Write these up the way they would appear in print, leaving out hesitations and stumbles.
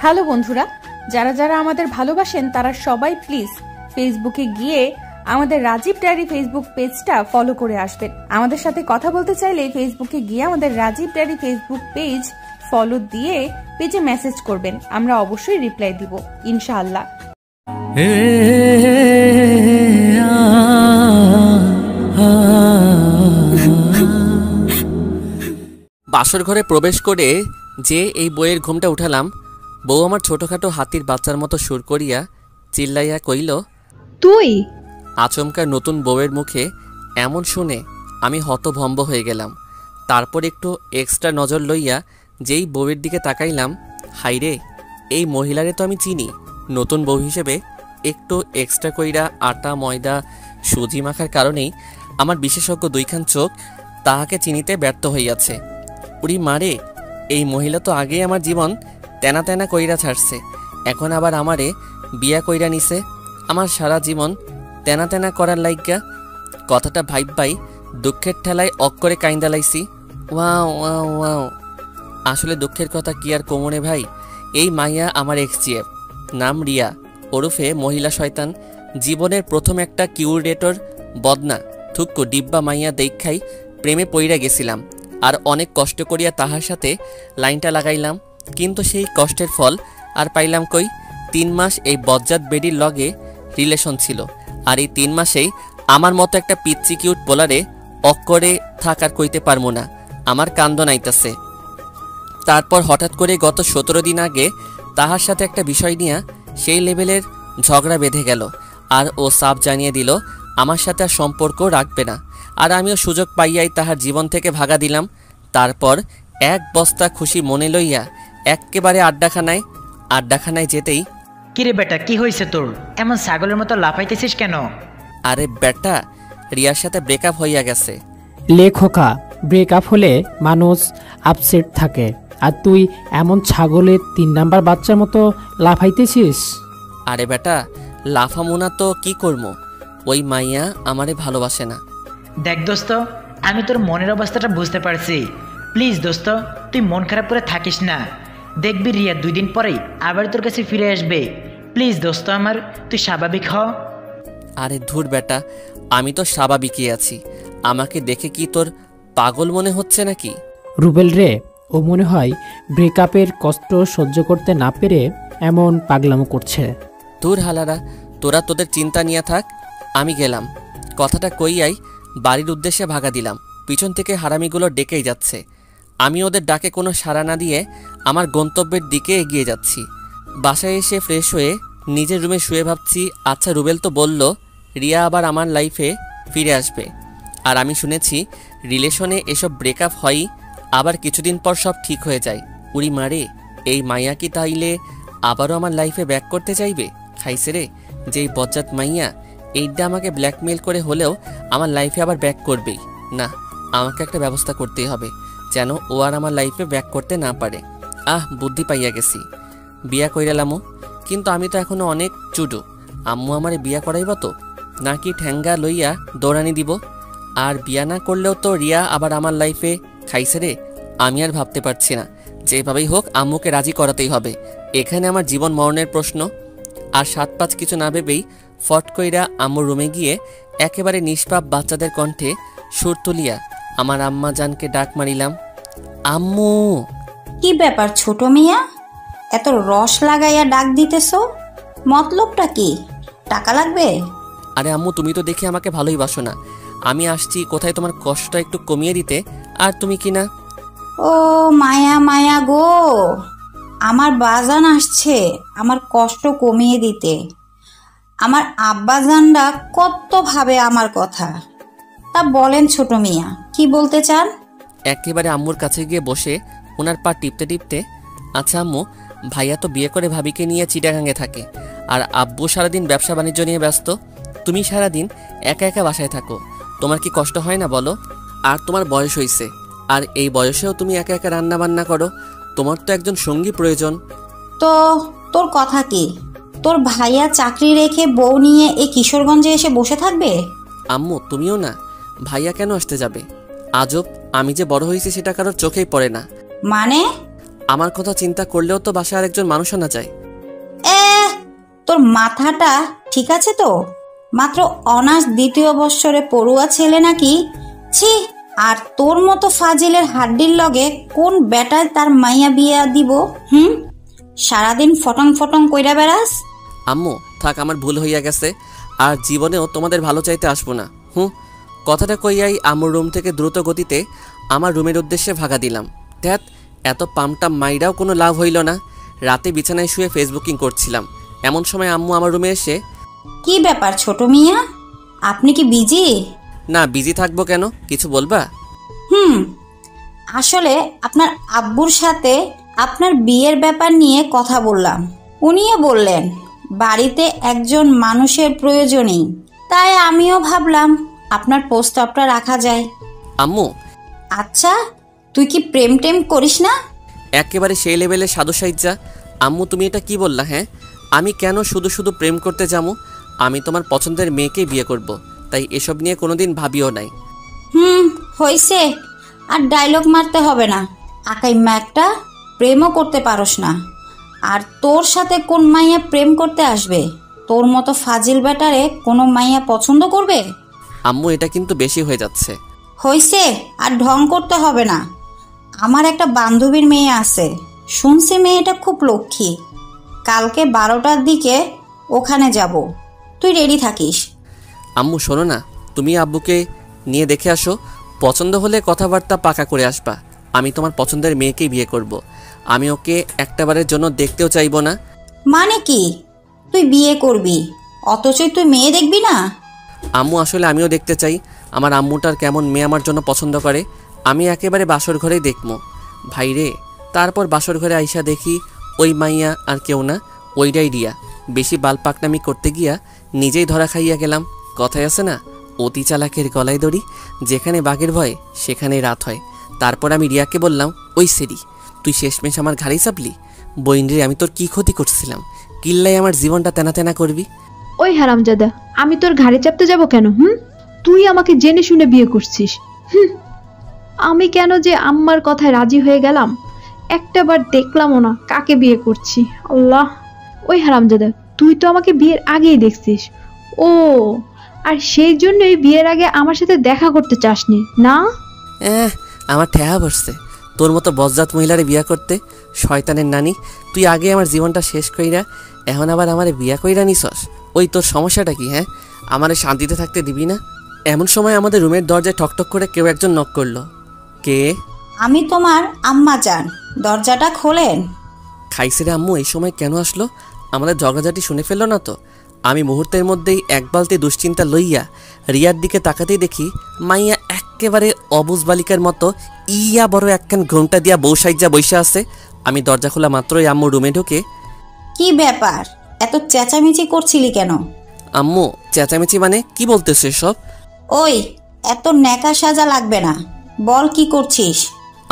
Hello বন্ধুরা, যারা যারা আমাদের ভালোবাসেন তারা সবাই প্লিজ ফেসবুকে গিয়ে আমাদের রাজীব ডায়েরি ফেসবুক পেজটা ফলো করে আসবেন। আমাদের সাথে কথা বলতে চাইলে ফেসবুকে গিয়ে আমাদের Rajib diary Facebook page follow দিয়ে পেজে মেসেজ করবেন, আমরা অবশ্যই রিপ্লাই দিব ইনশাআল্লাহ। বাসর ঘরে প্রবেশ করে যে এই বইয়ের ঘুমটা উঠালাম, বউ আমার ছোটখাটো হাতির বাচ্চার মতো সুর করিয়া চিল্লাইয়া কইল, তুই? আচমকা নতুন বউয়ের মুখে এমন শুনে আমি হতভম্ব হয়ে গেলাম। তারপর একটু এক্সট্রা নজর লইয়া যেই বউয়ের দিকে তাকাইলাম, হাইরে এই মহিলারে তো আমি চিনি। নতুন বউ হিসেবে একটু এক্সট্রা কইরা আটা ময়দা সুজি মাখার কারণেই আমার বিশেষজ্ঞ দুইখান চোখ তাহাকে চিনিতে ব্যর্থ হইয়াছে। উড়ি মারে, এই মহিলা তো আগেই আমার জীবন তেনা তেনা কইরা ছাড়ছে, এখন আবার আমারে বিয়া কইরা নিছে আমার সারা জীবন তেনা তেনা করার লাইগা। কথাটা ভাইবাই দুঃখের ঠেলায় অক্করে কাইন্দা লাইছি। Wow wow wow. আসলে দুঃখের কথা কি আর কোমরে ভাই, এই মাইয়া আমার এক্সজিএফ, নাম রিয়া ওরফে মহিলা শয়তান। জীবনের প্রথম একটা কিউরেটর বদনা থুক্কু ডিব্বা মাইয়া দেখাই প্রেমে পইরা গেছিলাম, আর অনেক কষ্ট করিয়া তাহার সাথে লাইনটা লাগাইলাম, কিন্তু সেই কষ্টের ফল আর পাইলাম কই। 3 মাস এই বজ্জাত বেডির লগে রিলেশন ছিল, আর এই 3 মাসেই আমার মতো একটা পিচ্চি কিউট পোলারে অক্করে থাকার কইতে পারবো না, আমার কান্দন আইতাছে। তারপর হঠাৎ করে গত 17 দিন আগে তাহার সাথে একটা বিষয় নিয়ে সেই লেভেলের ঝগড়া বেঁধে গেল, আর ও সাফ জানিয়ে দিল আমার সাথে আর সম্পর্ক রাখবে না, আর আমিও সুযোগ পাইয়াই তাহার জীবন থেকে ভাগা দিলাম। তারপর এক বস্তা খুশি মনে লইয়া একেবারে আড্ডাখানায় যেতেই, কিরে বেটা, কি হয়েছে তোর? এমন ছাগলের মতো লাফাইতেছিস কেন? আরে বেটা, রিয়ার সাথে ব্রেকআপ হইয়া গেছে। লেখকা, ব্রেকআপ হলে মানুষ আপসেট থাকে, আর তুই এমন ছাগলের 3 নাম্বার বাচ্চার মতো লাফাইতেছিস। আরে বেটা, লাফামোনা তো কি করবো, ওই মাইয়া আমারে ভালোবাসে না। দেখ দোস্ত, আমি তোর মনের অবস্থাটা বুঝতে পারছি। প্লিজ দোস্ত, তুই মন খারাপ করে থাকিস না। দেখবি রিয়া 2 দিন পরেই আবার তোর কাছে ফিরে আসবে। প্লিজ দোস্ত আমার, তুই স্বাভাবিক হ। আরে ধুর বেটা, আমি তো স্বাভাবিকই আছি, আমাকে দেখে কি তোর পাগল মনে হচ্ছে নাকি? রুবেল রে, ও মনে হয় ব্রেকআপের কষ্ট সহ্য করতে না পেরে এমন পাগলামো করছে। দূর হালারা, তোরা তোদের চিন্তা নিয়ে থাক, আমি গেলাম। কথাটা কইয়াই বাড়ির উদ্দেশ্যে ভাগা দিলাম। পিছন থেকে হারামিগুলো ডেকেই যাচ্ছে, আমি ওদের ডাকে কোনো সাড়া না দিয়ে আমার গন্তব্যের দিকে এগিয়ে যাচ্ছি। বাসায় এসে ফ্রেশ হয়ে নিজের রুমে শুয়ে ভাবছি, আচ্ছা রুবেল তো বলল রিয়া আবার আমার লাইফে ফিরে আসবে, আর আমি শুনেছি রিলেশনে এসব ব্রেকআপ হয়ই, আবার কিছুদিন পর সব ঠিক হয়ে যায়। উড়ি মারে, এই মাইয়া কি তাইলে আবারও আমার লাইফে ব্যাক করতে চাইবে? খাইছে রে, যেই বজ্জাত মাইয়া, এইটা আমাকে ব্ল্যাকমেল করে হলেও আমার লাইফে আবার ব্যাক করবেই। না, আমাকে একটা ব্যবস্থা করতেই হবে যেন ও আর আমার লাইফে ব্যাক করতে না পারে। বুদ্ধি পাইয়া গেছি, বিয়া কইরালামও, কিন্তু আমি তো এখনো অনেক চুডু। আম্মু আমারে বিয়া করাইব তো নাকি ঠ্যাঙ্গা লইয়া দৌড়ানি দিব? আর বিয়া না করলেও তো রিয়া আবার আমার লাইফে। খাইছে রে, আমি আর ভাবতে পারছি না, যেভাবেই হোক আম্মুকে রাজি করাতেই হবে। এখানে আমার জীবন মরণের প্রশ্ন। আর 7-5 কিছু না ভেবেই ফট কইরা আম্মুর রুমে গিয়ে একেবারে নিষ্পাপ বাচ্চাদের কণ্ঠে সুর তুলিয়া আমার আম্মা জানকে ডাক মারিলাম, আম্মু। কি ব্যাপার ছোট মিয়া, এত রস লাগাইয়া ডাক দিতেছো? মতলবটা কি? টাকা লাগবে? আরে আম্মু, তুমি তো দেখে আমাকে ভালোই বাসো না, আমি আসছি কোথায় তোমার কষ্টটা একটু কমিয়ে দিতে, আর তুমি কি না। ও মায়া মায়া গো, আমার বাজান আসছে আমার কষ্ট কমিয়ে দিতে। আমার আব্বাজানরা কত ভাবে আমার কথা। তা বলেন ছোট মিয়া, কি বলতে চান? একেবারে আম্মুর কাছে গিয়ে বসে ওনার পা টিপতে টিপতে, আচ্ছা আম্মু, ভাইয়া তো বিয়ে করে ভাবিকে নিয়ে চিটাগাঙ্গে থাকে, আর আব্বু সারাদিন ব্যবসা বাণিজ্য নিয়ে ব্যস্ত, তুমি সারাদিন একা একা বাসায় থাকো, তোমার কি কষ্ট হয় না বলো? আর তোমার বয়স হয়েছে, আর এই বয়সেও তুমি একা একা রান্না বান্না করো, তোমার তো একজন সঙ্গী প্রয়োজন। তো তোর কথা কি? তোর ভাইয়া চাকরি রেখে বউ নিয়ে এই কিশোরগঞ্জে এসে বসে থাকবে? আম্মু তুমিও না, ভাইয়া কেন আসতে যাবে? আজব, আমি যে বড় হয়েছি সেটা কারোর চোখেই পড়ে না। মানে? আমার কথা চিন্তা করলেও তো বাসায় আরেকজন মানুষ আনা যায়। তোর মাথাটা ঠিক আছে তো? মাত্র অনার্স 2য় বৎসরে পড়ুয়া ছেলে নাকি? ছি! আর তোর মতো ফাজিলের হাড্ডির লগে কোন বেটায় তার মাইয়া বিয়া দিব? সারাদিন ফটং ফটং কইরা বেড়াস। আম্মু থাক, আমার ভুল হইয়া গেছে, আর জীবনেও তোমাদের ভালো চাইতে আসবো না। কথাটা কইয়াই আম্মুর রুম থেকে দ্রুত গতিতে আমার রুমের উদ্দেশ্যে ভাগা দিলাম। ধ্যাত, এত পামটা মাইরাও কোনো লাভ হইল না। রাতে বিছানায় শুয়ে ফেসবুকিং করছিলাম, এমন সময় আম্মু আমার রুমে এসে, কি ব্যাপার ছোট মিয়া, আপনি কি বিজি? না, বিজি থাকবো কেন, কিছু বলবা? আসলে আপনার আব্বুর সাথে আপনার বিয়ের ব্যাপার নিয়ে কথা বললাম। উনিও বললেন বাড়িতে একজন মানুষের প্রয়োজনই, তাই আমিও ভাবলাম আপনার প্রস্তাবটা রাখা যায়। আম্মু, আচ্ছা তুই কি প্রেম টেম করিস না? একেবারে সেই লেভেলে সাধু সাইজ্জা। আম্মু তুমি এটা কি বললা? হ্যাঁ, আমি কেন শুধু শুধু প্রেম করতে যাবো? আমি তোমার পছন্দের মেয়েকেই বিয়ে করব, তাই এসব নিয়ে কোনোদিন ভাবিও নাই। হইছে, আর ডায়লগ মারতে হবে না। আকাইম্মা একটা, প্রেমও করতে পারস না। আর তোর সাথে কোন মাইয়া প্রেম করতে আসবে? তোর মতো ফাজিল ব্যাটারে কোনো মাইয়া পছন্দ করবে? আম্মু এটা কিন্তু বেশি হয়ে যাচ্ছে। হইছে, আর ঢং করতে হবে না। আমার একটা বান্ধবীর মেয়ে আছে, শুনছি মেয়েটা খুব লক্ষ্মী। কালকে 12টার দিকে ওখানে যাব, তুই রেডি থাকিস। আম্মু শোনো না, তুমি আব্বুকে নিয়ে দেখে আসো, পছন্দ হলে কথাবার্তা পাকা করে আসবা। আমি তোমার পছন্দের মেয়েকেই বিয়ে করব, আমি ওকে একটাবারের জন্য দেখতেও চাইবো না। মানে কি, তুই বিয়ে করবি অথচ তুই মেয়ে দেখবি না? আম্মু আসলে আমিও দেখতে চাই আমার আম্মুটার কেমন মেয়ে আমার জন্য পছন্দ করে। আমি একেবারে বাসর ঘরেই দেখবো ভাইরে। তারপর বাসর ঘরে আইসা দেখি ওই মাইয়া আর কেউ না, ওইটাই রিয়া। বেশি বালপাকনামি করতে গিয়া নিজেই ধরা খাইয়া গেলাম। কথায় আছে না, অতি চালাকের গলায় দড়ি, যেখানে বাঘের ভয় সেখানে রাত হয়। তারপর আমি রিয়াকে বললাম, ওই সেরি, তুই শেষমেশ আমার ঘাড়েই চাপলি। বইনরে, আমি তোর কি ক্ষতি করছিলাম? কিল্লাই আমার জীবনটা তেনা তেনা করবি? ওই হারামজাদা, আমি তোর ঘাড়ে চাপতে যাব কেন? তুই আমাকে জেনে শুনে বিয়ে করছিস। আমি কেন যে আম্মার কথায় রাজি হয়ে গেলাম, একটাবার দেখলামও না কাকে বিয়ে করছি। আল্লাহ! ওই হারামজাদা, তুই তো আমাকে বিয়ের আগেই দেখছিস। ও, আর সেই জন্যই বিয়ের আগে আমার সাথে দেখা করতে চাসনি না? আমার ঠেহা বসছে তোর মতো বজ্জাত মহিলারে বিয়া করতে। শয়তানের নানি, তুই আগে আমার জীবনটা শেষ কইরা এখন আবার আমারে বিয়া কইরা নিছস। ওই তোর সমস্যাটা কি? হ্যাঁ, আমারে শান্তিতে থাকতে দিবি না? এমন সময় আমাদের রুমের দরজায় ঠকঠক করে কেউ একজন নক করলো। কে? আমি তোমার আম্মা জান, দরজাটা খোলেন। খাইছে রে আম্মু, এই সময় কেন আসলো? আমাদের ঝগড়াঝাটি শুনে ফেললো না তো? আমি মুহূর্তের মধ্যেই এক বালতি দুশ্চিন্তা লইয়া রিয়ার দিকে তাকাতেই দেখি মাইয়া একেবারে অবুজ বালিকার মতো ইয়া বড় একখান ঘোমটা দিয়া বউ সাইজা বইসা আছে। আমি দরজা খোলা মাত্রই আম্মু রুমে ঢুকে, কি ব্যাপার, এত চেঁচামেচি করছিলি কেন? আম্মু চেঁচামেচি মানে কি বলতেছে সব? ওই, এত ন্যাকা সাজা লাগবে না, বল কি করছিস?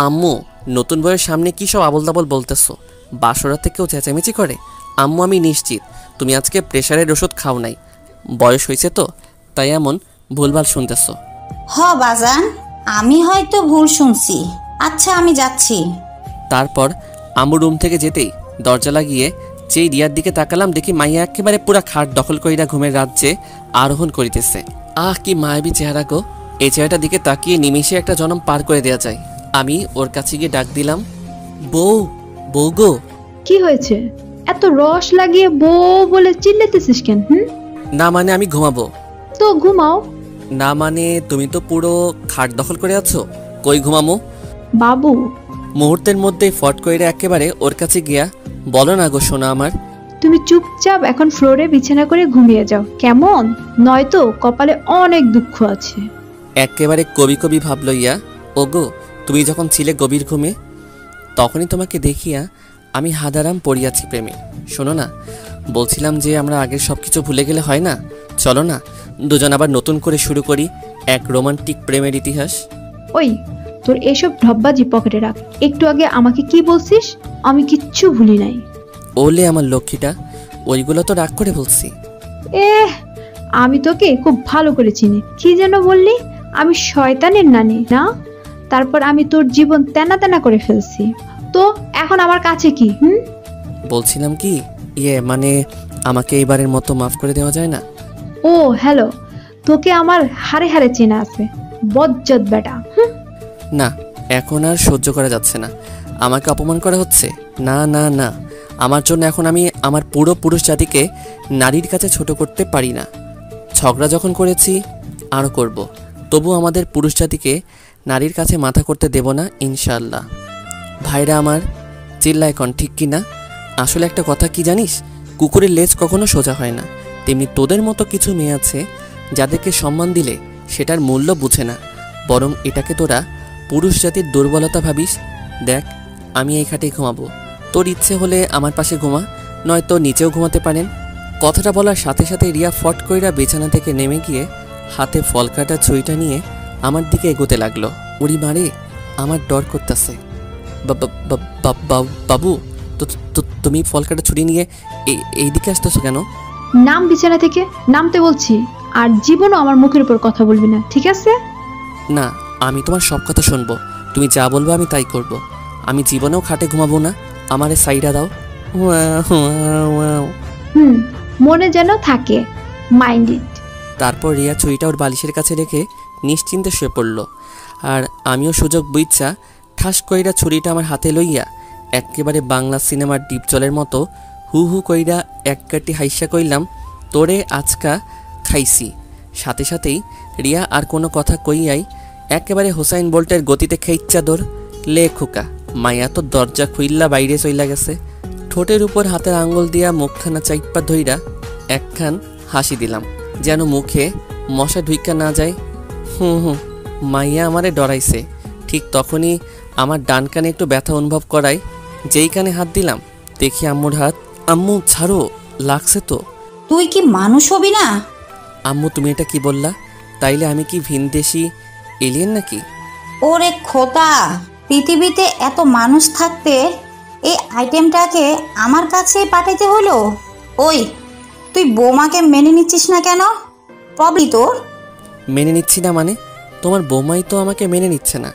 আম্মু, নতুন বউয়ের সামনে কি সব আবল তাবল বলতেছো? বাসরাতে কেউ চেঁচামেচি করে? আম্মু আমি নিশ্চিত তুমি আজকে প্রেশারের ওষুধ খাও নাই, বয়স হয়েছে তো তাই এমন ভুলভাল শুনতেছো। বাজান, আমি হয়তো ভুল শুনছি। আচ্ছা আমি যাচ্ছি। তারপর আম্মু রুম থেকে যেতেই দরজা লাগিয়ে যেই রিয়ার দিকে তাকালাম, দেখি মাইয়া একেবারে পুরা খাট দখল কইরা ঘুমের রাজ্যে আরোহণ করিতেছে। আহ, কি মায়াবী চেহারা গো! এই চেহারাটার দিকে তাকিয়ে নিমিষে একটা জনম পার করে দেওয়া যায়। আমি ওর কাছে গিয়ে ডাক দিলাম, বউ, বউ গো। কি হয়েছে? এত রস লাগিয়ে বউ বলে চিল্লাতেছিস কেন? না মানে আমি ঘুমাবো। তো ঘুমাও। না মানে তুমি তো পুরো খাট দখল করে আছো, কই ঘুমামো? বাবু, মুহূর্তের মধ্যেই ফট কইরা একেবারে ওর কাছে গিয়া, বলো না গো সোনা আমার। তুমি চুপচাপ এখন ফ্লোরে বিছানা করে ঘুমিয়ে যাও, কেমন? নয়তো কপালে অনেক দুঃখ আছে। একেবারে কবি কবি ভাব লইয়া, ওগো তুমি যখন ছিলে গভীর ঘুমে, তখনই তোমাকে দেখিয়া আমি হাদারাম পড়িয়াছি প্রেমে। শোনো না, বলছিলাম যে আমরা আগের সব কিছু ভুলে গেলে হয় না? চলো না দুজন আবার নতুন করে শুরু করি এক রোমান্টিক প্রেমের ইতিহাস। ওই, তোর এসব ঢব্বাজি পকেটে রাখ। একটু আগে আমাকে কি বলছিস? আমি কিচ্ছু ভুলি নাই। ওলে আমার লক্ষ্মীটা, ওইগুলো তো রাগ করে বলছি। আমি তোকে খুব ভালো করে চিনি। কি যেন বললি? আমি শয়তানের নানি না? তারপর আমি তোর জীবন তেনা তেনা করে ফেলছি। তো এখন আমার কাছে কি? বলছিলাম কি, মানে আমাকে এইবারের মতো মাফ করে দেওয়া যায় না? ও হ্যালো, তোকে আমার হারে হারে চেনা আছে, বজ্জত বেটা। না, এখন আর সহ্য করা যাচ্ছে না। আমাকে অপমান করা হচ্ছে। না না না, আমার জন্য এখন আমি আমার পুরো পুরুষ জাতিকে নারীর কাছে ছোট করতে পারি না। ঝগড়া যখন করেছি আরও করব, তবু আমাদের পুরুষ জাতিকে নারীর কাছে মাথা করতে দেব না ইনশাল্লাহ। ভাইরা আমার, চিল্লায় কন ঠিক কি না? আসলে একটা কথা কি জানিস, কুকুরের লেজ কখনো সোজা হয় না। তেমনি তোদের মতো কিছু মেয়ে আছে যাদেরকে সম্মান দিলে সেটার মূল্য বুঝে না, বরং এটাকে তোরা পুরুষ জাতির দুর্বলতা ভাবিস। দেখ, আমি এই খাটেই ঘুমাবো, তোর ইচ্ছে হলে আমার পাশে ঘুমা, নয়তো নিচেও ঘুমাতে পারেন। কথাটা বলার সাথে সাথে রিয়া ফট কইরা বিছানা থেকে নেমে গিয়ে হাতে ফল কাটা ছুরিটা নিয়ে আমার দিকে এগোতে লাগলো। উড়ি মারে, আমার ডর করতেছে। বাবু, তুমি ফল কাটা ছুরি নিয়ে এইদিকে আসতেছো কেন? নাম বিছানা থেকে, নামতে বলছি। আর জীবনও আমার মুখের উপর কথা বলবি না, ঠিক আছে? না, আমি তোমার সব কথা শুনবো। তুমি যা বলবো আমি তাই করব। আমি জীবনেও খাটে ঘুমাবো না, আমারে সাইডা দাও। মনে যেন থাকে, মাইন্ড ইট। তারপর রিয়া ছুরিটা ওর বালিশের কাছে রেখে নিশ্চিন্তে শুয়ে পড়ল। আর আমিও সুযোগ বুইচ্ছা ঠাস কইরা ছুরিটা আমার হাতে লইয়া একেবারে বাংলা সিনেমার ডিপ জলের মতো হু হু কইরা এক কাটি হাইসা কইলাম, তোরে আজকা খাইছি। সাথে সাথেই রিয়া আর কোনো কথা কইয়াই একেবারে হোসাইন বোল্টের গতিতে খেইচ্ছা দৌড়। লে খোকা, মায়া তো দরজা খুইল্লা বাইরে চইলা গেছে। ঠোঁটের উপর হাতের আঙ্গুল দিয়া মুখখানা চাইপ্পা ধইরা একখান হাসি দিলাম, যেন মুখে মশা ঢুইকা না যায়। মাইয়া আমারে ডরাইছে। ঠিক তখনই আমার ডান কানে একটু ব্যথা অনুভব করায় যেই কানে হাত দিলাম, দেখি আম্মুর হাত। আম্মু ছাড়ো, লাগছে তো। তুই কি মানুষ হবি না? আম্মু, তুমি এটা কি বললা? তাইলে আমি কি ভিনদেশি এলিয়েন নাকি? ওরে খোদা, পৃথিবীতে এত মানুষ থাকতে এই আইটেমটাকে আমার কাছে পাঠাইতে হলো। ওই, তুই বৌমাকে মেনে নিচ্ছিস না কেন? প্রবলেম তোর? মেনে নিচ্ছি না মানে? তোমার বৌমাই তো আমাকে মেনে নিচ্ছে না।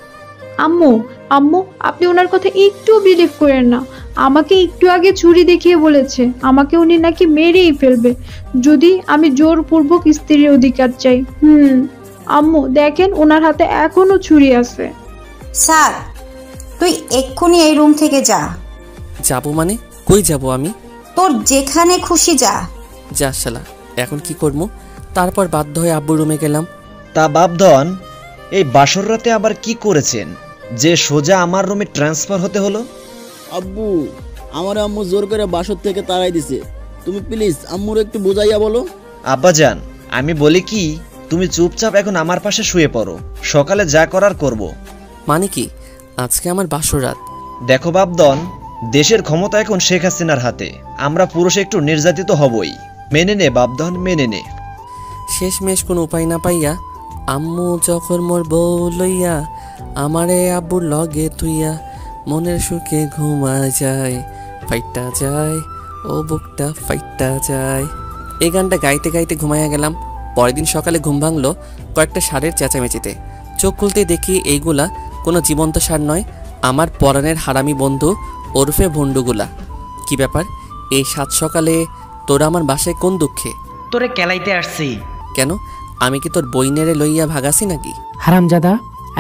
আম্মু, আপনি ওনার কথা একটু বিলিভ করেন না। আমাকে একটু আগে ছুরি দেখিয়ে বলেছে আমাকে উনি নাকি মেরেই ফেলবে যদি আমি জোরপূর্বক স্ত্রীর অধিকার চাই। আম্মু দেখেন, ওনার হাতে এখনো ছুরি আছে। স্যার, তুই এক্ষুনি এই রুম থেকে যা। যাবো মানে? কই যাবো আমি? তোর যেখানে খুশি যা। যা শালা, এখন কি করবো? তারপর বাধ্য হয়ে আব্বুর রুমে গেলাম। তা বাপধন, এই বাসর রাতে আবার কি করেছেন যে সোজা আমার রুমে ট্রান্সফার হতে হলো? আব্বু, আমার আম্মু জোর করে বাসর থেকে তাড়াই দিছে। তুমি প্লিজ আম্মুর একটু বুঝাইয়া বলো। আব্বাজান, আমি বলি কি, তুমি চুপচাপ এখন আমার পাশে শুয়ে পড়ো, সকালে যা করার করব। মানে কি, আজকে আমার বাসর রাত? দেখো বাপধন, দেশের ক্ষমতা এখন শেখ হাসিনার হাতে। আমরা পুরুষ একটু নির্যাতিত হবই, মেনে নে বাপধন, মেনে নে। শেষমেশ কোনো উপায় না পাইয়া আম্মু যখন মোর বউ লইয়া আমারে আব্বুর লগে তুইয়া মনের সুখে ঘুমা যায়, ফাইটটা যায়, ও বুকটা ফাইটটা যায়। এই গানটা গাইতে গাইতে ঘুমাইয়া গেলাম। পরের দিন সকালে ঘুম ভাঙলো কয়েকটা ষাঁড়ের চেঁচামেচিতে। চোখ খুলতে দেখি এইগুলা কোনো জীবন্ত ষাঁড় নয়, আমার পরাণের হারামি বন্ধু ওরফে ভণ্ডুগুলা। কি ব্যাপার, এই সাত সকালে তোরা আমার বাসায় কোন দুঃখে? তোরে কেলাইতে আসছি। কেন, আমি কি তোর বইনেরে লইয়া ভাগাছি নাকি? হারামজাদা,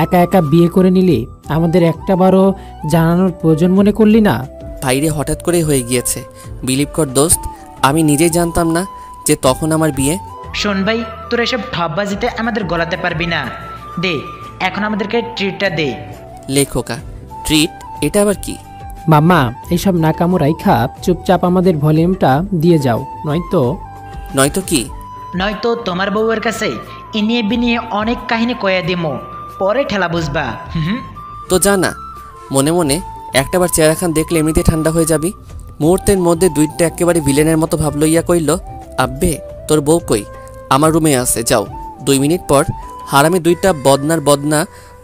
একা একা বিয়ে করে নিলি, আমাদের একটাবারও জানানোর প্রয়োজন মনে করলি না? ভাইরে হঠাৎ করে হয়ে গিয়েছে, বিলিভ কর দোস্ত, আমি নিজেই জানতাম না যে তখন আমার বিয়ে। শোন ভাই, তোর এসব ঠপবাজিতে আমাদের গলাতে পারবি না। দে এখন আমাদেরকে ট্রিটটা দে। লেখকা, ট্রিট? এটা আবার কি? মাম্মা, এইসব নাকামো রাইখা চুপচাপ আমাদের ভলিউমটা দিয়ে যাও, নয়তো কি? নয়তো তোমার বউয়ের কাছে ইনিয়ে বিনিয়ে অনেক কাহিনী কয়া দিমো, পরে ঠেলা বুঝবা। তো জানা, মনে মনে একটাবার চেহারা খান দেখলে এমনিতে ঠান্ডা হয়ে যাবি। মুহূর্তের মধ্যে দুইটা একেবারে ভিলেনের মতো ভাব লইয়া কইল, আব্বে তোর বউ কই? আমার রুমে আছে, যাও। 2 মিনিট পর হারামি দুইটা বদনা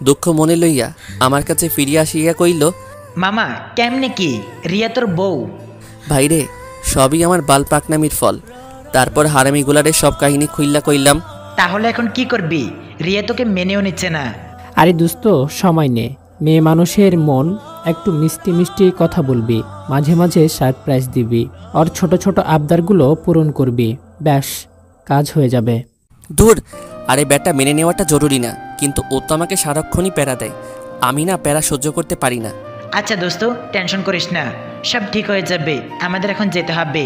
দুঃখ মনে লইয়া আমার কাছে ফিরিয়া আসিয়া কইল, মামা কেমনে কি, রিয়া তোর বউ? ভাইরে, সবই আমার বাল পাকনামির ফল। তারপর হারামিগুলারে সব কাহিনী খুইল্লা কইলাম। তাহলে এখন কি করবি? রিয়া তোকে মেনেও নিচ্ছে না। আরে দোস্ত, সময় নে, মেয়ে মানুষের মন একটু মিষ্টি মিষ্টি কথা বলবি, মাঝে মাঝে সারপ্রাইজ দিবি, ওর ছোট ছোট আবদারগুলো পূরণ করবি, ব্যাস কাজ হয়ে যাবে। দূর, আরে ব্যাটা মেনে নেওয়াটা জরুরি না, কিন্তু ও তো আমাকে সারাক্ষণই প্যারা দেয়। আমি না প্যারা সহ্য করতে পারি না। আচ্ছা দোস্ত, টেনশন করিস না, সব ঠিক হয়ে যাবে। আমাদের এখন যেতে হবে।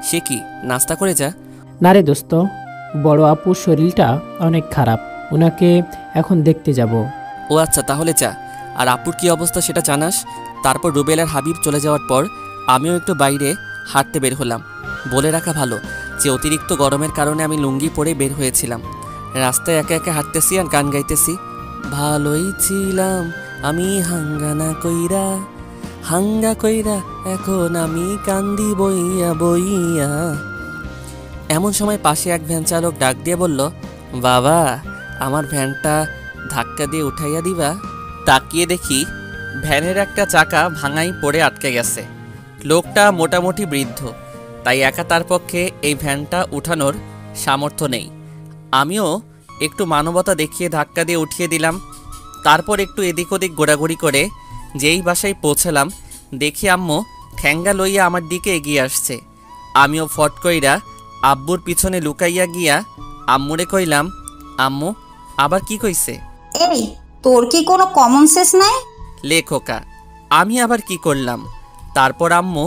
সে কি, নাস্তা করে যা। না রে দোস্ত, বড় আপুর শরীরটা অনেক খারাপ, ওনাকে এখন দেখতে যাব। ও আচ্ছা, তাহলে যা। আর আপুর কি অবস্থা সেটা জানাস। তারপর রুবেল আর হাবিব চলে যাওয়ার পর আমিও একটু বাইরে হাঁটতে বের হলাম। বলে রাখা ভালো যে অতিরিক্ত গরমের কারণে আমি লুঙ্গি পরে বের হয়েছিলাম। রাস্তায় একে একে হাঁটতেছি আর গান গাইতেছি। ভালোই ছিলাম আমি হাঙ্গা কইরা এখন আমি কান্দি বইয়া বইয়া। এমন সময় পাশে এক ভ্যান চালক ডাক দিয়ে বলল, বাবা আমার ভ্যানটা ধাক্কা দিয়ে উঠাইয়া দিবা। তাকিয়ে দেখি ভ্যানের একটা চাকা ভাঙাই পড়ে আটকে গেছে। লোকটা মোটামুটি বৃদ্ধ, তাই একা তার পক্ষে এই ভ্যানটা উঠানোর সামর্থ্য নেই। আমিও একটু মানবতা দেখিয়ে ধাক্কা দিয়ে উঠিয়ে দিলাম। তারপর একটু এদিক ওদিক ঘোরাঘুরি করে যেই বাসায় পৌঁছলাম, দেখি আম্মু ঠ্যাঙ্গা লইয়া আমার দিকে এগিয়ে আসছে। আমিও ফট কইরা আব্বুর পিছনে লুকাইয়া গিয়া আম্মুরে কইলাম, আম্মু আবার কি কইছে? এই, তোর কি কোনো কমন সেন্স নাই? লেখোকা, আমি আবার কি করলাম? তারপর আম্মু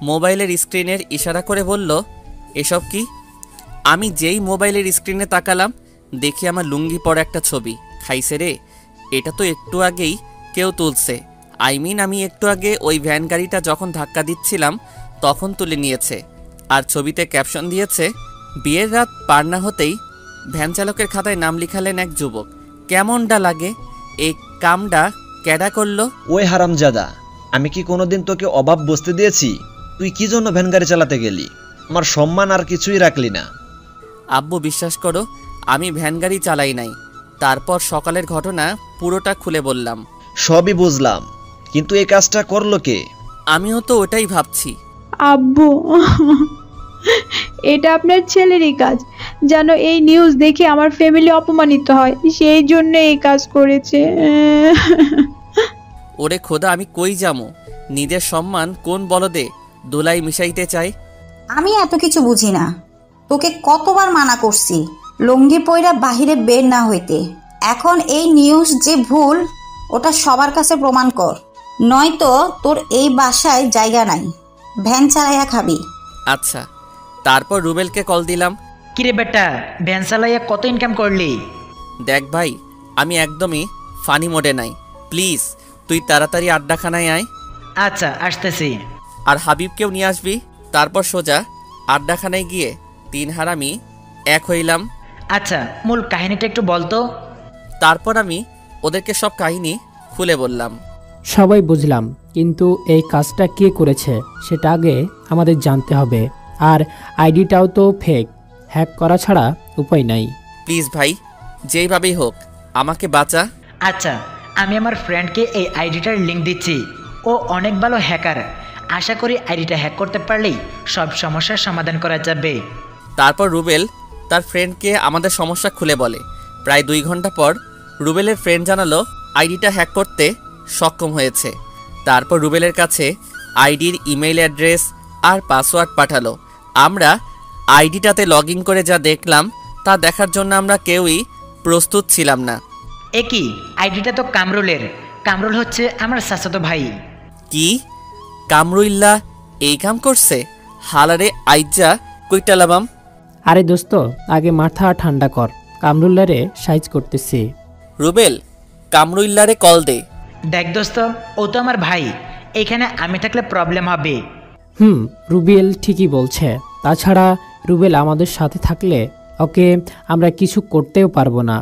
মোবাইলের স্ক্রিনের ইশারা করে বলল, এসব কি? আমি যেই মোবাইলের স্ক্রিনে তাকালাম, দেখি আমার লুঙ্গি পরা একটা ছবি। খাইছে রে, এটা তো একটু আগেই কেউ তুলছে। আমি একটু আগে ওই ভ্যান গাড়িটা যখন ধাক্কা দিচ্ছিলাম তখন তুলে নিয়েছে। আর ছবিতে ক্যাপশন দিয়েছে, বিয়ের রাত পার না হতেই ভ্যান চালকের খাতায় নাম লিখালেন এক যুবক। কেমনটা লাগে? এই কামটা কেডা করলো? ওই হারামজাদা, আমি কি কোনোদিন তোকে অভাব বসতে দিয়েছি? তুই কি জন্য ভ্যান গাড়ি চালাতে গেলি? আমার সম্মান আর কিছুই রাখলি না। আব্বু বিশ্বাস করো, আমি ভ্যান গাড়ি চালাই নাই। তারপর সকালের ঘটনা পুরোটা খুলে বললাম। সবই বুঝলাম, কিন্তু এই কাজটা করলো কে? আমিও তো ওটাই ভাবছি। আব্বু, এটা আপনার ছেলেরই কাজ। যেন এই নিউজ দেখে আমার ফ্যামিলি অপমানিত হয়, সেই জন্য এই কাজ করেছে। ওরে খোদা, আমি কই যামু? নিজের সম্মান কোন বলদে দোলাই মিশাইতে চাই? আমি এত কিছু বুঝি না। তোকে কতবার মানা করছি লুঙ্গি পইরা বাহিরে বের না হইতে। এখন এই নিউজ যে ভুল, ওটা সবার কাছে প্রমাণ কর, নয়তো তোর এই বাসায় জায়গা নাই। ভ্যান চালাইয়া খাবি। আচ্ছা। তারপর রুবেলকে কল দিলাম। কিরে বেটা, ভ্যান চালাইয়া কত ইনকাম করলি? দেখ ভাই, আমি একদমই ফানি মোডে নাই। প্লিজ তুই তাড়াতাড়ি আড্ডাখানায় আয়। আচ্ছা, আসতেছি। আর হাবিবকেও নিয়ে আসবি। তারপর সোজা আড্ডাখানায় গিয়ে তিন হারামি এক হইলাম। আচ্ছা, মূল কাহিনীটা একটু বলতো। তারপর আমি ওদেরকে সব কাহিনী খুলে বললাম। সবাই বুঝলাম, কিন্তু এই কাজটা কে করেছে সেটা আগে আমাদের জানতে হবে। আর আইডিটাও তো ফেক, হ্যাক করা ছাড়া উপায় নাই। প্লিজ ভাই, যেইভাবেই হোক আমাকে বাঁচা। আচ্ছা, আমি আমার ফ্রেন্ডকে এই আইডিটার লিঙ্ক দিচ্ছি। ও অনেক ভালো হ্যাকার। আশা করি আইডিটা হ্যাক করতে পারলেই সব সমস্যার সমাধান করা যাবে। তারপর রুবেল তার ফ্রেন্ডকে আমাদের সমস্যা খুলে বলে। প্রায় 2 ঘন্টা পর রুবেলের ফ্রেন্ড জানালো আইডিটা হ্যাক করতে সক্ষম হয়েছে। তারপর রুবেলের কাছে আইডির ইমেইল অ্যাড্রেস আর পাসওয়ার্ড পাঠালো। আমরা আইডিটাতে লগ ইন করে যা দেখলাম তা দেখার জন্য আমরা কেউই প্রস্তুত ছিলাম না। একই, আইডিটা তো কামরুলের। কামরুল হচ্ছে আমার চাচাতো ভাই। কি? কামরুল্লাহ এই কাম করছে? হালারে আইজা কইটালাবাম। আরে দোস্ত, আগে মাথা ঠান্ডা কর, কামরুল্লারে সাইজ করতেছি। রুবেল, কামরুল্লারে কল দে। দেখ দোস্ত, ও তো আমার ভাই। এখানে আমি থাকলে প্রবলেম হবে। রুবেল ঠিকই বলছে। তাছাড়া রুবেল আমাদের সাথে থাকলে ওকে আমরা কিছু করতেও পারবো না।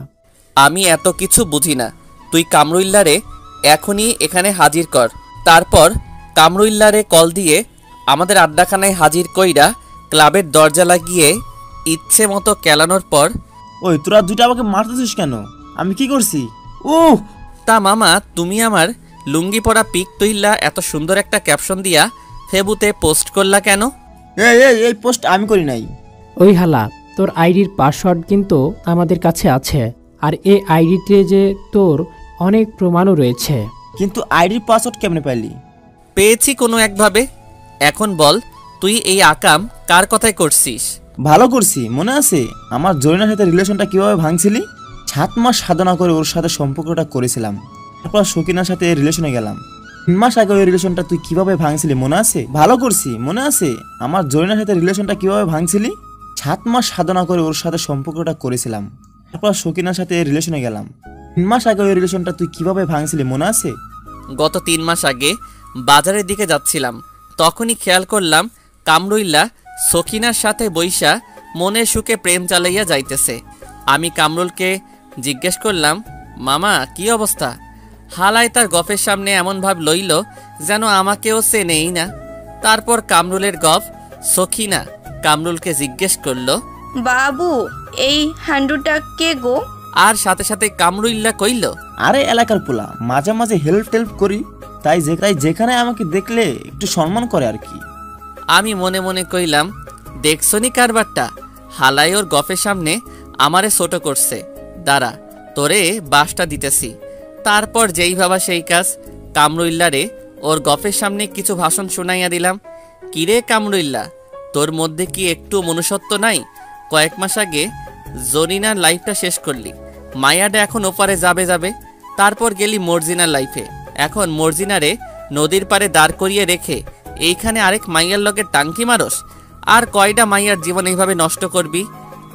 আমি এত কিছু বুঝি না। তুই কামরুল্লারে এখনই এখানে হাজির কর। তারপর কামরুল্লারে কল দিয়ে আমাদের আড্ডাখানায় হাজির কইরা ক্লাবের দরজা লাগিয়ে ইচ্ছে মতো কেলানোর পর, ওই তোরা দুইটা আমাকে মারতেছিস কেন? আমি কি করছি? তা মামা, তুমি আমার লুঙ্গি পরা পিক তুইল্লা এত সুন্দর একটা ক্যাপশন দিয়া ফেবুতে পোস্ট করলা কেন? এই পোস্ট আমি করি নাই। ওই হালা, তোর আইডির পাসওয়ার্ড কিন্তু আমাদের কাছে আছে। আর এই আইডিতে যে তোর অনেক প্রমাণও রয়েছে। কিন্তু আইডির পাসওয়ার্ড কেমনে পাইলি? পেয়েছি কোনো একভাবে। এখন বল, তুই এই আকাম কার কথায় করছিস? ভালো করছি, মনে আছে আমার জরিনার সাথে রিলেশনটা কিভাবে ভাঙছিলি? 7 মাস সাধনা করে ওর সাথে সম্পর্কটা করেছিলাম, তারপর সকিনার সাথে রিলেশনে গেলাম। 3 মাস আগে ওই রিলেশনটা তুই কিভাবে ভাঙছিলি মনে আছে? ভালো করছি, মনে আছে আমার জরিনার সাথে রিলেশনটা কিভাবে ভাঙছিলি? 7 মাস সাধনা করে ওর সাথে সম্পর্কটা করেছিলাম, তারপর সকিনার সাথে রিলেশনে গেলাম। 3 মাস আগে ওই রিলেশনটা তুই কিভাবে ভাঙছিলি মনে আছে? গত 3 মাস আগে বাজারের দিকে যাচ্ছিলাম, তখনই খেয়াল করলাম কামরুইল্লা সকিনার সাথে বৈশা মনের সুখে প্রেম চালাইয়া যাইতেছে। আমি কামরুলকে জিজ্ঞেস করলাম, মামা কি অবস্থা? হালায় তার গফের সামনে এমন ভাব লইল যেন আমাকেও সে নেই না। তারপর কামরুলের গফ সখিনা কামরুলকে জিজ্ঞেস করলো, বাবু এই হান্ডুটা কে গো? আর সাথে সাথে কামরুইল্লা কইল, আরে এলাকার পোলা, মাঝে মাঝে হেল্প করি, তাই যেখানে আমাকে দেখলে একটু সম্মান করে আর কি। আমি মনে মনে কইলাম, দেখছনি কারবারটা, হালাই ওর গফের সামনে আমারে ছোট করছে, দাঁড়া তোরে বাসটা দিতেছি। তারপর যেই ভাবা সেই কাজ, কামরুইল্লারে ওর গফের সামনে কিছু ভাষণ শুনাইয়া দিলাম। কিরে কামরুইল্লা, তোর মধ্যে কি একটু মনুষ্যত্ব নাই? কয়েক মাস আগে জরিনার লাইফটা শেষ করলি, মায়াটা এখন ওপারে যাবে, তারপর গেলি মর্জিনার লাইফে। এখন মর্জিনারে নদীর পারে দাঁড় করিয়ে রেখে এইখানে আরেক মাইয়ার লগে টাঙ্কি মারস? আর কয়টা মাইয়ার জীবন এইভাবে নষ্ট করবি?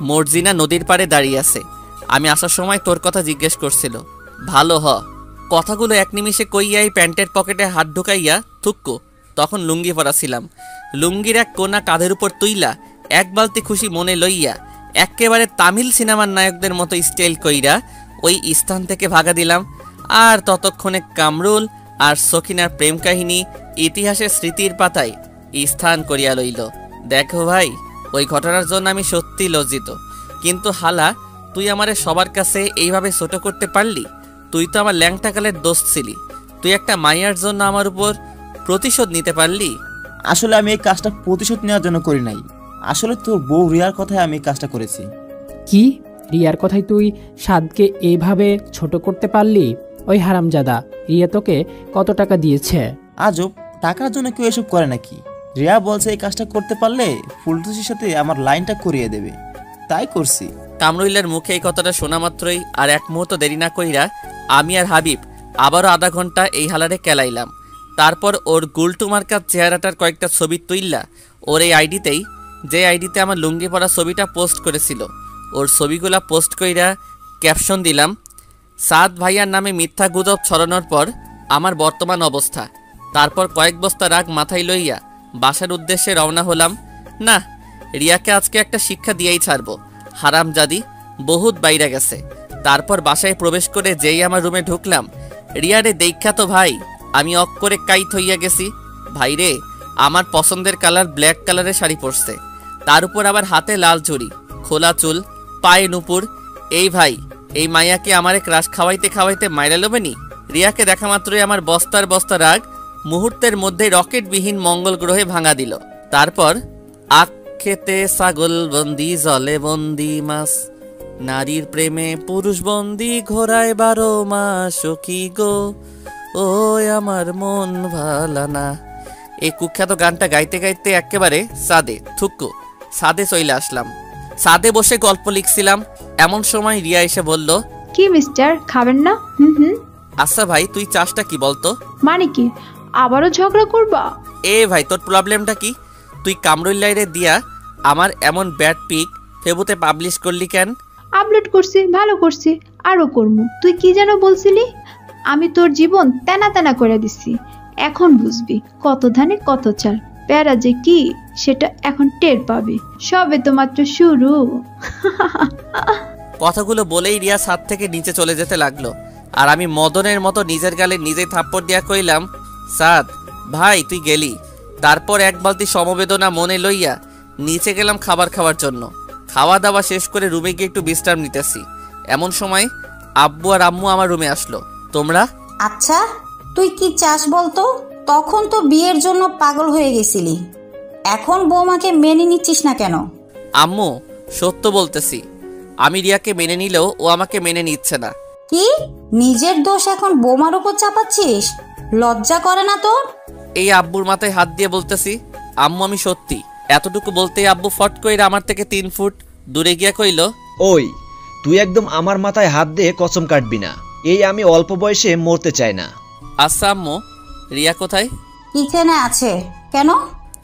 মর্জিনা নদীর পারে দাঁড়িয়ে আছে, আমি আসার সময় তোর কথা জিজ্ঞেস করছিল। ভালো হ। কথাগুলো এক নিমিষে কইয়াই প্যান্টের পকেটে হাত ঢুকাইয়া থুক্কু, তখন লুঙ্গি পরা ছিলাম। লুঙ্গির এক কোনা কাঁধের উপর তুইলা এক বালতি খুশি মনে লইয়া একেবারে তামিল সিনেমার নায়কদের মতো স্টাইল কইরা ওই স্থান থেকে ভাগা দিলাম। আর ততক্ষণে কামরুল আর সখিনার প্রেম কাহিনী ইতিহাসের স্মৃতির পাতায় স্থান করিয়া লইল। দেখো ভাই, ওই ঘটনার জন্য আমি সত্যি লজ্জিত, কিন্তু হালা তুই আমারে সবার কাছে এইভাবে ছোট করতে পারলি? তুই তো আমার ল্যাংটাকালের দোস্ত ছিলি, তুই একটা মাইয়ার জন্য আমার উপর প্রতিশোধ নিতে পারলি? আসলে আমি এই কাজটা প্রতিশোধ নেওয়ার জন্য করি নাই, আসলে তোর বউ রিয়ার কথায় আমি এই কাজটা করেছি। কি রিয়ার কথায় তুই সাদকে এইভাবে ছোট করতে পারলি? ওই হারামজাদা, রিয়া তোকে কত টাকা দিয়েছে? আজব, টাকার জন্য কেউ এসব করে নাকি? রিয়া বলছে এই কাজটা করতে পারলে ফুলটুসির সাথে আমার লাইনটা করিয়ে দেবে, তাই করছি। কামরুইল্লার মুখে এই কথাটা শোনা মাত্রই আর এক মুহূর্ত দেরি না কইরা আমি আর হাবিব আবারও আধা ঘন্টা এই হালারে কেলাইলাম। তারপর ওর গুলটু মার্কার চেহারাটার কয়েকটা ছবি তুইল্লা ওর এই আইডিতেই, যে আইডিতে আমার লুঙ্গি পরা ছবিটা পোস্ট করেছিল, ওর ছবিগুলা পোস্ট কইরা ক্যাপশন দিলাম, সাদ ভাইয়ার নামে মিথ্যা গুজব ছড়ানোর পর আমার বর্তমান অবস্থা। তারপর কয়েক বস্তা রাগ মাথায় লইয়া বাসার উদ্দেশ্যে রওনা হলাম। না, রিয়াকে আজকে একটা শিক্ষা দিয়েই ছাড়বো, হারামজাদি বহুত বাইরে গেছে। তারপর বাসায় প্রবেশ করে যেই আমার রুমে ঢুকলাম, রিয়ারে দেখা তো ভাই আমি অক করে কাইত হইয়া গেছি। ভাইরে, আমার পছন্দের কালার ব্ল্যাক কালারের শাড়ি পরছে, তার উপর আবার হাতে লাল চুড়ি, খোলা চুল, পায়ে নুপুর। এই ভাই, এই মাইয়াকে আমারে ক্রাশ খাওয়াইতে খাওয়াইতে মাইরা লবেনি? রিয়াকে দেখা মাত্রই আমার বস্তার বস্তা রাগ মুহূর্তের মধ্যে রকেটবিহীন মঙ্গল গ্রহে ভাঙা দিল। তারপর আখ খেতে ছাগল বন্দি, জলে বন্দি মাছ, নারীর প্রেমে পুরুষ বন্দি, ঘোড়ায় 12 মাস কি গো, ও আমার মন ভালা না। এই কুখ্যাত গানটা গাইতে গাইতে একেবারে সাদে চলে আসলাম। সাদে বসে গল্প লিখছিলাম, এমন সময় রিয়া এসে বলল, কি মিস্টার, খাবেন না? হুম। আচ্ছা ভাই, তুই চাষটা কি বলতো? মানে কি, আবারও ঝগড়া করবা? এ ভাই, তোর প্রবলেমটা কি? তুই কামরুল্লাইরে দিয়া আমার এমন ব্যাড পিক ফেসবুকে পাবলিশ করলি কেন? আপলোড করছি, ভালো করছি, আরো করবো। তুই কি যেন বলছিলি? আমি তোর জীবন তেনা তেনা করে দিচ্ছি, এখন বুঝবি কত ধানে কত চাল। প্যারা যে কি সেটা এখন টের পাবি, সবে তো মাত্র শুরু। কথাগুলো বলেই রিয়া ছাদ থেকে নিচে চলে যেতে লাগলো, আর আমি মদনের মতো নিজের গালে নিজেই থাপ্পড় দিয়া কইলাম, সাদ ভাই তুই গেলি। তারপর এক বালতি সমবেদনা মনে লইয়া নিচে গেলাম খাবার খাওয়ার জন্য। খাওয়া দাওয়া শেষ করে রুমে গিয়ে একটু বিশ্রাম নিতেছি, এমন সময় আব্বু আর আম্মু আমার রুমে আসলো। তোমরা? আচ্ছা, তুই কি চাস বলতো? তখন তো বিয়ের জন্য পাগল হয়ে গেছিলি, এখন বৌমাকে মেনে নিচ্ছিস না কেন? আম্মু, সত্য বলতেছি, আমি রিয়াকে মেনে নিলেও ও আমাকে মেনে নিচ্ছে না। কি নিজের দোষ এখন বোমার উপর চাপাচ্ছিস? লজ্জা করে না তোর? এই আব্বুর মাথায় হাত দিয়ে বলতেছি, আম্মু আমি সত্যি। এতটুকু বলতেই আব্বু ফট কইরা আমার থেকে 3 ফুট দূরে গিয়া কইল, ওই তুই একদম আমার মাথায় হাত দিয়ে কসম কাটবি না। এই আমি অল্প বয়সে মরতে চাই না। আচ্ছা আম্মু, রিয়া কোথায়? কিচেনে আছে। কেন?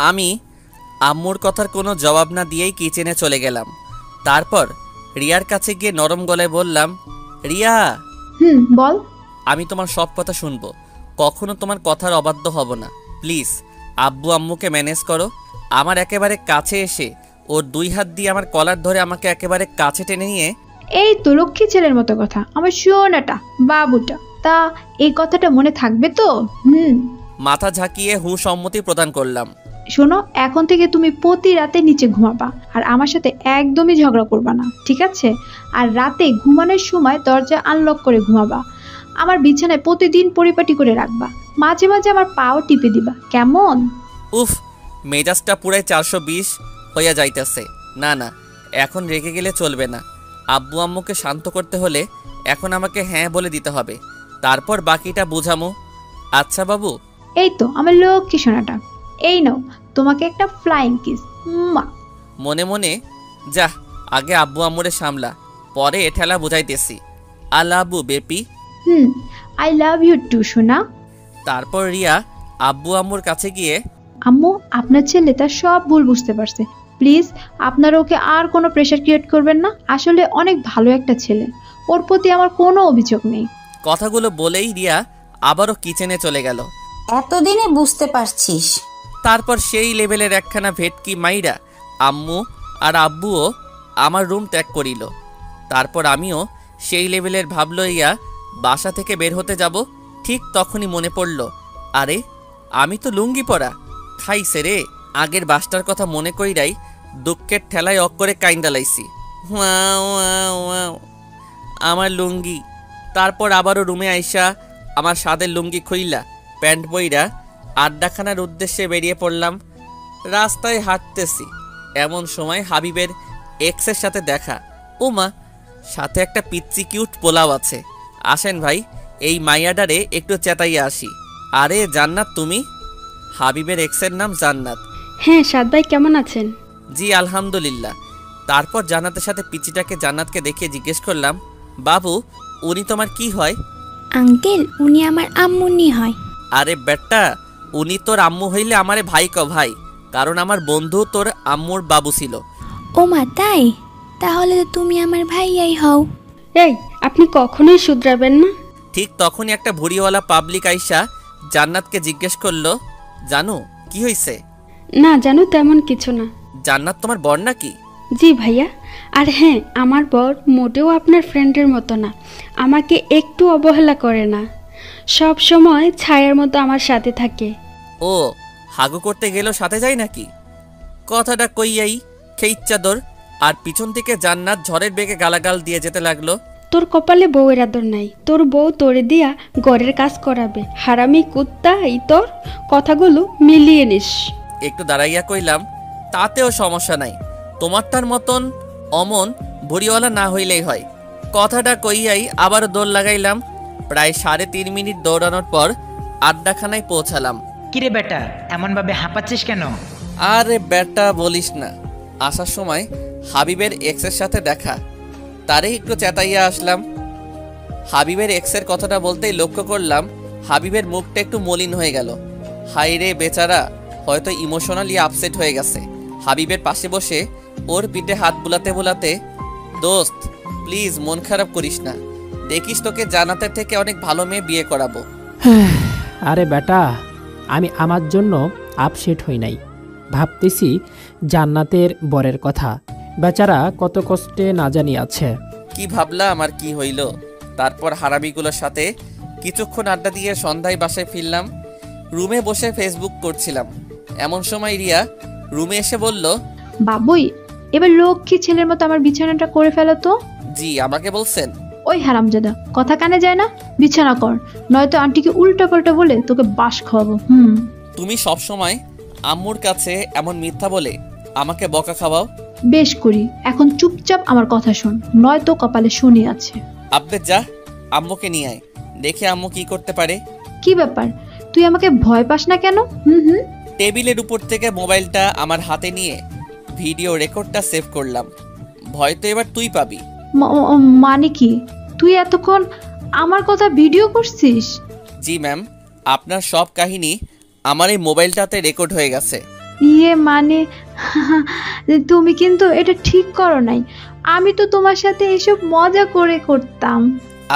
আমি আম্মুর কথার কোনো জবাব না দিয়েই কিচেনে চলে গেলাম। তারপর রিয়ার কাছে গিয়ে নরম গলায় বললাম, রিয়া বল। আমি তোমার সব কথা শুনবো, কখনো তোমার কথার অবাধ্য হব না। প্লিজ আব্বু আম্মুকে ম্যানেজ করো। আমার একেবারে কাছে এসে ওর 2 হাত দিয়ে আমার কলার ধরে আমাকে একেবারে কাছে টেনে নিয়ে, এই তো লক্ষ্মী ছেলের মতো কথা, আমার সোনাটা বাবুটা। তা এই কথাটা মনে থাকবে তো? মাথা ঝাঁকিয়ে সম্মতি প্রদান করলাম। শোনো, এখন থেকে তুমি প্রতি রাতে নিচে ঘুমাবা, আর আমার সাথে একদমই ঝগড়া করবা না, ঠিক আছে? আর রাতে ঘুমানোর সময় দরজা আনলক করে ঘুমাবা। আমার বিছানায় প্রতিদিন পরিপাটি করে রাখবা। মাঝে মাঝে আমার পাও টিপে দিবা, কেমন? উফ, মেজাজটা পুরাই 420 হইয়া যাইতেছে। না না, এখন রেগে গেলে চলবে না। আব্বু আম্মুকে শান্ত করতে হলে এখন আমাকে হ্যাঁ বলে দিতে হবে, তারপর বাকিটা বুঝামো। আচ্ছা বাবু? এই তো আমার লক্ষ্মী সোনাটা, এই নাও তোমাকে একটা ফ্লাইং কিস। মনে মনে, যা আগে আব্বু আম্মুরে সামলা, পরে ঠেলা বুঝাইতেছি। আই লাভ ইউ বেপি। আই লাভ ইউ টু সোনা। তারপর রিয়া আব্বু আম্মুর কাছে গিয়ে, আম্মু আপনার ছেলে তার সব ভুল বুঝতে পারছে, প্লিজ আপনারা ওকে আর কোনো প্রেশার ক্রিয়েট করবেন না। আসলে অনেক ভালো একটা ছেলে, ওর প্রতি আমার কোনো অভিযোগ নেই। কথাগুলো বলেই রিয়া আবারও কিচেনে চলে গেল। এতদিনে বুঝতে পারছিস? তারপর সেই লেভেলের একখানা ভেটকি মাইরা আম্মু আর আব্বুও আমার রুম ত্যাগ করিল। তারপর আমিও সেই লেভেলের ভাব লইয়া বাসা থেকে বের হতে যাব। ঠিক তখনই মনে পড়ল, আরে আমি তো লুঙ্গি পরা, খাইছে রে। আগের বাসটার কথা মনে কইরাই দুঃখের ঠেলায় অক করে কাইন্দালাইছি। আমার লুঙ্গি। তারপর আবারও রুমে আইসা আমার সাদের লুঙ্গি খুইলা প্যান্ট বইরা আড্ডাখানার উদ্দেশ্যে বেরিয়ে পড়লাম। রাস্তায় হাঁটতেছি, এমন সময় হাবিবের এক্সের সাথে দেখা। ও মা, সাথে একটা পিচ্চি কিউট পোলাও আছে। আসেন ভাই, এই মাইয়াডারে একটু চেতাইয়া আসি। আরে জান্নাত তুমি? হাবিবের এক্সের নাম জান্নাত। হ্যাঁ সাদ ভাই, কেমন আছেন? জি আলহামদুলিল্লাহ। তারপর জান্নাতের সাথে পিচিটাকে জান্নাতকে দেখে জিজ্ঞেস করলাম, বাবু উনি তোমার কি হয়? আঙ্কেল, উনি আমার আম্মুনি হয়। আরে বেটা, উনি তোর আম্মু হইলে আমারে ভাই ক ভাই, কারণ আমার বন্ধু তোর আম্মুর বাবু ছিল। ও মা, তাই? তাহলে তুমি আমার ভাইয়াই হও। এই, আপনি কখনোই শুধরাবেন না। ঠিক তখনই একটা ভুড়িওয়ালা পাবলিক আইসা জান্নাতকে জিজ্ঞেস করলো, জানো কি হইছে? না জানো, তেমন কিছু না। জান্নাত তোমার বর নাকি? জি ভাইয়া। আর হ্যাঁ, আমার বর মোটেও আপনার ফ্রেন্ডের মতো না, আমাকে একটু অবহেলা করে না, সব সময় ছায়ার মতো আমার সাথে থাকে। ও, হাগু করতে গেলেও সাথে যায় নাকি? কথাটা কইয়াই খেইচ্চাদর, আর পিছন থেকে জান্নাত ঝড়ের বেগে গালাগাল দিয়ে যেতে লাগলো, তোর কপালে বউয়ের আদর নাই, তোর বউ তোরে দিয়া ঘরের কাজ করাবে, হারামি কুত্তা। এই তোর কথাগুলো মিলিয়ে নিস। একটু দাঁড়াইয়া কইলাম, তাতেও সমস্যা নাই, তোমারটার মতন অমন ভুড়িওয়ালা না হইলেই হয়। কথাটা কইয়াই আবার দৌড় লাগাইলাম। প্রায় 3.5 মিনিট দৌড়ানোর পর আড্ডাখানায় পৌঁছালাম। কিরে বেটা, এমন ভাবে হাঁপাচ্ছিস কেন? আরে বেটা বলিস না, আসার সময় হাবিবের এক্সের সাথে দেখা, তারে একটু চেতাইয়া আসলাম। হাবিবের এক্সের কথাটা বলতেই লক্ষ্য করলাম হাবিবের মুখটা একটু মলিন হয়ে গেল। হাই রে বেচারা, হয়তো ইমোশনালি আপসেট হয়ে গেছে। হাবিবের পাশে বসে ওর পিঠে হাত বুলাতে বুলাতে, দোস্ত প্লিজ মন খারাপ করিস না, দেখিস তোকে জান্নাতের থেকে অনেক ভালো মেয়ে বিয়ে করাবো। আরে বেটা, আমি আমার জন্য আপসেট হই নাই, ভাবতেছি জান্নাতের বরের কথা। বেচারা কত কষ্টে না জানি আছে। কি ভাবলাম আর কি হইল। তারপর হারামিগুলোর সাথে কিছুক্ষণ আড্ডা দিয়ে সন্ধ্যায় বাসায় ফিরলাম। রুমে বসে ফেসবুক করছিলাম, এমন সময় রিয়া রুমে এসে বলল, বাবুই এবার লক্ষ্মী ছেলের মতো আমার বিছানাটা করে ফেলো তো। জি আমাকে বলছেন? ওই হারামজাদা, কথা কানে যায় না, বিছানা কর, নয়তো আন্টিকে উল্টা পাল্টা বলে তোকে বাস খাওয়াবো। তুমি সব সময় আম্মুর কাছে এমন মিথ্যা বলে আমাকে বকা খাওয়াও। বেশ করি, এখন চুপচাপ আমার কথা শোন, নয়তো কপালে শনি আছে। আব্বে যা, আম্মুকে নিয়ে আয়, দেখে আম্মু কি করতে পারে। কি ব্যাপার, তুই আমাকে ভয় পাস না কেন? হুম। টেবিলের উপর থেকে মোবাইলটা আমার হাতে নিয়ে ভিডিও রেকর্ডটা সেভ করলাম। ভয় তো এবার তুই পাবি। মানে কি, তুই এতক্ষণ আমার কথা ভিডিও করছিস? জি ম্যাম, আপনার সব কাহিনী আমার এই মোবাইলটাতে রেকর্ড হয়ে গেছে। মানে তুমি কিন্তু এটা ঠিক করো নাই। আমি তো তোমার সাথে এসব মজা করে করতাম।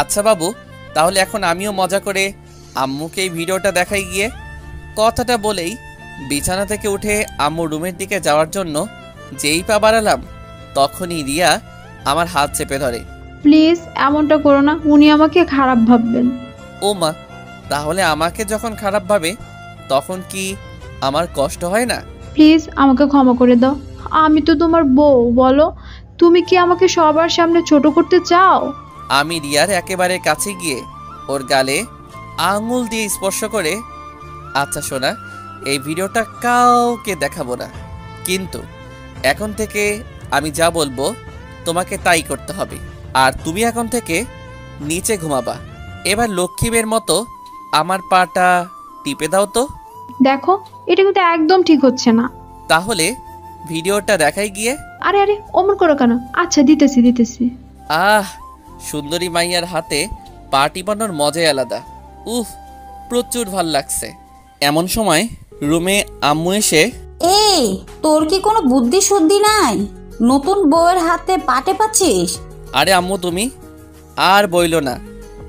আচ্ছা বাবু, তাহলে এখন আমিও মজা করে আম্মুকে এই ভিডিওটা দেখাই গিয়ে। কথাটা বলেই বিছানা থেকে উঠে আম্মু রুমের দিকে যাওয়ার জন্য যেই পা বাড়ালাম, তখনই রিয়া আমার হাত চেপে ধরে। প্লিজ এমনটা করো না, উনি আমাকে খারাপ ভাববেন। ও মা, তাহলে আমাকে যখন খারাপ ভাবে তখন কি আমার কষ্ট হয় না? প্লিজ আমাকে ক্ষমা করে দাও, আমি তো তোমার বউ। বলো, তুমি কি আমাকে সবার সামনে ছোট করতে চাও? আমি রিয়ার একেবারে কাছে গিয়ে ওর গালে আঙুল দিয়ে স্পর্শ করে, আচ্ছা শোনা, এই ভিডিওটা কাউকে দেখাবো না, কিন্তু এখন থেকে আমি যা বলবো তোমাকে তাই করতে হবে। আর তুমি এখন থেকে নিচে ঘুমাবা। এবার লক্ষ্মীবের মতো আমার পাটা টিপে দাও তো। দেখো, এটা কিন্তু একদম ঠিক হচ্ছে না। তাহলে ভিডিওটা দেখাই গিয়ে। আরে অমন করো কেন? আচ্ছা দিতেছি। আহ, সুন্দরী মাইয়ার হাতে পা টিপানোর মজাই আলাদা। উফ, প্রচুর ভাল লাগছে। এমন সময় রুমে আম্মু এসে, এই তোর কি কোনো বুদ্ধি শুদ্ধি নাই? নতুন বউয়ের হাতে পাটে পাচ্ছিস? আরে আম্মু তুমি আর বইলো না,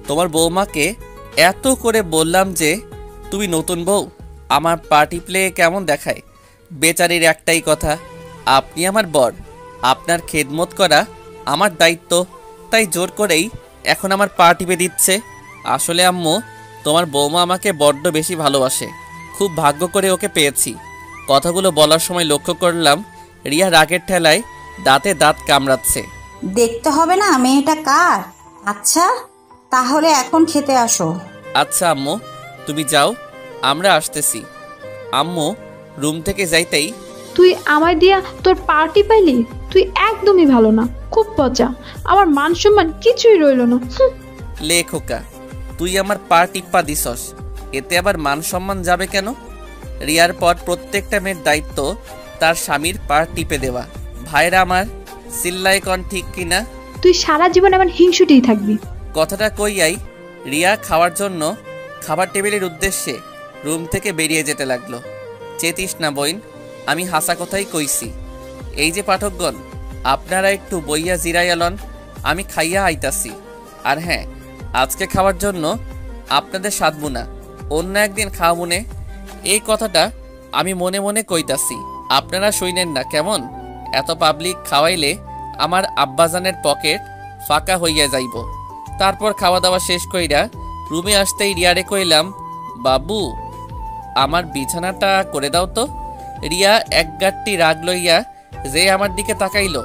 তোমার বৌমাকে এত করে বললাম যে তুমি নতুন বউ, আমার পা টিপলে কেমন দেখায়। বেচারির একটাই কথা, আপনি আমার বর, আপনার খেদমত করা আমার দায়িত্ব, তাই জোর করেই এখন আমার পা টিপে দিচ্ছে। আসলে আম্মু, তোমার বৌমা আমাকে বড্ড বেশি ভালোবাসে, খুব ভাগ্য করে ওকে পেয়েছি। কথাগুলো বলার সময় লক্ষ্য করলাম রিয়া রাগের ঠেলায় দাঁতে দাঁত কামড়াচ্ছে। দেখতে হবে না মেয়েটা কার? আচ্ছা তাহলে এখন খেতে আসো। আচ্ছা আম্মু, তুমি যাও, আমরা আসতেছি। আম্মু রুম থেকে যাইতেই, তুই আমায় দিয়া তোর পার্টি পাইলি? তুই একদমই ভালো না, খুব পচা। আমার মান সম্মান কিছুই রইল না। লে খোকা, তুই আমার পা টিপ্পা দিছস, এতে আবার মান সম্মান যাবে কেন? রিয়ার পর প্রত্যেকটা মেয়ের দায়িত্ব তার স্বামীর পা টিপে দেওয়া। ভাইরা আমার, সিল্লাই কন ঠিক কিনা? তুই সারা জীবন আমার হিংসুটেই থাকবি। কথাটা কইয়াই রিয়া খাওয়ার জন্য খাবার টেবিলের উদ্দেশ্যে রুম থেকে বেরিয়ে যেতে লাগলো। চেতিস না বইন, আমি হাসা কথাই কইছি। এই যে পাঠকগণ, আপনারা একটু বইয়া জিরাইয়ালন, আমি খাইয়া আইতাছি। আর হ্যাঁ, আজকে খাওয়ার জন্য আপনাদের সাধবো না, অন্য একদিন খাওয়াবুনে। এই কথাটা আমি মনে মনে কইতাছি, আপনারা শুইনেন না কেমন? এত পাবলিক খাওয়াইলে আমার আব্বাজানের পকেট ফাঁকা হইয়া যাইব। তারপর খাওয়া দাওয়া শেষ কইরা রুমে আসতেই রিয়ারে কইলাম, বাবু আমার বিছানাটা করে দাও তো। রিয়া এক গাঁটটি রাগ লইয়া যে আমার দিকে তাকাইল,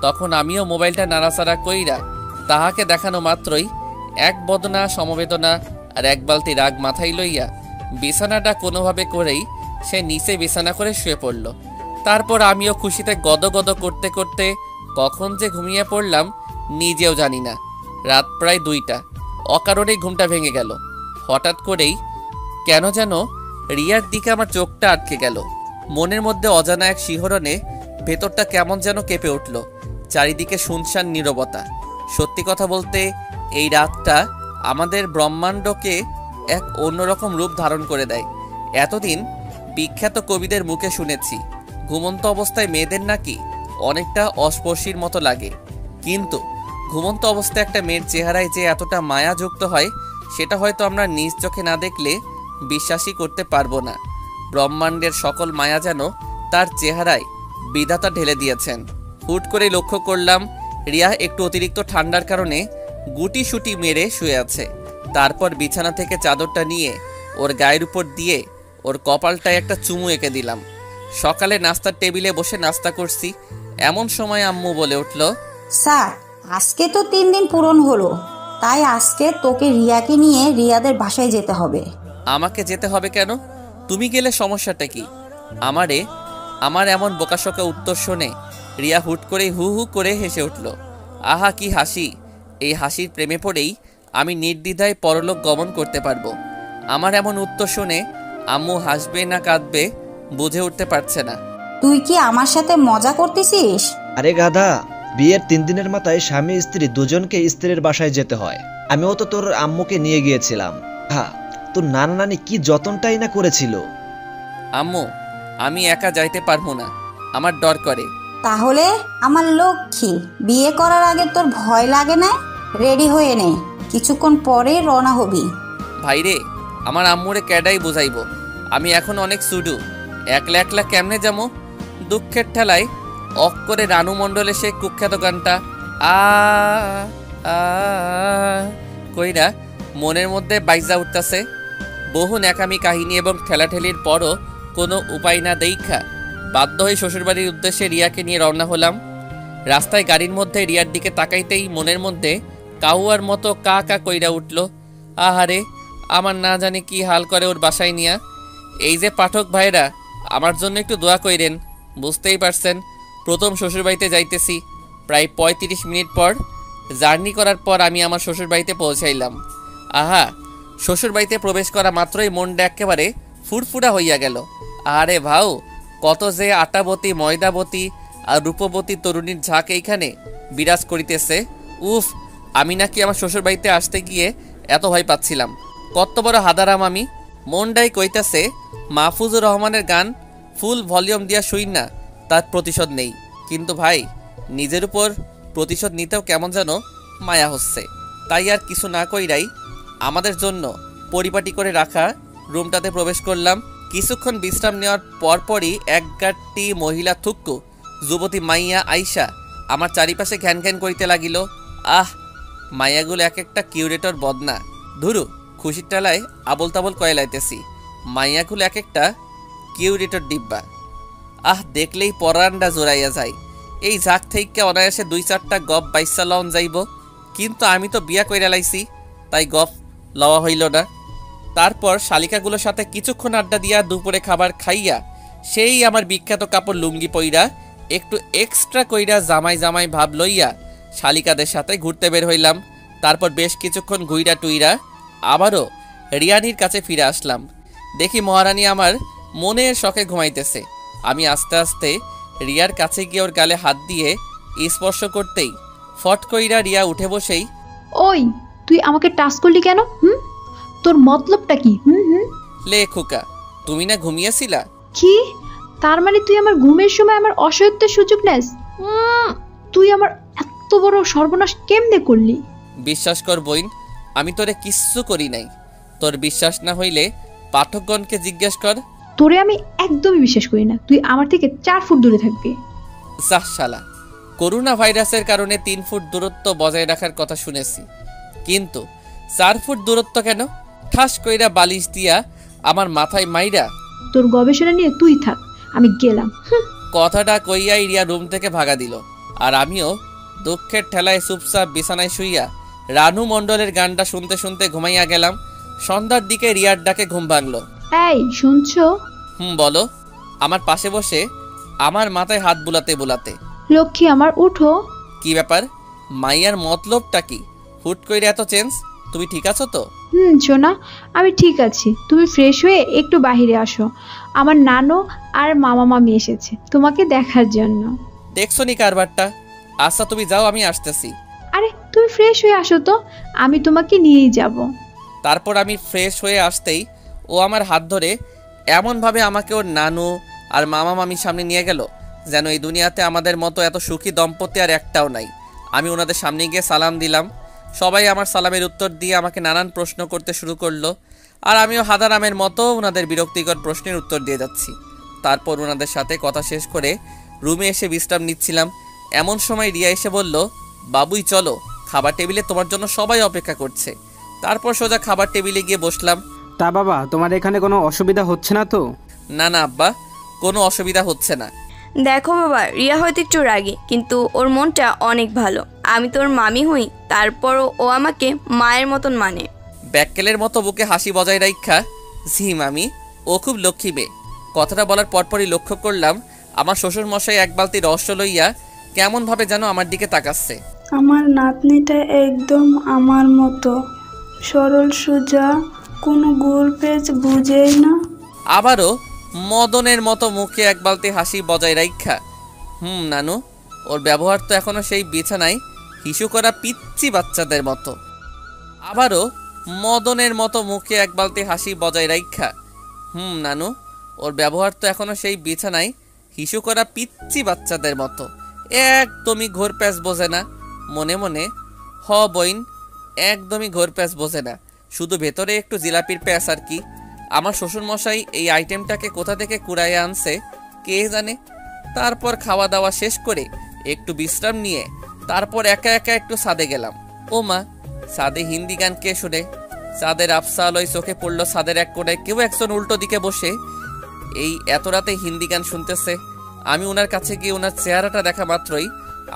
তখন আমিও মোবাইলটা নাড়াচাড়া কইরা তাহাকে দেখানো মাত্রই এক বদনা সমবেদনা আর এক বালতি রাগ মাথায় লইয়া বিছানাটা কোনোভাবে করেই সে নিচে বিছানা করে শুয়ে পড়ল। তারপর আমিও খুশিতে গদগদ করতে করতে কখন যে ঘুমিয়ে পড়লাম নিজেও জানি না। রাত প্রায় 2টা, অকারণেই ঘুমটা ভেঙে গেল। হঠাৎ করেই কেন যেন রিয়ার দিকে আমার চোখটা আটকে গেল। মনের মধ্যে অজানা এক শিহরণে ভেতরটা কেমন যেন কেঁপে উঠল। চারিদিকে শুনশান নীরবতা। সত্যি কথা বলতে এই রাতটা আমাদের ব্রহ্মাণ্ডকে এক অন্যরকম রূপ ধারণ করে দেয়। এতদিন বিখ্যাত কবিদের মুখে শুনেছি ঘুমন্ত অবস্থায় মেয়েদের নাকি অনেকটা অস্পর্শীর মতো লাগে, কিন্তু ঘুমন্ত অবস্থায় একটা মেয়ের চেহারায় যে এতটা মায়া যুক্ত হয় সেটা হয়তো আমরা নিজ চোখে না দেখলে বিশ্বাসই করতে পারবো না। ব্রহ্মাণ্ডের সকল মায়া যেন তার চেহারায় বিধাতা ঢেলে দিয়েছেন। হুট করে লক্ষ্য করলাম রিয়া একটু অতিরিক্ত ঠান্ডার কারণে গুটি সুটি মেরে শুয়ে আছে। তারপর বিছানা থেকে চাদরটা নিয়ে ওর গায়ের উপর দিয়ে ওর কপালটায় একটা চুমু এঁকে দিলাম। সকালে নাস্তার টেবিলে বসে নাস্তা করছি, এমন সময় আম্মু বলে উঠল, স্যার আজকে তো 3 দিন পূরণ হলো, তাই আজকে তোকে রিয়াকে নিয়ে রিয়াদের বাসায় যেতে হবে। আমাকে যেতে হবে কেন? তুমি গেলে সমস্যাটা কি? আমার এমন বোকাশোকা উত্তর শুনে রিয়া হুট করে হু হু করে হেসে উঠল। আহা কি হাসি! এই হাসির প্রেমে পড়েই আমি নির্দ্বিধায় পরলোক গমন করতে পারবো। আমার এমন উত্তর শুনে আম্মু হাসবে না কাঁদবে বুঝে উঠতে পারছে না। তুই কি আমার সাথে মজা করতেছিস? আরে গাধা, বিয়ের 3 দিনের মাথায় স্বামী স্ত্রী দুজনকে স্ত্রীর বাসায় যেতে হয়। আমিও তো তোর আম্মুকে নিয়ে গিয়েছিলাম। হ্যাঁ, তোর নানা নানি কি যতনটাই না করেছিল। আম্মু, আমি একা যাইতে পারবো না, আমার ডর করে। তাহলে আমার লক্ষ্মী, বিয়ে করার আগে তোর ভয় লাগে না? রেডি হয়ে নে, কিছুক্ষণ পরে রওনা হবি। ভাইরে, আমার আম্মুরে ক্যাডাই বুঝাইবো। আমি এখন অনেক সুডু, একলা একলা কেমনে যাবো? দুঃখের ঠেলায় অফ করে রানু মণ্ডলে সে কুখ্যাত গানটা আ আ কইরা মনের মধ্যে বাইজা উঠতেছে। বহু ন্যাকামি কাহিনী এবং ঠেলাঠেলির পরও কোনো উপায় না দেখা বাধ্য হয়ে শ্বশুরবাড়ির উদ্দেশ্যে রিয়াকে নিয়ে রওনা হলাম। রাস্তায় গাড়ির মধ্যে রিয়ার দিকে তাকাইতেই মনের মধ্যে কাউয়ার মতো কা কা কইরা উঠল। আহারে, আমার না জানি কি হাল করে ওর বাসায় নিয়া। এই যে পাঠক ভাইরা, আমার জন্য একটু দোয়া কইরেন। বুঝতেই পারছেন, প্রথম শ্বশুরবাড়িতে যাইতেছি। প্রায় 35 মিনিট পর জার্নি করার পর আমি আমার শ্বশুরবাড়িতে পৌঁছাইলাম। আহা, শ্বশুরবাড়িতে প্রবেশ করা মাত্রই মনটা একেবারে ফুরফুরা হইয়া গেল। আরে ভাও, কত যে আটাবতী, ময়দাবতী আর রূপবতী তরুণীর ঝাঁক এইখানে বিরাজ করিতেছে। উফ, আমি নাকি আমার শ্বশুরবাড়িতে আসতে গিয়ে এত ভয় পাচ্ছিলাম। কত বড় হাদারাম আমি। মনটাই কইতাছে মাহফুজুর রহমানের গান ফুল ভলিউম দিয়া শুই না, তার প্রতিশোধ নেই। কিন্তু ভাই, নিজের উপর প্রতিশোধ নিতেও কেমন যেন মায়া হচ্ছে। তাই আর কিছু না কইরাই আমাদের জন্য পরিপাটি করে রাখা রুমটাতে প্রবেশ করলাম। কিছুক্ষণ বিশ্রাম নেওয়ার পরপরই এক গাঁটটি মহিলা থুক্কু যুবতী মাইয়া আইসা আমার চারিপাশে ঘ্যান ঘ্যান করিতে লাগিল। আহ, মাইয়াগুলো এক একটা কিউরেটর বদনা। ধুরু, খুশির টালায় আবল তাবল কয়লাইতেছি। মাইয়াগুলো এক একটা কিউরেটর ডিব্বা। আহ, দেখলেই পরানটা জোড়াইয়া যায়। এই ঝাঁক থেকে অনায়াসে 2-4টা গপ বাইসা লন যাইব, কিন্তু আমি তো বিয়া কইরা লাইছি, তাই গপ লওয়া হইল না। তারপর শালিকাগুলোর সাথে কিছুক্ষণ আড্ডা দিয়া দুপুরে খাবার খাইয়া সেই আমার বিখ্যাত কাপড় লুঙ্গি পইরা একটু এক্সট্রা কইরা জামাই জামাই ভাব লইয়া শালিকাদের সাথে ঘুরতে বের হইলাম। তারপর বেশ কিছুক্ষণ ঘুইরা টুইরা আবারও রিয়ানির কাছে ফিরে আসলাম। দেখি মহারানী আমার মনের শখে ঘুমাইতেছে। আমি আস্তে আস্তে রিয়ার কাছে গিয়ে ওর গালে হাত দিয়ে স্পর্শ করতেই ফট কইরা রিয়া উঠে বসেই, ওই তুই আমাকে টাচ করলি কেন? তোর মতলবটা কি? লে খোকা, তুমি না ঘুমিয়েছিলা? কি? তার মানে তুই আমার ঘুমের সময় আমার অসহ্যের সুযোগ নেস? তুই আমার এত বড় সর্বনাশ কেমনে করলি? বিশ্বাস কর বইন, আমি তোরে কিচ্ছু করি নাই। তোর বিশ্বাস না হইলে পাঠকগণকে জিজ্ঞেস কর। তোরে আমি একদমই বিশ্বাস করি না। তুই আমার থেকে 4 ফুট দূরে থাকবি। যাহ শালা, করোনা ভাইরাসের কারণে 3 ফুট দূরত্ব বজায় রাখার কথা শুনেছি, কিন্তু 4 ফুট দূরত্ব কেন? ঠাস কইরা বালিশ দিয়া আমার মাথায় মাইরা। তোর গবেষণা নিয়ে তুই থাক, আমি গেলাম। কথাটা কইয়া রিয়া রুম থেকে ভাগা দিল। আর আমিও দুঃখের ঠেলায় চুপচাপ বিছানায় শুইয়া রানু মণ্ডলের গানটা শুনতে শুনতে ঘুমাইয়া গেলাম। সন্ধ্যার দিকে রিয়ার ডাকে ঘুম ভাঙলো। এই শুনছো? বলো। আমার পাশে বসে আমার মাথায় হাত বুলাতে বুলাতে, লক্ষ্মী আমার, উঠো। কি ব্যাপার? মাইয়ার মতলবটা কি? হুট কইরা এত চেঞ্জ? তুমি ঠিক আছো তো? সোনা, আমি ঠিক আছি। তুমি ফ্রেশ হয়ে একটু বাহিরে আসো। আমার নানু আর মামা মামি এসেছে তোমাকে দেখার জন্য। দেখছো নি কারবারটা? আচ্ছা তুমি যাও, আমি আসতেছি। আরে তুমি ফ্রেশ হয়ে আসো তো, আমি তোমাকে নিয়েই যাব। তারপর আমি ফ্রেশ হয়ে আসতেই ও আমার হাত ধরে এমনভাবে আমাকে ওর নানু আর মামা মামির সামনে নিয়ে গেল যেন এই দুনিয়াতে আমাদের মতো এত সুখী দম্পতি আর একটাও নাই। আমি ওনাদের সামনে গিয়ে সালাম দিলাম। সবাই আমার সালামের উত্তর দিয়ে আমাকে নানান প্রশ্ন করতে শুরু করলো, আর আমিও হাদারামের মতো ওনাদের বিরক্তিকর প্রশ্নের উত্তর দিয়ে যাচ্ছি। তারপর ওনাদের সাথে কথা শেষ করে রুমে এসে বিশ্রাম নিচ্ছিলাম। এমন সময় রিয়া এসে বলল, বাবুই চলো, খাবার টেবিলে তোমার জন্য সবাই অপেক্ষা করছে। তারপর সোজা খাবার টেবিলে গিয়ে বসলাম। তা বাবা, তোমার এখানে কোনো অসুবিধা হচ্ছে না তো? না না আব্বা, কোনো অসুবিধা হচ্ছে না। দেখো বাবা, রিয়া হয়তো একটু রাগী, কিন্তু ওর মনটা অনেক ভালো। আমি তোর মামি হই, তারপরও ও আমাকে মায়ের মতন মানে। ব্যাককেলের মতো বুকে হাসি বজায় রাখা, জি মামি, ও খুব লক্ষ্মী মেয়ে। কথাটা বলার পরপরই লক্ষ্য করলাম আমার শ্বশুর মশাই এক বালতি রস লইয়া কেমন ভাবে যেন আমার দিকে তাকাচ্ছে। আমার নাতনিটা একদম আমার মতো। সরল সোজা, কোনো গোল পেচ বুঝেই না। আবারও মদনের মতো মুখে এক বালতি হাসি বজায় রাখা, নানু, ওর ব্যবহার তো এখনো সেই বিছানায় হিসু করা পিচ্চি বাচ্চাদের মতো। আবারও মদনের মতো মুখে এক বালতি হাসি বজায় রাখা, নানু, ওর ব্যবহার তো এখনো সেই বিছানায় হিসু করা পিচ্চি বাচ্চাদের মতো। একদমই ঘোর প্যাঁচ বোঝে না। মনে মনে, হ বইন, একদমই ঘোর প্যাঁচ বোঝে না, শুধু ভেতরে একটু জিলাপির প্যাঁচ আর কি। আমার শ্বশুরমশাই এই আইটেমটাকে কোথা থেকে কুড়াইয়ে আনছে কে জানে। তারপর খাওয়া দাওয়া শেষ করে একটু বিশ্রাম নিয়ে তারপর একা একা একটু ছাদে গেলাম। ও মা, ছাদে হিন্দি গান কে শুনে? ছাদের আফসা আলোয় চোখে পড়লো ছাদের এক কোণায় কেউ একজন উল্টো দিকে বসে এই এত রাতে হিন্দি গান শুনতেছে। আমি ওনার কাছে গিয়ে ওনার চেহারাটা দেখা মাত্রই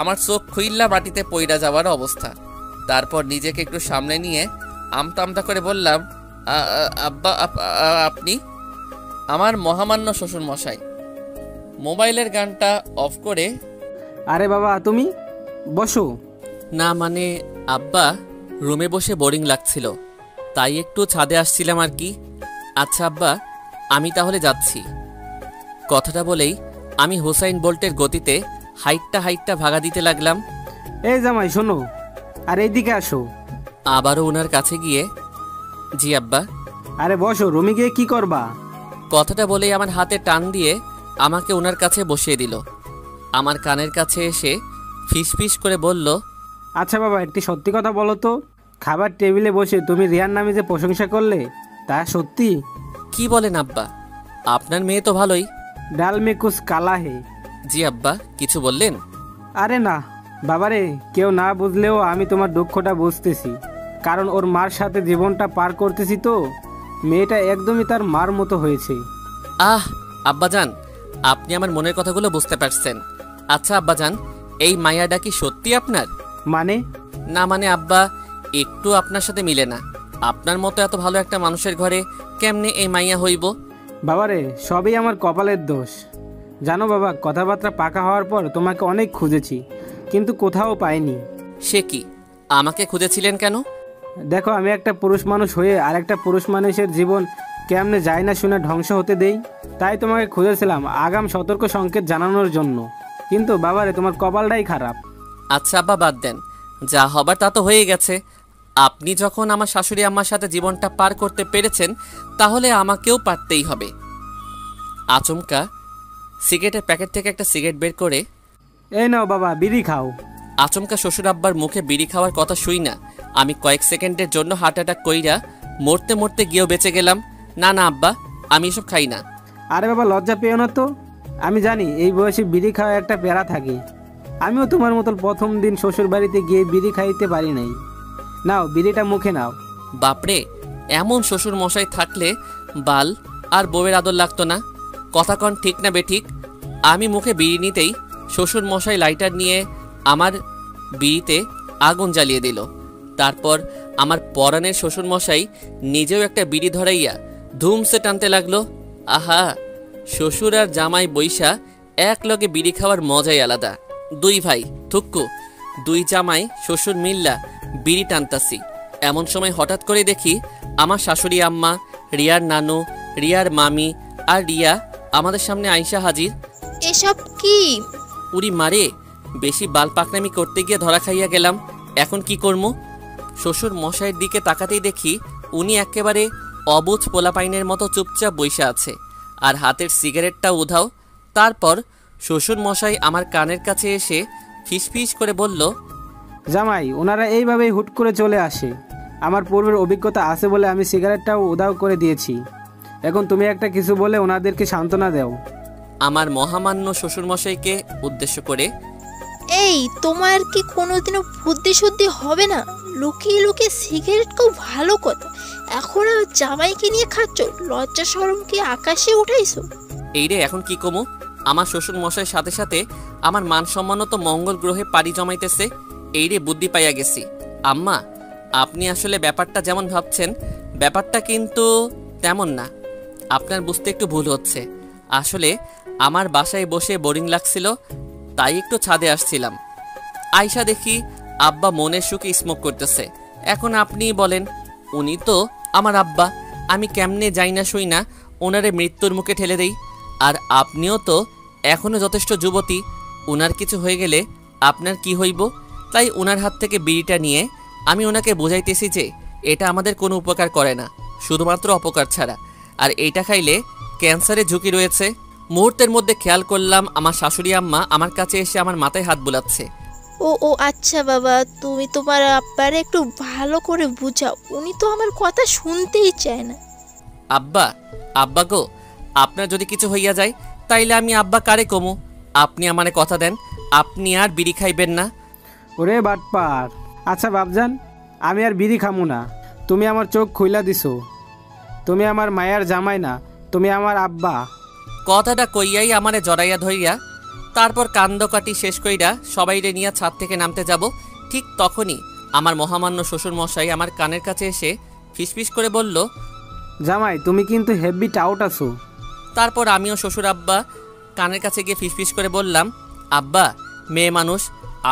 আমার চোখ খুইল্লা মাটিতে পইড়া যাওয়ার অবস্থা। তারপর নিজেকে একটু সামনে নিয়ে আমতা আমতা করে বললাম, আব্বা, আপনি? আমার মহামান্য শ্বশুর মশাই। মোবাইলের গানটা অফ করে, আরে বাবা তুমি বসো। না মানে আব্বা, রুমে বসে বোরিং লাগছিল, তাই একটু ছাদে আসছিলাম আর কি। আচ্ছা আব্বা, আমি তাহলে যাচ্ছি। কথাটা বলেই আমি হুসাইন বোল্টের গতিতে হাইটটা ভাগা দিতে লাগলাম। এই জামাই শোনো, আর এইদিকে আসো। আবারও ওনার কাছে গিয়ে, জি আব্বা। আরে বসো, রুমে গিয়ে কি করবা? কথাটা বলেই আমার হাতে টান দিয়ে আমাকে ওনার কাছে বসিয়ে দিল। আমার কানের কাছে এসে ফিসফিস করে বলল, আচ্ছা বাবা, একটি সত্যি কথা বলো তো, খাবার টেবিলে বসে তুমি রিয়ার নামে যে প্রশংসা করলে তা সত্যি? কি বলেন আব্বা, আপনার মেয়ে তো ভালোই। ডাল মে কুছ কালা হে। জি আব্বা, কিছু বললেন? আরে না বাবারে, কেউ না বুঝলেও আমি তোমার দুঃখটা বুঝতেছি, কারণ ওর মার সাথে জীবনটা পার করতেছি তো। মেয়েটা একদমই তার মার মতো হয়েছে। আব্বাজান, আপনি আমার মনের কথাগুলো বুঝতে পারছেন। আচ্ছা আব্বাজান, এই মায়াটা কি সত্যি আপনার? মানে? না মানে আব্বা, একটু আপনার সাথে মিলে না। আপনার মতো এত ভালো একটা মানুষের ঘরে কেমনে এই মাইয়া হইব? বাবারে, সবই আমার কপালের দোষ। জানো বাবা, কথাবার্তা পাকা হওয়ার পর তোমাকে অনেক খুঁজেছি, কিন্তু কোথাও পাইনি। সে কি, আমাকে খুঁজেছিলেন কেন? দেখো, আমি একটা পুরুষ মানুষ হয়ে আরেকটা পুরুষ মানুষের জীবন কেমনে যায় না শুনে ধ্বংস হতে দেই, তাই তোমাকে খুঁজেছিলাম আগাম সতর্ক সংকেত জানানোর জন্য। কিন্তু বাবারে, তোমার কপালটাই খারাপ। আচ্ছা আব্বা, বাদ দেন, যা হবার তা তো হয়ে গেছে। আপনি যখন আমার শাশুড়ি আম্মার সাথে জীবনটা পার করতে পেরেছেন, তাহলে আমাকেও পারতেই হবে। আচমকা সিগারেটের প্যাকেট থেকে একটা সিগারেট বের করে, এই নাও বাবা, বিড়ি খাও। আচমকা শ্বশুর আব্বার মুখে বিড়ি খাওয়ার কথা শুই না আমি কয়েক সেকেন্ডের জন্য হার্ট অ্যাটাক কইরা মরতে মরতে গিয়েও বেঁচে গেলাম। না না আব্বা, আমি এসব খাই না। আরে বাবা, লজ্জা পেও না তো। আমি জানি এই বয়সে বিড়ি খাওয়া একটা প্যারা থাকে। আমিও তোমার মতো প্রথম দিন শ্বশুর বাড়িতে গিয়ে বিড়ি খাইতে পারি নাই। নাও, বিড়িটা মুখে নাও। বাপরে, এমন শ্বশুর মশাই থাকলে বাল আর বউয়ের আদর লাগতো না। কথা কন ঠিক না বেঠিক? আমি মুখে বিড়ি নিতেই শ্বশুর মশাই লাইটার নিয়ে আমার বিড়িতে আগুন জ্বালিয়ে দিল। তারপর আমার পরাণের শ্বশুর মশাই নিজেও একটা বিড়ি ধরাইয়া ধুমসে টানতে লাগলো। আহা, শ্বশুর আর জামাই বৈশা এক লগে বিড়ি খাওয়ার মজাই আলাদা। দুই ভাই থুক্কু, দুই জামাই শ্বশুর মিল্লা বিড়ি টানতাছি। এমন সময় হঠাৎ করে দেখি আমার শাশুড়ি আম্মা, রিয়ার নানু, রিয়ার মামি আর রিয়া আমাদের সামনে আইসা হাজির। এসব কি? উরি মারে, বেশি বাল পাকনামি করতে গিয়ে ধরা খাইয়া গেলাম। এখন কি করবো? শ্বশুর মশাইয়ের দিকে তাকাতেই দেখি উনি একেবারে অবুঝ পোলাপাইনের মতো চুপচাপ বইসা আছে, আর হাতের সিগারেটটা উধাও। তারপর শ্বশুর মশাই আমার কানের কাছে এসে ফিসফিস করে বলল, জামাই, ওনারা এইভাবেই হুট করে চলে আসে। আমার পূর্বের অভিজ্ঞতা আছে বলে আমি সিগারেটটাও উধাও করে দিয়েছি। এখন তুমি একটা কিছু বলে ওনাদেরকে সান্ত্বনা দাও। আমার মহামান্য শ্বশুরমশাইকে উদ্দেশ্য করে, এই তোমার কি কোনোদিনও বুদ্ধি শুদ্ধি হবে না? লুকিয়ে লুকিয়ে সিগারেট খুব ভালো কথা, এখন আর জামাইকে নিয়ে খাচ্ছ? লজ্জা শরম কি আকাশে উঠাইছো? এই রে, এখন কি কমু? আমার শ্বশুর মশাইয়ের সাথে সাথে আমার মান সম্মানও তো মঙ্গল গ্রহে পাড়ি জমাইতেছে। এই রে, বুদ্ধি পাইয়া গেছি। আম্মা, আপনি আসলে ব্যাপারটা যেমন ভাবছেন ব্যাপারটা কিন্তু তেমন না। আপনার বুঝতে একটু ভুল হচ্ছে। আসলে আমার বাসায় বসে বোরিং লাগছিল, তাই একটু ছাদে আসছিলাম। আয়শা দেখি আব্বা মনের সুখে স্মোক করতেছে। এখন আপনি বলেন, উনি তো আমার আব্বা, আমি কেমনে যাই না শুই না ওনারে মৃত্যুর মুখে ঠেলে দেই। আর আপনিও তো এখনও যথেষ্ট যুবতী, ওনার কিছু হয়ে গেলে আপনার কি হইব? তাই ওনার হাত থেকে বিড়িটা নিয়ে আমি ওনাকে বোঝাইতেছি যে এটা আমাদের কোনো উপকার করে না, শুধুমাত্র অপকার ছাড়া, আর এইটা খাইলে ক্যান্সারের ঝুঁকি রয়েছে। মুহূর্তের মধ্যে খেয়াল করলাম আমার শাশুড়ি আম্মা আমার কাছে এসে আমার মাথায় হাত বুলাচ্ছে। ও আচ্ছা বাবা, তুমি তোমার আব্বারে একটু ভালো করে বুঝাও, উনি তো আমার কথা শুনতেই চায় না। আব্বা গো, আপনার যদি কিছু হইয়া যায় তাইলে আমি আব্বা কারে কমু? আপনি আমারে কথা দেন, আপনি আর বিড়ি খাইবেন না। ওরে বাটপার! আচ্ছা বাপজান, আমি আর বিড়ি খামু না। তুমি আমার চোখ খুইলা দিছো। তুমি আমার মায়ের জামাই না, তুমি আমার আব্বা। কথাটা কইয়াই আমারে জড়াইয়া ধইয়া তারপর কান্দকাটি শেষ কইরা সবাইরে নিয়ে ছাদ থেকে নামতে যাব। ঠিক তখনই আমার মহামান্য শ্বশুর মশাই আমার কানের কাছে এসে ফিসফিস করে বলল, জামাই তুমি কিন্তু হেভি টাউট আছো। তারপর আমিও শ্বশুর আব্বা কানের কাছে গিয়ে ফিসফিস করে বললাম, আব্বা মেয়ে মানুষ,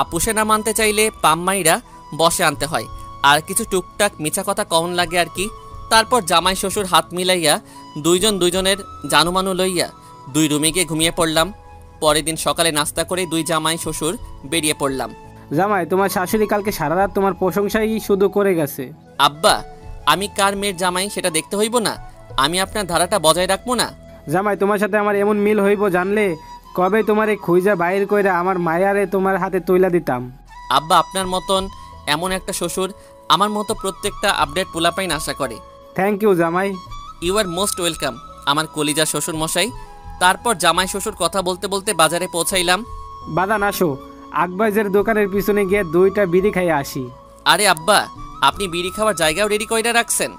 আপুসে না মানতে চাইলে পাম্মাইরা বসে আনতে হয়, আর কিছু টুকটাক মিছা কথা কম লাগে আর কি। তারপর জামাই শ্বশুর হাত মিলাইয়া দুইজনের জানুমানু লইয়া 2 রুমে গিয়ে ঘুমিয়ে পড়লাম। পরের দিন সকালে নাস্তা করে 2 জামাই শ্বশুর বেরিয়ে পড়লাম। জামাই তোমার শাশুড়ি কালকে সারা রাত তোমার প্রশংসাই শুধু করে গেছে। আব্বা আমি কার মেয়ের জামাই সেটা দেখতে হইব না? আমি আপনার ধারাটা বজায় রাখবো না? জামাই তোমার সাথে আমার এমন মিল হইব জানলে কবে তোমার এই খুঁজা বাইর কইরা আমার মায়ারে তোমার হাতে তৈলা দিতাম। আব্বা আপনার মতন এমন একটা শ্বশুর আমার মতো প্রত্যেকটা আপডেট পোলাপাইন আশা করে। থ্যাংক ইউ জামাই। ইউ আর মোস্ট ওয়েলকাম আমার কলিজা শ্বশুর মশাই। তারপর জামাই শ্বশুর কথা বলতে বলতে বাজারে পৌঁছাইলাম। বাদান আসো, আকবাইজের দোকানের পিছনে গিয়ে 2টা বিড়ি খাইয়ে আসি। আরে আব্বা, আপনি বিড়ি খাওয়ার জায়গাও রেডি কইরা রাখছেন?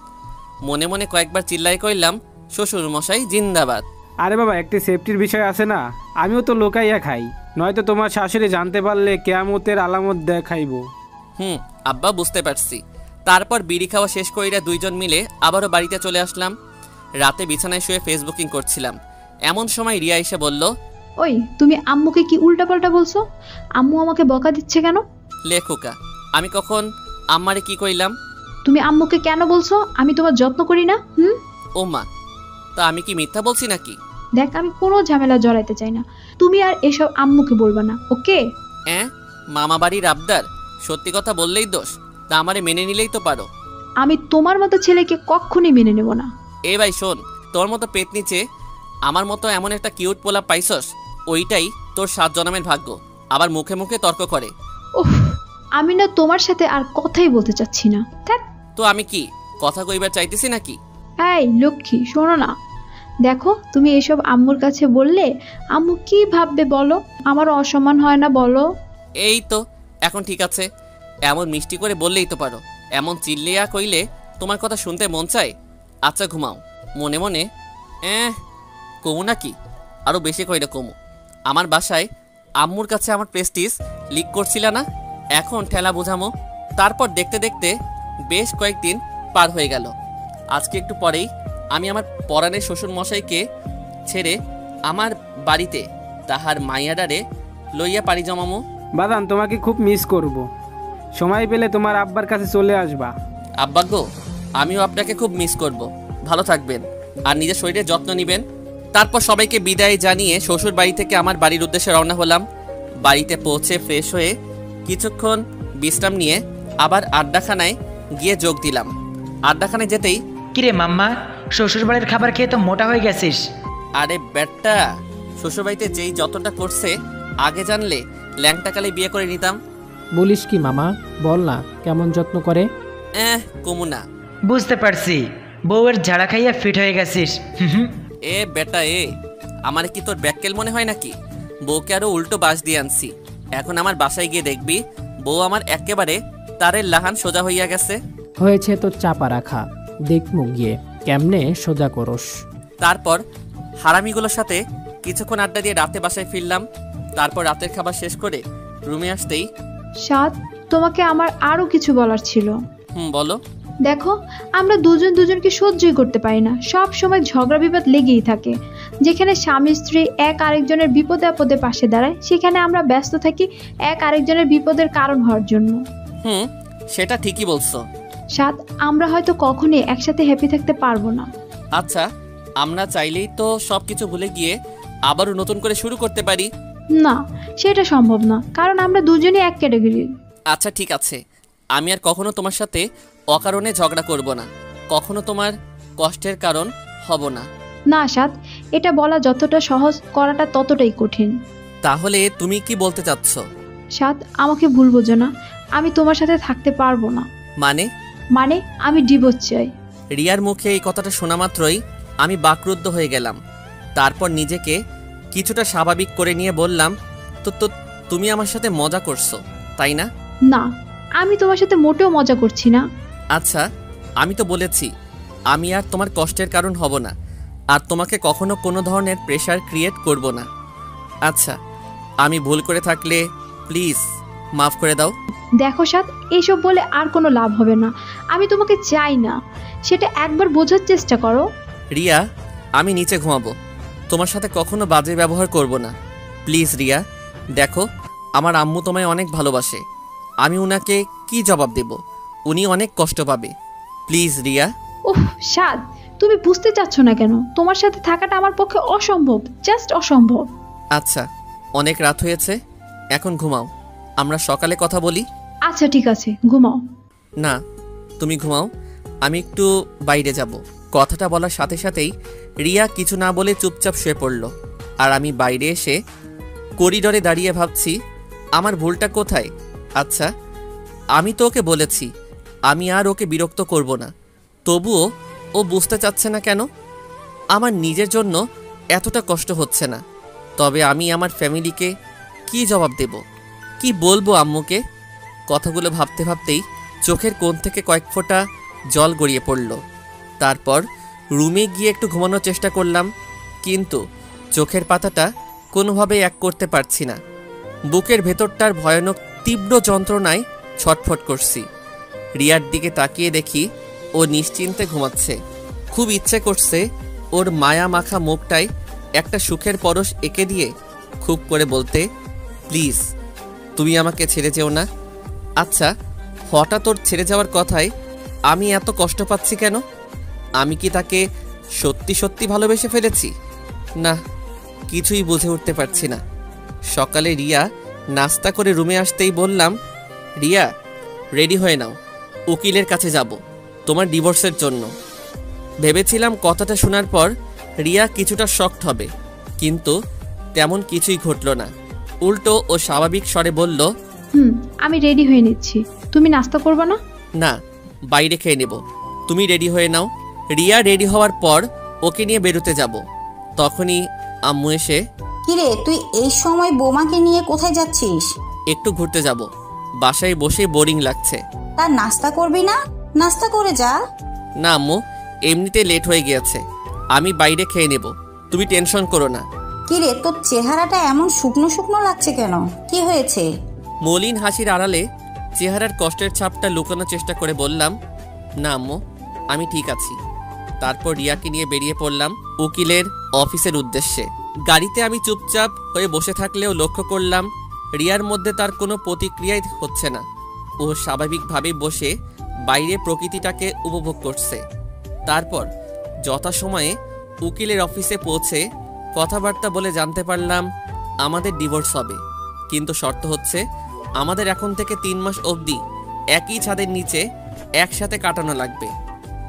মনে মনে কয়েকবার চিল্লাই কইলাম, শ্বশুর মশাই জিন্দাবাদ। আরে বাবা, একটি সেফটির বিষয় আছে না, আমিও তো লোকাইয়া খাই, নয়তো তোমার শাশুড়ি জানতে পারলে কিয়ামতের আলামত দেখাইব। আব্বা বুঝতে পারছি। তারপর বিড়ি খাওয়া শেষ কইরা 2 জন মিলে আবারও বাড়িতে চলে আসলাম। রাতে বিছানায় শুয়ে ফেসবুকিং করছিলাম, এমন সময় রিয়া এসে বলল, ওই তুমি আম্মুকে কি উল্টাপাল্টা বলছো? আম্মু আমাকে বকা দিচ্ছে কেন? লেখুকা, আমি কখন আম্মারে কি কইলাম? তুমি আম্মুকে কেন বলছো আমি তোমার যত্ন করি না? ও মা, তা আমি কি মিথ্যা বলছি নাকি? দেখ, আমি কোনো ঝামেলা জড়াইতে চাই না, তুমি আর এসব আম্মুকে বলবা না, ওকে? মামা বাড়ির আবদার, সত্যি কথা বললেই দোষ, তা আমারে মেনে নিলেই তো পারো। আমি তোমার মতো ছেলেকে কখনই মেনে নেব না। ভাই শোন, তোর মতো পেট নিচে আমার মতো এমন একটা কিউট পোলা পাইছস, ওইটাই তোর 7 জন্মের ভাগ্য। আবার মুখে মুখে তর্ক করে। আমি না তোমার সাথে আর কথাই বলতে চাচ্ছি না। তো আমি কি কথা কইবার চাইতেছি নাকি? এই লক্ষ্মী, শোনো না, দেখো তুমি এসব আম্মুর কাছে বললে আম্মু কি ভাববে বলো? আমার অসম্মান হয় না বলো? এই তো এখন ঠিক আছে, এমন মিষ্টি করে বললেই তো পারো। এমন চিল্লিয়া কইলে তোমার কথা শুনতে মন চায়। আচ্ছা ঘুমাও। মনে মনে কমু নাকি? আরও বেশি কইলে কমু। আমার বাসায় আম্মুর কাছে আমার প্রেস্টিজ লিক করছিল না, এখন ঠেলা বোঝামো। তারপর দেখতে দেখতে বেশ কয়েকদিন পার হয়ে গেল। আজকে একটু পরেই আমি আমার পরাণের শ্বশুর মশাইকে ছেড়ে আমার বাড়িতে তাহার মাইয়াডারে লইয়া পাড়ি জমামো। বাদান, তোমাকে খুব মিস করব, সময় পেলে তোমার আব্বার কাছে চলে আসবা। আব্বা গো, আমিও আপনাকে খুব মিস করব। ভালো থাকবেন আর নিজের শরীরের যত্ন নেবেন। তারপর সবাইকে বিদায় জানিয়ে শ্বশুর বাড়ি থেকে আমার বাড়ির উদ্দেশ্যে রওনা হলাম। বাড়িতে পৌঁছে ফ্রেশ হয়ে কিছুক্ষণ বিশ্রাম নিয়ে আবার আড্ডাখানায় গিয়ে যোগ দিলাম। আড্ডাখানায় যেতেই, কিরে মাম্মা, শ্বশুর বাড়ির খাবার খেয়ে তো মোটা হয়ে গেছিস। আরে বেটা, শ্বশুরবাড়িতে যেই যতটা করছে আগে জানলে ল্যাংটাকালে বিয়ে করে নিতাম। বলিস কি মামা, বল না কেমন যত্ন করে? কমুনা। বুঝতে পারছি, বউয়ের ঝাড়া খাইয়া ফিট হয়ে গেছিস। বেটা আমার কি তোর ব্যাককেল মনে হয় নাকি? বউকে আরো উল্টো বাস দিয়ে আনছি। এখন আমার বাসায় গিয়ে দেখবি বউ আমার একেবারে তারের লাহান সোজা হইয়া গেছে। হয়েছে তোর চাপা রাখা, দেখমু গিয়ে কেমনে সোজা করস। তারপর হারামিগুলোর সাথে কিছুক্ষণ আড্ডা দিয়ে রাতে বাসায় ফিরলাম। তারপর রাতের খাবার শেষ করে রুমে আসতেই, সাদ, তোমাকে আমার আরো কিছু বলার ছিল। বলো। দেখো, আমরা দুজনকে সহ্যই করতে পারি না, সব সময় ঝগড়া বিবাদ লেগেই থাকে। যেখানে স্বামী স্ত্রী এক আরেকজনের বিপদে আপদে পাশে দাঁড়ায়, সেখানে আমরা ব্যস্ত থাকি এক আরেকজনের বিপদের কারণ হওয়ার জন্য। সেটা ঠিকই বলছো, সাদ, আমরা হয়তো কখনোই একসাথে হ্যাপি থাকতে পারবো না। আচ্ছা, আমরা চাইলেই তো সব কিছু ভুলে গিয়ে আবারও নতুন করে শুরু করতে পারি। না, সেটা সম্ভব না, কারণ আমরা দুজনেই এক ক্যাটাগরির। আচ্ছা ঠিক আছে, আমি আর কখনো তোমার সাথে অকারণে ঝগড়া করব না, কখনো তোমার কষ্টের কারণ হব না। না সাদ, এটা বলা যতটা সহজ, করাটা ততটাই কঠিন। তাহলে তুমি কি বলতে চাচ্ছ? সাদ, আমাকে ভুল বোঝো না, আমি তোমার সাথে থাকতে পারবো না। মানে আমি ডিভোর্স চাই। রিয়ার মুখে এই কথাটা শোনা মাত্রই আমি বাকরুদ্ধ হয়ে গেলাম। তারপর নিজেকে কিছুটা স্বাভাবিক করে নিয়ে বললাম, তো তুমি আমার সাথে মজা করছো তাই না? না, আমি তোমার সাথে মোটেও মজা করছি না। আচ্ছা, আমি তো বলেছি আমি আর তোমার কষ্টের কারণ হব না, আর তোমাকে কখনো কোনো ধরনের প্রেশার ক্রিয়েট করব না। আচ্ছা, আমি ভুল করে থাকলে প্লিজ মাফ করে দাও। দেখো সাদ, এইসব বলে আর কোনো লাভ হবে না। আমি তোমাকে চাই না, সেটা একবার বোঝার চেষ্টা করো। রিয়া, আমি নিচে ঘুমাবো, তোমার সাথে কখনো বাজে ব্যবহার করব না। প্লিজ রিয়া, দেখো আমার আম্মু তোমায় অনেক ভালোবাসে, আমি উনাকে কি জবাব দেব? উনি অনেক কষ্ট পাবে। প্লিজ রিয়া। উফ সাদ, তুমি বুঝতে চাচ্ছ না কেন? তোমার সাথে থাকাটা আমার পক্ষে অসম্ভব, জাস্ট অসম্ভব। আচ্ছা, অনেক রাত হয়েছে, এখন ঘুমাও, আমরা সকালে কথা বলি। আচ্ছা ঠিক আছে, ঘুমাও। না, তুমি ঘুমাও, আমি একটু বাইরে যাব। কথাটা বলার সাথে সাথেই রিয়া কিছু না বলে চুপচাপ শুয়ে পড়ল। আর আমি বাইরে এসে করিডোরে দাঁড়িয়ে ভাবছি আমার ভুলটা কোথায়। আচ্ছা, আমি তো ওকে বলেছি আমি আর ওকে বিরক্ত করব না, তবুও ও বুঝতে চাচ্ছে না কেন? আমার নিজের জন্য এতটা কষ্ট হচ্ছে না, তবে আমি আমার ফ্যামিলিকে কি জবাব দেব, কি বলবো আম্মুকে? কথাগুলো ভাবতে ভাবতেই চোখের কোণ থেকে কয়েক ফোঁটা জল গড়িয়ে পড়ল। তারপর রুমে গিয়ে একটু ঘুমানোর চেষ্টা করলাম, কিন্তু চোখের পাতাটা কোনোভাবেই এক করতে পারছি না। বুকের ভেতরটার ভয়ানক তীব্র যন্ত্রণায় ছটফট করছি। রিয়ার দিকে তাকিয়ে দেখি ও নিশ্চিন্তে ঘুমাচ্ছে। খুব ইচ্ছে করছে ওর মায়া মাখা মুখটায় একটা সুখের পরশ এঁকে দিয়ে খুব করে বলতে, প্লিজ তুমি আমাকে ছেড়ে যেও না। আচ্ছা, হঠাৎ ওর ছেড়ে যাওয়ার কথায় আমি এত কষ্ট পাচ্ছি কেন? আমি কি তাকে সত্যি সত্যি ভালোবেসে ফেলেছি? না, কিছুই বুঝে উঠতে পারছি না। সকালে রিয়া নাস্তা করে রুমে আসতেই বললাম, রিয়া রেডি হয়ে নাও, উকিলের কাছে যাব তোমার ডিভোর্সের জন্য। ভেবেছিলাম কথাটা শোনার পর রিয়া কিছুটা শকড হবে, কিন্তু তেমন কিছুই ঘটল না। উল্টো ও স্বাভাবিক স্বরে বলল, আমি রেডি হয়ে নিচ্ছি, তুমি নাস্তা করবে না? না, বাইরে খেয়ে নেব, তুমি রেডি হয়ে নাও। রিয়া রেডি হওয়ার পর ওকে নিয়ে বেরোতে যাব। তখনই আম্মু এসে, কিরে তুই এই সময় বোমাকে নিয়ে কোথায় যাচ্ছিস? একটু ঘুরতে যাব, বাসায় বসে বোরিং লাগছে। তার নাস্তা করবি না? নাস্তা করে যা। না আম্মু, এমনিতে লেট হয়ে গিয়েছে, আমি বাইরে খেয়ে নেব, তুমি টেনশন করো না। কিরে তোর চেহারাটা এমন শুকনো শুকনো লাগছে কেন? কি হয়েছে? মলিন হাসির আড়ালে চেহারার কষ্টের ছাপটা লুকানোর চেষ্টা করে বললাম, না আম্মু, আমি ঠিক আছি। তারপর রিয়াকে নিয়ে বেরিয়ে পড়লাম উকিলের অফিসের উদ্দেশ্যে। গাড়িতে আমি চুপচাপ হয়ে বসে থাকলেও লক্ষ্য করলাম রিয়ার মধ্যে তার কোনো প্রতিক্রিয়াই হচ্ছে না। ও স্বাভাবিকভাবে বসে বাইরে প্রকৃতিটাকে উপভোগ করছে। তারপর যথাসময়ে উকিলের অফিসে পৌঁছে কথাবার্তা বলে জানতে পারলাম আমাদের ডিভোর্স হবে, কিন্তু শর্ত হচ্ছে আমাদের এখন থেকে 3 মাস অবধি একই ছাদের নিচে একসাথে কাটানো লাগবে।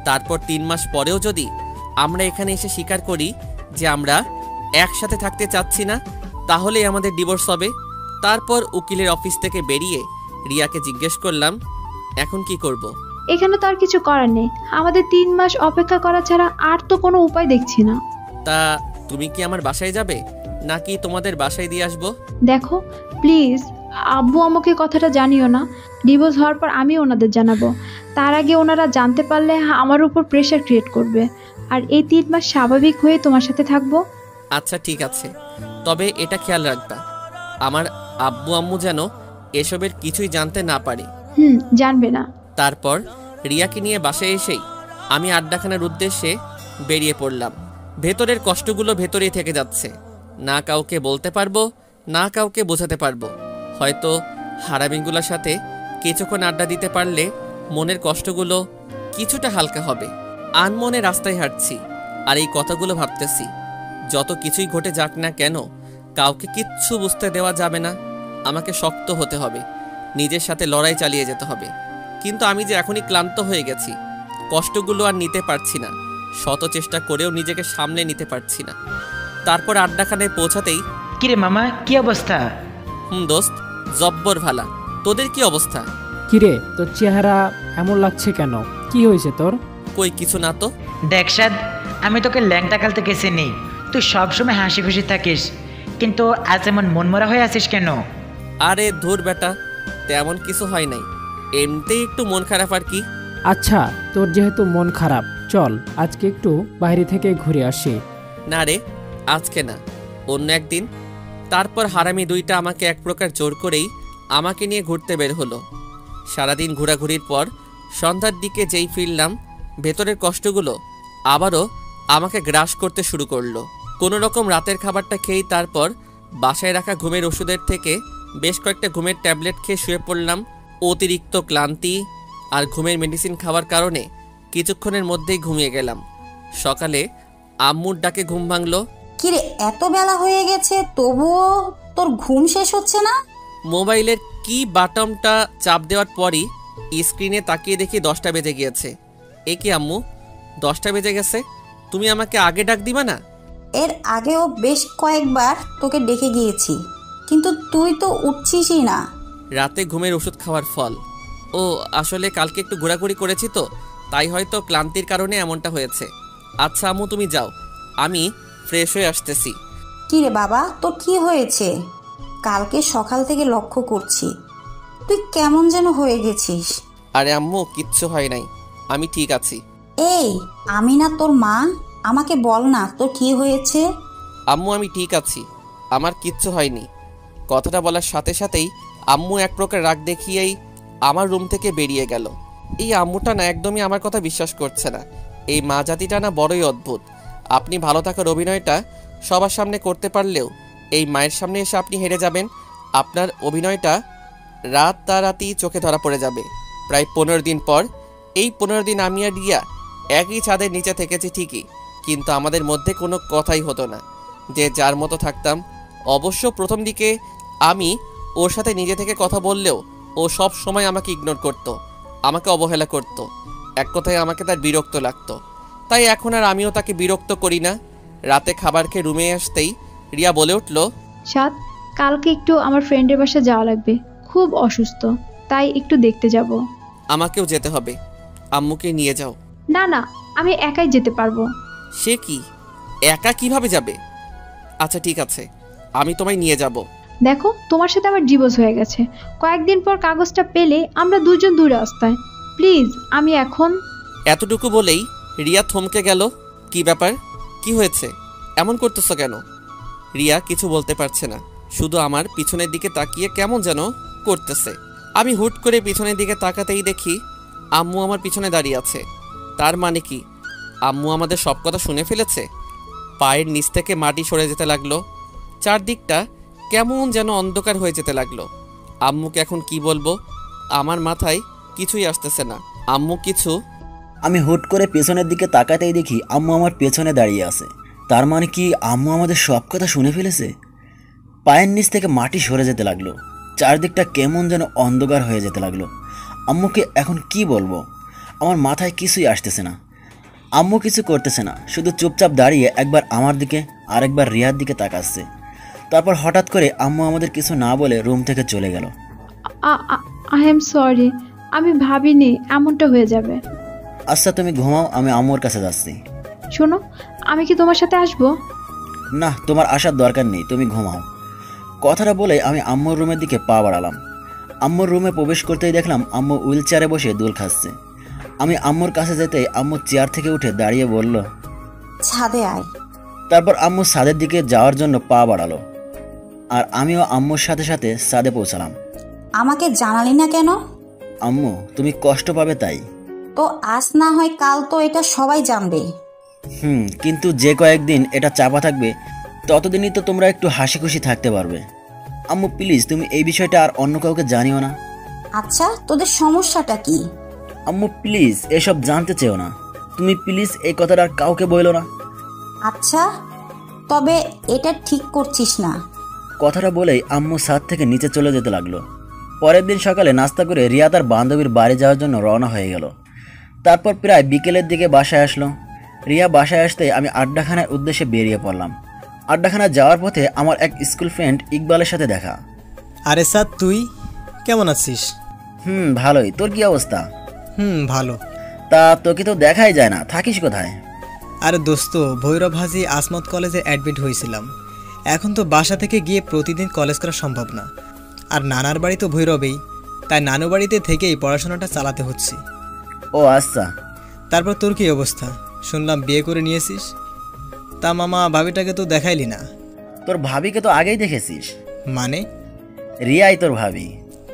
তারপর 3 মাস পরেও যদি আমরা এখানে এসে স্বীকার করি যে আমরা একসাথে থাকতে চাচ্ছি না, তাহলেই আমাদের ডিভোর্স হবে। তারপর উকিলের অফিস থেকে বেরিয়ে রিয়াকে জিজ্ঞেস করলাম, এখন কি করব? এখানে তো আর কিছু করার নেই, আমাদের 3 মাস অপেক্ষা করা ছাড়া আর তো কোনো উপায় দেখছি না। তা তুমি কি আমার বাসায় যাবে নাকি তোমাদের বাসায় দিয়ে আসবো? দেখো প্লিজ, আব্বু আমাকে কথাটা জানিও না। ডিভোর্স হওয়ার পর আমি ওনাদের জানাবো, তার আগে ওনারা জানতে পারলে আমার উপর প্রেশার ক্রিয়েট করবে। আর এই 3 মাস স্বাভাবিক হয়ে তোমার সাথে থাকবো। আচ্ছা ঠিক আছে, তবে এটা খেয়াল রাখবা আমার আব্বু আম্মু যেন এসবের কিছুই জানতে না পারে। জানবে না। তারপর রিয়াকে নিয়ে বাসায় এসেই আমি আড্ডাখানার উদ্দেশ্যে বেরিয়ে পড়লাম। ভেতরের কষ্টগুলো ভেতরেই থেকে যাচ্ছে, না কাউকে বলতে পারবো না কাউকে বোঝাতে পারবো। হয়তো হারামিগুলোর সাথে কিছুক্ষণ আড্ডা দিতে পারলে মনের কষ্টগুলো কিছুটা হালকা হবে। আনমনে রাস্তায় হাঁটছি আর এই কথাগুলো ভাবতেছি। যত কিছুই ঘটে যাক না কেন, কাউকে কিচ্ছু বুঝতে দেওয়া যাবে না। আমাকে শক্ত হতে হবে, নিজের সাথে লড়াই চালিয়ে যেতে হবে। কিন্তু আমি যে এখনই ক্লান্ত হয়ে গেছি, কষ্টগুলো আর নিতে পারছি না। শত চেষ্টা করেও নিজেকে সামলে নিতে পারছি না। তারপর আড্ডাখানায় পৌঁছাতেই, কিরে মামা, কি অবস্থা? দোস্ত, জব্বর ভালা। তোদের কি অবস্থা? কিরে, তোর চেহারা এমন লাগছে কেন? কি হয়েছে তোর? কই কিছু না তো। দেখ সাদ, আমি তোকে ল্যাংটা কাল থেকে চিনি। তুই সবসময় হাসি খুশি থাকিস, কিন্তু আজ এমন মনমরা হয়ে আছিস কেন? আরে ধুর বেটা, তেমন কিছু হয় নাই, এমনিতেই একটু মন খারাপ আর কি। আচ্ছা, তোর যেহেতু মন খারাপ, চল আজকে একটু বাইরে থেকে ঘুরে আসি। না রে, আজকে না, অন্য একদিন। তারপর হারামি দুইটা আমাকে এক প্রকার জোর করেই আমাকে নিয়ে ঘুরতে বের হলো। সারাদিন ঘোরাঘুরির পর সন্ধ্যার দিকে যেই ফিরলাম, ভেতরের কষ্টগুলো আবারও আমাকে গ্রাস করতে শুরু করলো। কোনো রকম রাতের খাবারটা খেয়েই তারপর বাসায় রাখা ঘুমের ওষুধের থেকে বেশ কয়েকটা ঘুমের ট্যাবলেট খেয়ে শুয়ে পড়লাম। অতিরিক্ত ক্লান্তি আর ঘুমের মেডিসিন খাওয়ার কারণে কিছুক্ষণের মধ্যেই ঘুমিয়ে গেলাম। সকালে আম্মুর ডাকে ঘুম ভাঙলো। কিরে, এত বেলা হয়ে গেছে তবুও তোর ঘুম শেষ হচ্ছে না? মোবাইলের কি বাটনটা চাপ দেওয়ার পরই স্ক্রিনে তাকিয়ে দেখি 10টা বেজে গিয়েছে। এ কি আম্মু, 10টা বেজে গেছে? তুমি আমাকে আগে ডাক দিবা না? এর আগেও বেশ কয়েকবার তোকে ডেকে গিয়েছি, কিন্তু তুই তো উঠছিসই না। রাতে ঘুমের ওষুধ খাওয়ার ফল। ও আসলে কালকে একটু ঘোরাঘুরি করেছি তো, তাই হয়তো ক্লান্তির কারণে এমনটা হয়েছে। আচ্ছা আম্মু, তুমি যাও, আমি ফ্রেশ হয়ে আসতেছি। কিরে বাবা, তোর কি হয়েছে? কালকে সকাল থেকে লক্ষ্য করছি তুই কেমন যেন হয়ে গেছিস। আরে আম্মু, কিচ্ছু হয় নাই, আমি ঠিক আছি। এই, আমি না তোর মা, আমাকে বল না তোর কি হয়েছে। আম্মু, আমি ঠিক আছি, আমার কিচ্ছু হয়নি। কথাটা বলার সাথে সাথেই আম্মু এক প্রকার রাগ দেখিয়েই আমার রুম থেকে বেরিয়ে গেল। এই আম্মুটা না একদমই আমার কথা বিশ্বাস করছে না। এই মা জাতিটা না বড়ই অদ্ভুত। আপনি ভালো থাকার অভিনয়টা সবার সামনে করতে পারলেও এই মায়ের সামনে এসে আপনি হেরে যাবেন। আপনার অভিনয়টা রাতারাতি চোখে ধরা পড়ে যাবে। প্রায় 15 দিন পর, এই 15 দিন আমি আর রিয়া একই ছাদের নিচে থেকেছি ঠিকই, কিন্তু আমাদের মধ্যে কোনো কথাই হতো না। যে যার মতো থাকতাম। অবশ্য প্রথম দিকে আমি ওর সাথে নিজে থেকে কথা বললেও ও সব সময় আমাকে ইগনোর করতো, আমাকে অবহেলা করতো। এক কথায় আমাকে তার বিরক্ত লাগতো। তাই এখন আর আমিও তাকে বিরক্ত করি না। রাতে খাবার খেয়ে রুমে আসতেই রিয়া বলে উঠল, সাদ, কালকে একটু আমার ফ্রেন্ডের বাসায় যাওয়া লাগবে, খুব অসুস্থ, তাই একটু দেখতে যাব। আমাকেও যেতে হবে, আম্মুকে নিয়ে যাও। না না, আমি একাই যেতে পারবো। সে কি, একা কিভাবে যাবে? আচ্ছা ঠিক আছে, আমি তোমায় নিয়ে যাব। দেখো, তোমার সাথে আমার ডিভোর্স হয়ে গেছে, কয়েকদিন পর কাগজটা পেলে আমরা দুজন দূর রাস্তায়। প্লিজ, আমি এখন। এতটুকু বলেই রিয়া থমকে গেল। কি ব্যাপার, কি হয়েছে, এমন করতেছ কেন? রিয়া কিছু বলতে পারছে না, শুধু আমার পিছনের দিকে তাকিয়ে কেমন যেন করতেছে। আমি হুট করে পিছনের দিকে তাকাতেই দেখি আম্মু আমার পিছনে দাঁড়িয়ে আছে। তার মানে কি আম্মু আমাদের সব কথা শুনে ফেলেছে? পায়ের নিচ থেকে মাটি সরে যেতে লাগলো, চারদিকটা কেমন যেন অন্ধকার হয়ে যেতে লাগলো। আম্মুকে এখন কি বলবো, আমার মাথায় কিছুই আসতেছে না। আম্মু কিছু। আমি হুট করে পেছনের দিকে তাকাতেই দেখি আম্মু আমার পেছনে দাঁড়িয়ে আছে। তার মানে কি আম্মু আমাদের সব কথা শুনে ফেলেছে? পায়ের নিচ থেকে মাটি সরে যেতে লাগলো, চারদিকটা কেমন যেন অন্ধকার হয়ে যেতে লাগলো। আম্মুকে এখন কি বলবো, আমার মাথায় কিছুই আসতেছে না। আম্মু কিছু করতেছে না, শুধু চুপচাপ দাঁড়িয়ে একবার আমার দিকে আর একবার রিয়ার দিকে তাকাচ্ছে। তারপর হঠাৎ করে আম্মু আমাদের কিছু না বলে রুম থেকে চলে গেল। আই এম সরি, আমি ভাবিনি এমনটা হয়ে যাবে। আচ্ছা তুমি ঘুমাও, আমি আম্মুর কাছে যাচ্ছি। শোনো, আমি কি তোমার সাথে আসবো? না, তোমার আসার দরকার নেই, তুমি ঘুমাও। কথাটা বলে আমি আম্মুর রুমের দিকে পা বাড়ালাম। আম্মুর রুমে প্রবেশ করতেই দেখলাম আম্মু হুইল চেয়ারে বসে দোল খাচ্ছে। আমি আম্মুর কাছে যেতেই আম্মু চেয়ার থেকে উঠে দাঁড়িয়ে বলল, ছাদে আয়। তারপর আম্মু ছাদের দিকে যাওয়ার জন্য পা বাড়ালো, আর আমিও আম্মুর সাথে সাথে ছাদে পৌঁছালাম। আমাকে জানালি না কেন? আম্মু, তুমি কষ্ট পাবে তাই। তো আজ না হয় কাল তো এটা সবাই জানবে। কিন্তু যে কয়েকদিন এটা চাপা থাকবে ততদিনই তো তোমরা একটু হাসি খুশি থাকতে পারবে। আম্মু প্লিজ, তুমি এই বিষয়টা আর অন্য কাউকে জানিও না। আচ্ছা, তোদের সমস্যাটা কি? আম্মু প্লিজ এসব জানতে চেও না, তুমি প্লিজ এই কথাটা আর কাউকে বইলো না। আচ্ছা, তবে এটা ঠিক করছিস না। কথাটা বলেই আম্মু ছাদ থেকে নিচে চলে যেতে লাগলো। পরের দিন সকালে নাস্তা করে রিয়া তার বান্ধবীর বাড়ি যাওয়ার জন্য রওনা হয়ে গেল। তারপর প্রায় বিকেলের দিকে বাসায় আসলো। রিয়া বাসায় আসতে আমি আড্ডাখানার উদ্দেশ্যে বেরিয়ে পড়লাম। আড্ডাখানা যাওয়ার পথে আমার এক স্কুল ফ্রেন্ড ইকবালের সাথে দেখা। আরে স্যার, তুই কেমন আছিস? ভালোই, তোর কি অবস্থা? ভালো। তা তোকে তো দেখাই যায় না, থাকিস কোথায়? আরে দোস্ত, ভৈরব হাজি আসমত কলেজে অ্যাডমিট হয়েছিলাম। এখন তো বাসা থেকে গিয়ে প্রতিদিন কলেজ করা সম্ভব না, আর নানার বাড়ি তো ভৈরবেই, তাই নানু বাড়িতে থেকেই পড়াশোনাটা চালাতে হচ্ছে। ও আচ্ছা। তারপর তোর কি অবস্থা? শুনলাম বিয়ে করে নিয়েছিস। তা মামা, ভাবিটাকে তো দেখাইলি না। তোর ভাবিকে তো আগেই দেখেছিস। মানে? রিয়াই তোর ভাবি।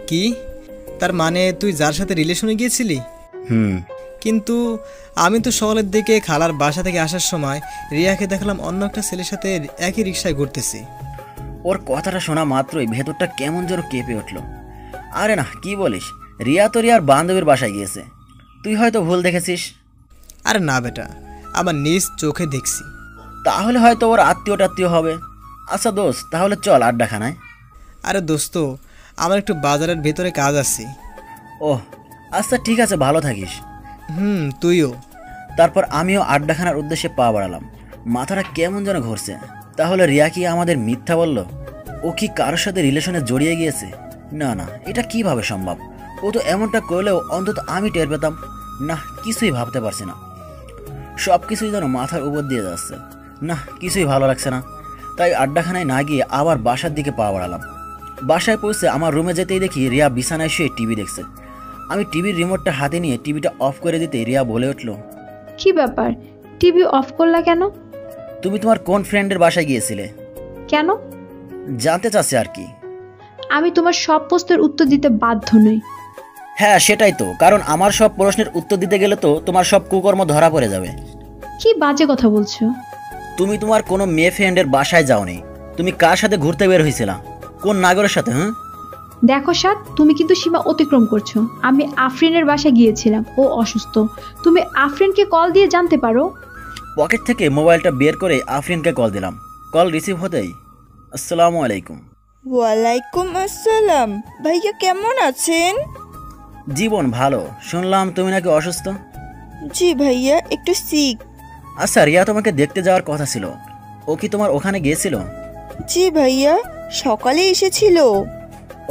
কি? তার মানে তুই যার সাথে রিলেশনে গিয়েছিলি? কিন্তু আমি তো সকালের দিকে খালার বাসা থেকে আসার সময় রিয়াকে দেখলাম অন্য একটা ছেলের সাথে একই রিক্সায় ঘুরতেছি। ওর কথাটা শোনা মাত্রই ভেতরটা কেমন যেন কেঁপে উঠল। আরে না, কি বলিস, রিয়া তো রিয়ার বান্ধবীর বাসায় গিয়েছে, তুই হয়তো ভুল দেখেছিস। আরে না বেটা, আমার নিজ চোখে দেখছি। তাহলে হয়তো ওর আত্মীয় হবে। আচ্ছা দোস্ত, তাহলে চল আড্ডাখানায়। আরে দোস্ত, আমার একটু বাজারের ভেতরে কাজ আছে। ওহ আচ্ছা, ঠিক আছে, ভালো থাকিস। তুইও। তারপর আমিও আড্ডাখানার উদ্দেশ্যে পা বাড়ালাম। মাথাটা কেমন যেন ঘুরছে। তাহলে রিয়া কি আমাদের মিথ্যা বলল? ও কি কারোর সাথে রিলেশনে জড়িয়ে গিয়েছে? না না, এটা কিভাবে সম্ভব? ও তো এমনটা করলেও অন্তত আমি টের পেতাম না। কিছুই ভাবতে পারছি না, সব কিছুই যেন মাথার উপর দিয়ে যাচ্ছে। না, কিছুই ভালো লাগছে না। তাই আড্ডাখানায় না গিয়ে আবার বাসার দিকে পা বাড়ালাম। বাসায় পৌঁছে আমার রুমে যেতেই দেখি রিয়া বিছানায় শুয়ে টিভি দেখছে। আমি টিভির রিমোটটা হাতে নিয়ে টিভিটা অফ করে দিতে রিয়া বলে উঠল, কি ব্যাপার, টিভি অফ করলা কেন? তুমি তোমার কোন ফ্রেন্ডের বাসায় গিয়েছিলে? কেন? জানতে চাচ্ছে আর কি। আমি তোমার সব প্রশ্নের উত্তর দিতে বাধ্য নই। হ্যাঁ সেটাই তো, কারণ আমার সব প্রশ্নের উত্তর দিতে গেলে তো তোমার সব কুকর্ম ধরা পড়ে যাবে। কি বাজে কথা বলছো? তুমি তোমার কোনো মেয়ে ফ্রেন্ডের বাসায় যাওনি। তুমি কার সাথে ঘুরতে বের হয়েছিলা? কোন নাগরের সাথে? দেখো সাদ, তুমি কিন্তু সীমা অতিক্রম করছো। আমি আফরিনের বাসায় গিয়েছিলাম, ও অসুস্থ। তুমি আফরিনকে কল দিয়ে জানতে পারো। পকেট থেকে মোবাইলটা বের করে আফরিনকে কল দিলাম। কল রিসিভ হতেই, আসসালামু আলাইকুম। ওয়ালাইকুম আসসালাম। ভাইয়া কেমন আছেন? জীবন ভালো। শুনলাম তুমি নাকি অসুস্থ। জি ভাইয়া, একটু সিক। আচ্ছা, রিয়া তোমাকে দেখতে যাওয়ার কথা ছিল, ও কি তোমার ওখানে গিয়েছিল? জি ভাইয়া, সকালে এসেছিল।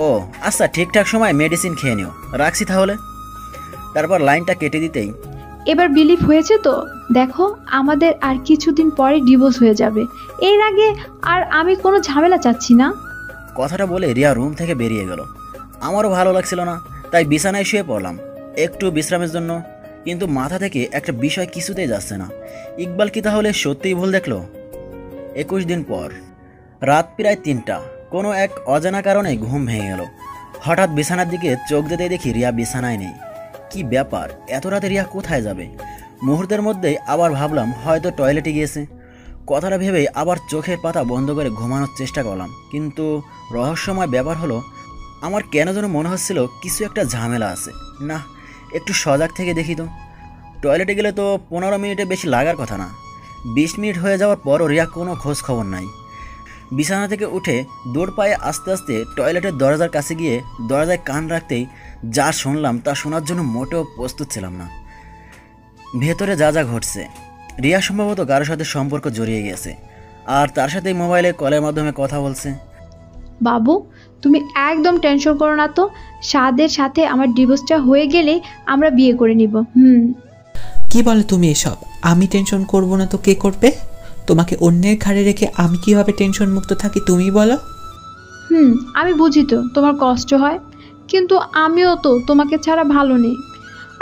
ও আচ্ছা, ঠিকঠাক সময় মেডিসিন খেয়ে নিও, রাখছি তাহলে। তারপর লাইনটা কেটে দিতেই, এবার বিলিভ হয়েছে তো? দেখো, আমাদের আর কিছুদিন পরে ডিভোর্স হয়ে যাবে। এর আগে আর আমি কোনো ঝামেলা চাচ্ছি না। কথাটা বলে রিয়া রুম থেকে বেরিয়ে গেল। আমারও ভালো লাগছিল না, তাই বিছানায় শুয়ে পড়লাম একটু বিশ্রামের জন্য। কিন্তু মাথা থেকে একটা বিষয় কিছুতেই যাচ্ছে না। ইকবাল কি তাহলে সত্যিই ভুল দেখলো? 21 দিন পর রাত প্রায় 3টা। কোনো এক অজানা কারণে ঘুম ভেঙে গেল। হঠাৎ বিছানার দিকে চোখ দিতে দেখি রিয়া বিছানায় নেই। কি ব্যাপার, এত রাতে রিয়া কোথায় যাবে? মুহূর্তের মধ্যেই আবার ভাবলাম হয়তো টয়লেটে গিয়েছে। কথাটা ভেবে আবার চোখের পাতা বন্ধ করে ঘুমানোর চেষ্টা করলাম। কিন্তু রহস্যময় ব্যাপার হলো, আমার কেন যেন মনে হচ্ছিল কিছু একটা ঝামেলা আছে। না, একটু সজাগ থেকে দেখি তো। টয়লেটে গেলে তো 15 মিনিটে বেশি লাগার কথা না। 20 মিনিট হয়ে যাওয়ার পরও রিয়া কোনো খোঁজ খবর নাই। বিছানা থেকে উঠে দৌড় পায়ে আস্তে আস্তে টয়লেটের দরজার কাছে গিয়ে দরজায় কান রাখতেই যা শুনলাম তা শোনার জন্য মোটেও প্রস্তুত ছিলাম না। ভেতরে যা যা ঘটছে, রিয়া সম্ভবত কারোর সাথে সম্পর্ক জড়িয়ে গেছে, আর তার সাথেই মোবাইলে কলের মাধ্যমে কথা বলছে। বাবু, তুমি একদম টেনশন করো না তো। সাদের সাথে আমার ডিভোর্সটা হয়ে গেলে আমরা বিয়ে করে নিব। কি বলে তুমি এসব? আমি টেনশন করব না তো কে করবে? তোমাকে অন্যের ঘাড়ে রেখে আমি কিভাবে টেনশন মুক্ত থাকি তুমি বলো। আমি বুঝি তো তোমার কষ্ট হয়, কিন্তু আমিও তো তোমাকে ছাড়া ভালো নেই।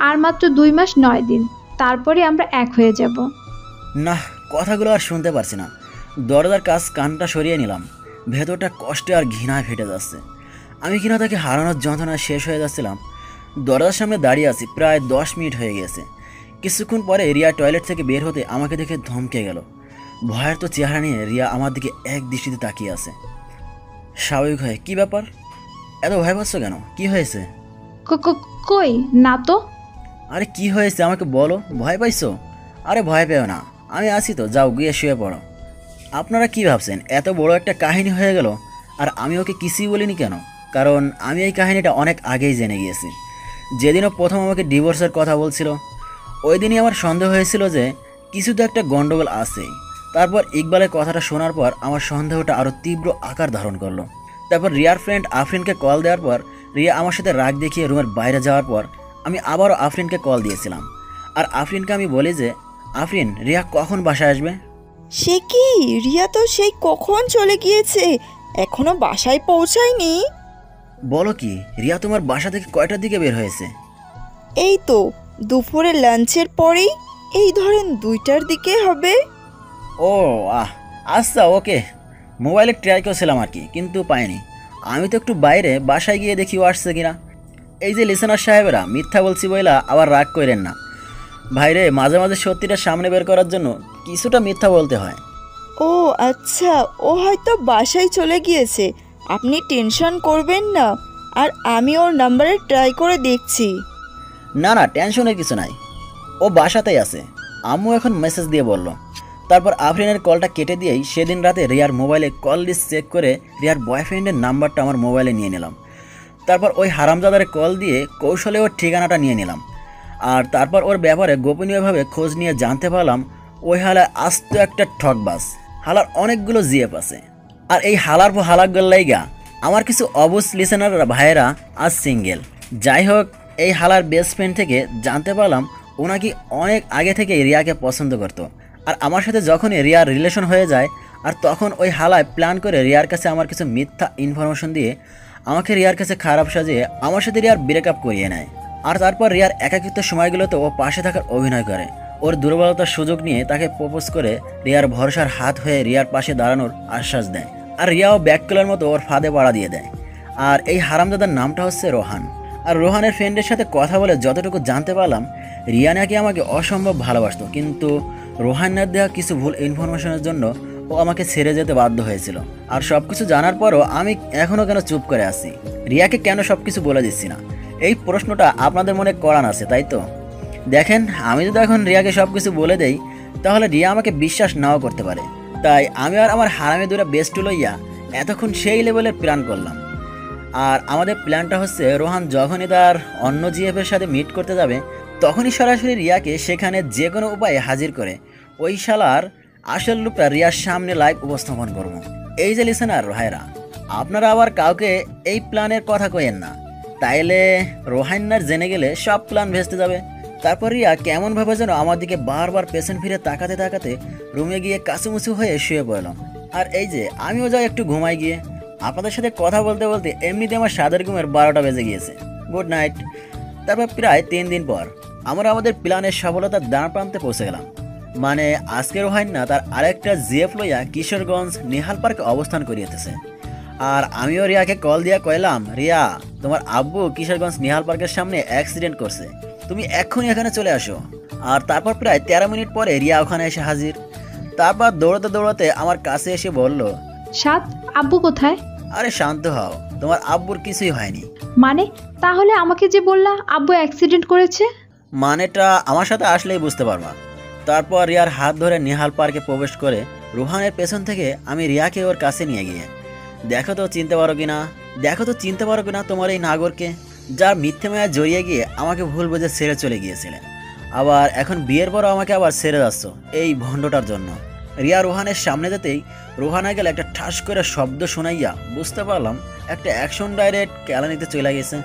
আর মাত্র 2 মাস 9 দিন, তারপরে আমরা এক হয়ে যাব। না, কথাগুলো আর শুনতে পারছি না। দরজার কাছ কানটা সরিয়ে নিলাম। ভেতরটা কষ্টে আর ঘৃণায় ফেটে যাচ্ছে। আমি কিনা তাকে হারানোর যন্ত্রণা শেষ হয়ে যাচ্ছিলাম। দরজার সামনে দাঁড়িয়ে আছি, প্রায় 10 মিনিট হয়ে গেছে। কিছুক্ষণ পরে রিয়া টয়লেট থেকে বের হতে আমাকে দেখে ধমকে গেল। ভয়ের তো চেহারা নিয়ে রিয়া আমার দিকে এক দৃষ্টিতে তাকিয়ে আছে। স্বাভাবিক হয়ে, কি ব্যাপার, এত ভয় পাচ্ছ কেন? কি হয়েছে? কই না তো। আরে কি হয়েছে আমাকে বলো, ভয় পাইছো? আরে ভয় পেও না, আমি আছি তো, যাও গিয়ে শুয়ে পড়ো। আপনারা কি ভাবছেন এত বড় একটা কাহিনী হয়ে গেল আর আমি ওকে কিছুই বলিনি কেন? কারণ আমি এই কাহিনীটা অনেক আগেই জেনে গিয়েছি। যেদিনও প্রথম আমাকে ডিভোর্সের কথা বলছিল ওই দিনই আমার সন্দেহ হয়েছিল যে কিছু তো একটা গন্ডগোল আছেই। তারপর ইকবালের কথাটা শোনার পর আমার সন্দেহটা আরও তীব্র আকার ধারণ করলো। তারপর রিয়ার ফ্রেন্ড আফরিনকে কল দেওয়ার পর রিয়া আমার সাথে রাগ দেখিয়ে রুমের বাইরে যাওয়ার পর আমি আবারও আফরিনকে কল দিয়েছিলাম। আর আফরিনকে আমি বলি যে আফরিন, রিয়া কখন বাসায় আসবে? সে কি, রিয়া তো সেই কখন চলে গিয়েছে, এখনো বাসায় পৌঁছায়নি। বলো কি, রিয়া তোমার বাসা থেকে কয়টার দিকে বের হয়েছে? এই তো দুপুরে লাঞ্চের পরেই, এই ধরেন 2টার দিকে হবে। ও আচ্ছা ওকে, মোবাইলে ট্রাই করছিলাম আর কি, কিন্তু পাইনি। আমি তো একটু বাইরে, বাসায় গিয়ে দেখি ও আসছে কিনা। এই যে লিসেনার সাহেবেরা, মিথ্যা বলছি বইলা আবার রাগ করেন না ভাইরে, মাঝে মাঝে সত্যিটা সামনে বের করার জন্য কিছুটা মিথ্যা বলতে হয়। ও আচ্ছা, ও হয়তো বাসায় চলে গিয়েছে, আপনি টেনশন করবেন না, আর আমি ওর নাম্বারে ট্রাই করে দেখছি। না না, টেনশনের কিছু নাই, ও বাসাতেই আছে। আম্মু এখন মেসেজ দিয়ে বলল। তারপর আফরিনের কলটা কেটে দিয়েই সেদিন রাতে রিয়ার মোবাইলে কল লিস্ট চেক করে রিয়ার বয়ফ্রেন্ডের নাম্বারটা আমার মোবাইলে নিয়ে নিলাম। তারপর ওই হারামজাদারে কল দিয়ে কৌশলে ওর ঠিকানাটা নিয়ে নিলাম। আর তারপর ওর ব্যাপারে গোপনীয়ভাবে খোঁজ নিয়ে জানতে পারলাম ওই হালায় আস্ত একটা ঠকবাজ। হালার অনেকগুলো জিএফ আছে। আর এই হালার পর হালাগুলো লাইগা আমার কিছু অবুজ লিসেনার ভাইয়েরা আজ সিঙ্গেল। যাই হোক, এই হালার বেস্ট ফ্রেন্ড থেকে জানতে পারলাম ও নাকি অনেক আগে থেকে রিয়াকে পছন্দ করতো। আর আমার সাথে যখনই রিয়ার রিলেশন হয়ে যায়, আর তখন ওই হালায় প্ল্যান করে রিয়ার কাছে আমার কিছু মিথ্যা ইনফরমেশন দিয়ে আমাকে রিয়ার কাছে খারাপ সাজিয়ে আমার সাথে রিয়ার ব্রেকআপ করিয়ে নেয়। আর তারপর রিয়ার একাকিত্ব সময়গুলোতে ও পাশে থাকার অভিনয় করে, ওর দুর্বলতার সুযোগ নিয়ে তাকে প্রপোজ করে রিয়ার ভরসার হাত হয়ে রিয়ার পাশে দাঁড়ানোর আশ্বাস দেয়। আর রিয়াও ব্যাককলার মতো ওর ফাঁদে পাড়া দিয়ে দেয়। আর এই হারামজাদার নামটা হচ্ছে রোহান। আর রোহানের ফ্রেন্ডের সাথে কথা বলে যতটুকু জানতে পারলাম, রিয়া নাকি আমাকে অসম্ভব ভালোবাসতো, কিন্তু রোহানের দেওয়া কিছু ভুল ইনফরমেশনের জন্য ও আমাকে ছেড়ে যেতে বাধ্য হয়েছিল। আর সব কিছু জানার পরও আমি এখনও কেন চুপ করে আছি? রিয়াকে কেন সব কিছু বলে দিচ্ছি না? এই প্রশ্নটা আপনাদের মনে করান আছে, তাই তো? দেখেন, আমি যদি এখন রিয়াকে সব কিছু বলে দেই তাহলে রিয়া আমাকে বিশ্বাস নাও করতে পারে। তাই আমি আর আমার হারামে দুটা বেস্ট লইয়া এতক্ষণ সেই লেভেলের প্ল্যান করলাম। আর আমাদের প্ল্যানটা হচ্ছে, রোহান যখনই তার অন্য জিএফের সাথে মিট করতে যাবে তখনই সরাসরি রিয়াকে সেখানে যে কোনো উপায়ে হাজির করে ওই শালার আসল রূপটা রিয়ার সামনে লাইভ উপস্থাপন করব। এই যে লিসেনার ভাইরা, আপনারা আবার কাউকে এই প্ল্যানের কথা কইেন না, তাইলে রোহান্নার জেনে গেলে সব প্ল্যান ভেস্তে যাবে। তারপর রিয়া কেমনভাবে যেন আমার দিকে বারবার পেছন ফিরে তাকাতে তাকাতে রুমে গিয়ে কাছুমুছু হয়ে শুয়ে পড়লাম। আর এই যে আমিও যাই একটু ঘুমাই গিয়ে। আপনাদের সাথে কথা বলতে বলতে এমনিতে আমার সাদের ঘুমের 12টা বেজে গিয়েছে। Good night. তারপর প্রায় 3 দিন পর আমরা আমাদের প্ল্যানের সফলতার দ্বার প্রান্তে পৌঁছে গেলাম। মানে আজকের রোহান্না তার আরেকটা জিএফ লইয়া কিশোরগঞ্জ নেহাল পার্কে অবস্থান করিয়েছে। আর আমিও রিয়াকে কল দিয়া কইলাম, রিয়া, তোমার আব্বু কিশোরগঞ্জ নেহাল পার্কের সামনে অ্যাক্সিডেন্ট করছে, তুমি এক্ষুনি এখানে চলে আসো। আর তারপর প্রায় 13 মিনিট পরে রিয়া ওখানে এসে হাজির। তারপর দৌড়াতে দৌড়াতে আমার কাছে এসে বলল, সাত, আব্বু কোথায়? আরে শান্ত হও, তোমার আব্বুর কিছুই হয়নি। মানে তাহলে আমাকে যে বললা আব্বু অ্যাক্সিডেন্ট করেছে? মানেটা আমার সাথে আসলেই বুঝতে পারবা। তারপর রিয়ার হাত ধরে নেহাল পার্কে প্রবেশ করে রোহানের পেছন থেকে আমি রিয়াকে ওর কাছে নিয়ে গিয়ে, দেখো তো চিনতে পারো কিনা তোমার এই নাগরকে, যার মিথ্যে মায়া জড়িয়ে গিয়ে আমাকে ভুল বুঝে ছেড়ে চলে গিয়েছিলেন, আবার এখন বিয়ের পরও আমাকে আবার ছেড়ে যাচ্ছ এই ভণ্ডটার জন্য। রিয়া রোহানের সামনে যেতেই রোহানা গেলে একটা ঠাস করে শব্দ শোনাইয়া বুঝতে পারলাম একটা অ্যাকশন ডাইরেক্ট কেলানিতে চলে গেছে।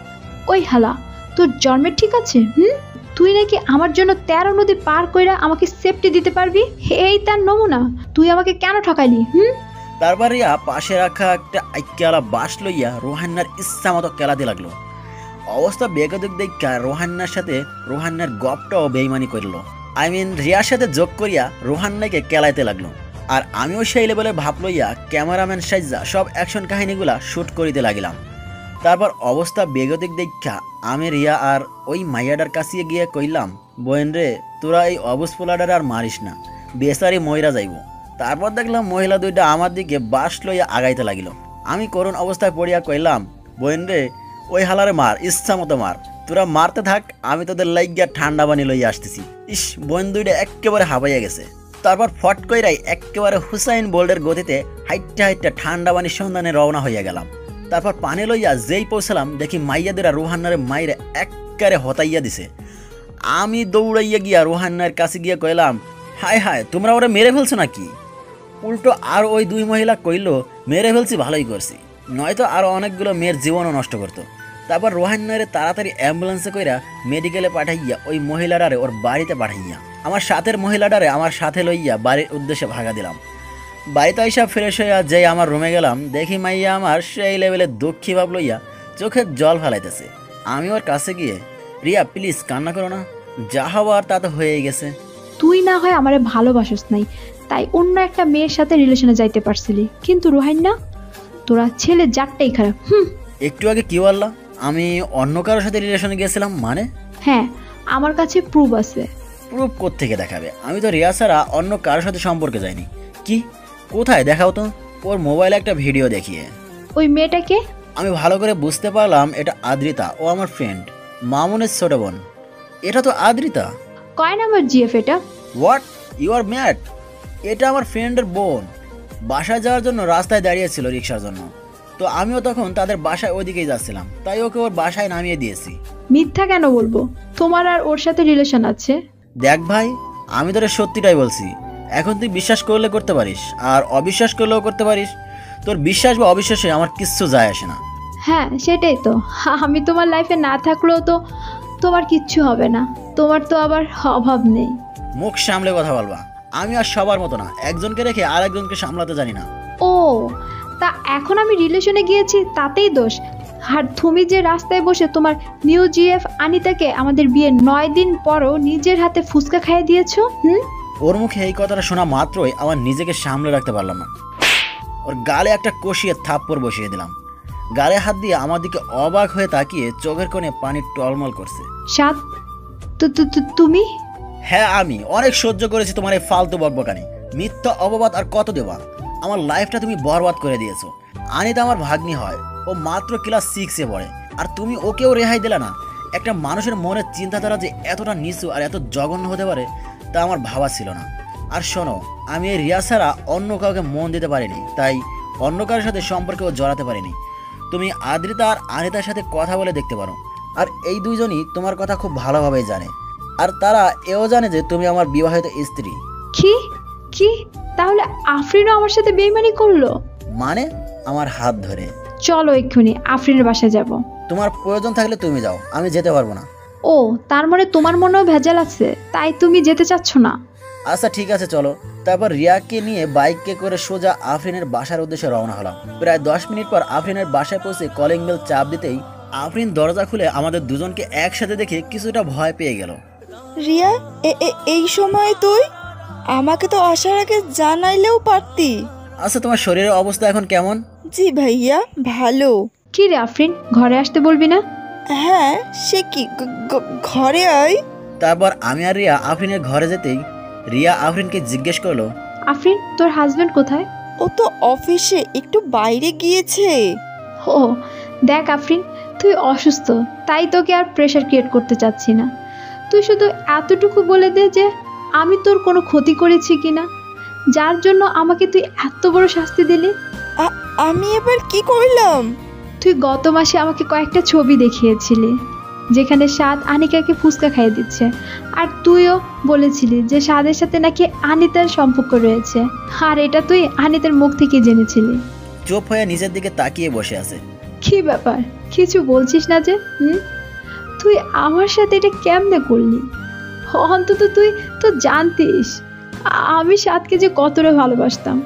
ওই হালা, তোর জন্মের ঠিক আছে? তুই নাকি আমার জন্য 13 নদী পার কইরা আমাকে সেফটি দিতে পারবি? এই তার নমুনা, তুই আমাকে কেন ঠকাইলি? তারপর রিয়া পাশে রাখা একটা আইক্যালা বাঁশ লইয়া রোহান্নার ইচ্ছা মতো কেলাতে লাগলো। অবস্থা বেগদিক দেখা রোহান্নার সাথে রোহান্নার গপটাও বেইমানি করলো। রিয়ার সাথে যোগ করিয়া রোহান্নাকে কেলাইতে লাগলো। আর আমিও সেই লেভেলে ভাব লইয়া ক্যামেরাম্যান সাইজা সব অ্যাকশন কাহিনীগুলা শ্যুট করিতে লাগিলাম। তারপর অবস্থা বেগতিক দেখা আমি রিয়া আর ওই মাইয়াডার কাছে গিয়ে কইলাম, বোন রে, তোরা এই অবুজ পোলাডার আর মারিস না, বেচারি ময়রা যাইব। তারপর দেখলাম মহিলা দুইটা আমার দিকে বাঁশ লইয়া আগাইতে লাগিল। আমি করুণ অবস্থায় পড়িয়া কইলাম, বোন রে, ওই হালারে মার, ইচ্ছা মতো মার, তোরা মারতে থাক, আমি তোদের লাইগা ঠান্ডা পানি লইয়া আসতেছি। ইস, বোন দুইটা একেবারে হাবাইয়া গেছে। তারপর ফট কইরাই একেবারে হুসাইন বোল্টের গতিতে হাইটটা ঠান্ডা পানির সন্ধানে রওনা হইয়া গেলাম। তারপর পানি লইয়া যেই পৌঁছালাম দেখি মাইয়াদেরা রোহান্নারে মাইরে একেবারে হতাইয়া দিছে। আমি দৌড়াইয়া গিয়া রোহান্নার কাছে গিয়া কইলাম, হায় হায়, তোমরা ওরা মেরে ফেলছো নাকি? উল্টো আর ওই দুই মহিলা কইল, মেরে ফেলছি, ভালোই করছি, নয়তো আরও অনেকগুলো মেয়ের জীবনও নষ্ট করতো। তারপর রোহান্নারে তাড়াতাড়ি অ্যাম্বুলেন্সে কইরা মেডিকেলে পাঠাইয়া ওই মহিলাটারে ওর বাড়িতে পাঠাইয়া আমার সাথের মহিলাটারে আমার সাথে লইয়া বাড়ির উদ্দেশ্যে ভাগা দিলাম। বাড়িতে আইসা ফ্রেশ হইয়া যেই আমার রুমে গেলাম, দেখি মাইয়া আমার সেই লেভেলে দুঃখী ভাব লইয়া চোখের জল ফেলাইতেছে। আমি ওর কাছে গিয়ে, রিয়া প্লিজ কান্না করো না, যা হওয়ার তা তো হয়েই গেছে। তুই না হয় আমারে ভালোবাসিস নাই, তাই অন্য একটা মেয়ের সাথে রিলেশনে যাইতে পারছিলি, কিন্তু রোহান্না, তোরা ছেলে জাতটাই খারাপ। একটু আগে কি বললা আমি অন্য কারোর সাথে রিলেশনে গিয়েছিলাম? মানে? হ্যাঁ, আমার কাছে প্রুফ আছে। প্রুফ কোত্থেকে দেখাবে? আমি তো রিয়া ছাড়া অন্য কারোর সাথে সম্পর্কে যাইনি। কি? কোথায় দেখাও তো। ওর মোবাইলে একটা ভিডিও দেখিয়ে। ওই মেয়েটাকে? আমি ভালো করে বুঝতে পারলাম এটা আদ্রিতা, ও আমার ফ্রেন্ড, মামুনের ছোট বোন। এটা তো আদ্রিতা। কয় নাম্বার জিএফ এটা? What, you are mad? এটা আমার ফ্রেন্ডের বোন। বাসায় যাওয়ার জন্য রাস্তায় দাঁড়িয়েছিল রিক্সার জন্য, তো আমিও তখন তাদের বাসায় ওইদিকেই যাচ্ছিলাম, তাই ওকে ওর বাসায় নামিয়ে দিয়েছি। মিথ্যা কেন বলবো? তোমার আর ওর সাথে রিলেশন আছে? দেখ ভাই, আমি তোর সত্যিটাই বলছি। এখন তুই বিশ্বাস করলে করতে পারিস, আর অবিশ্বাস করলেও করতে পারিস। তোর বিশ্বাস বা অবিশ্বাসে আমার কিচ্ছু যায় আসে না। হ্যাঁ, সেটাই তো। আমি তোমার লাইফে না থাকলেও তো তোমার কিচ্ছু হবে না, তোমার তো আবার অভাব নেই। মুখ সামলে কথা বলবা। আমি আর সবার মতো না, একজনকে রেখে আর একজনকে সামলাতে জানি না। ও, তা এখন আমি রিলেশনে গিয়েছি তাতেই দোষ? আর তুমি যে রাস্তায় বসে তোমার নিউ জিএফ আনিতাকে আমাদের বিয়ে 9 দিন পরও নিজের হাতে ফুচকা খাইয়ে দিয়েছো। ওর মুখে এই কথাটা শোনা মাত্রই আমার নিজেকে সামলে রাখতে পারলাম না। ওর গালে একটা কষিয়ে থাপ্পড় বসিয়ে দিলাম। গালে হাত দিয়ে আমার দিকে অবাক হয়ে তাকিয়ে চোখের কোণে পানি টলমল করছে। সাত, তুমি? হ্যাঁ, আমি অনেক সহ্য করেছি তোমার এই ফালতু বকবকানি, মিথ্যা অপবাদ আর কত দেবা। আমার লাইফটা তুমি বরবাদ করে দিয়েছো। আনিতা আমার ভাগ্নি হয়, ও মাত্র ক্লাস 6-এ পড়ে, আর তুমি ওকেও রেহাই দিলে না। একটা মানুষের মনের চিন্তাধারা যে এতটা নিচু আর এত জঘন্য হতে পারে তা আমার ভাবা ছিল না। আর শোনো, আমি এই রিয়া ছাড়া অন্য কাউকে মন দিতে পারিনি, তাই অন্য কারোর সাথে সম্পর্কেও জড়াতে পারিনি। তুমি আদ্রিতা আর আনিতার সাথে কথা বলে দেখতে পারো, আর এই দুইজনই তোমার কথা খুব ভালোভাবেই জানে, আর তারা এও জানে যে তুমি আমার বিবাহিত স্ত্রী। কি? তাহলে আফরিনও আমার সাথে বেইমানি করলো? মানে? আমার হাত ধরে। চলো এক্ষুনি আফরিনের বাসায় যাব। তোমার প্রয়োজন থাকলে তুমি যাও, আমি যেতে পারবো না। ও, তার মানে তোমার মনেও ভেজাল আছে, তাই তুমি যেতে চাচ্ছ না? আচ্ছা ঠিক আছে, চলো। তারপর রিয়াকে নিয়ে বাইকে করে সোজা আফরিনের বাসার উদ্দেশ্যে রওনা হলাম। প্রায় 10 মিনিট পর আফরিনের বাসায় পৌঁছে কলিং বেল চাপ দিতেই আফরিন দরজা খুলে আমাদের দুজনকে একসাথে দেখে কিছুটা ভয় পেয়ে গেল। রিয়া, এই সময় তুই? আমাকে তো আসার আগে জানাইলেও পারতি। আচ্ছা, তোমার শরীরের অবস্থা এখন কেমন? জি ভাইয়া, ভালো। কি রে আফরিন, ঘরে আসতে বলবি না? হ্যাঁ, সে কি, ঘরে আয়। তারপর আমি আর রিয়া আফরিনের ঘরে যেতেই রিয়া আফরিনকে জিজ্ঞেস করলো, আফরিন, তোর হাজবেন্ড কোথায়? ও তো অফিসে একটু বাইরে গিয়েছে। ও দেখ আফরিন, তুই অসুস্থ, তাই তোকে আর প্রেশার ক্রিয়েট করতে চাচ্ছি না। তুই শুধু এতটুকু বলে দে যে আমি তোর কোনো ক্ষতি করেছি কিনা, যার জন্য আমাকে তুই এত বড় শাস্তি দিলি। আমি এবার কি করলাম? তুই গত মাসে আমাকে কয়েকটা ছবি দেখিয়েছিলি যেখানে সাদ আনিকাকে ফুচকা খাইয়ে দিচ্ছে, আর তুইও বলেছিলি যে সাদের সাথে নাকি আনিতার সম্পর্ক রয়েছে, আর এটা তুই আনিতার মুখ থেকে জেনেছিলি। চুপ হয়ে নিজের দিকে তাকিয়ে বসে আছে। কি ব্যাপার, কিছু বলছিস না যে? তুই আমার সাথে এটা কেমনে করলি? অন্তত তুই তো জানতিস আমি সাদকে যে কতটা ভালোবাসতাম।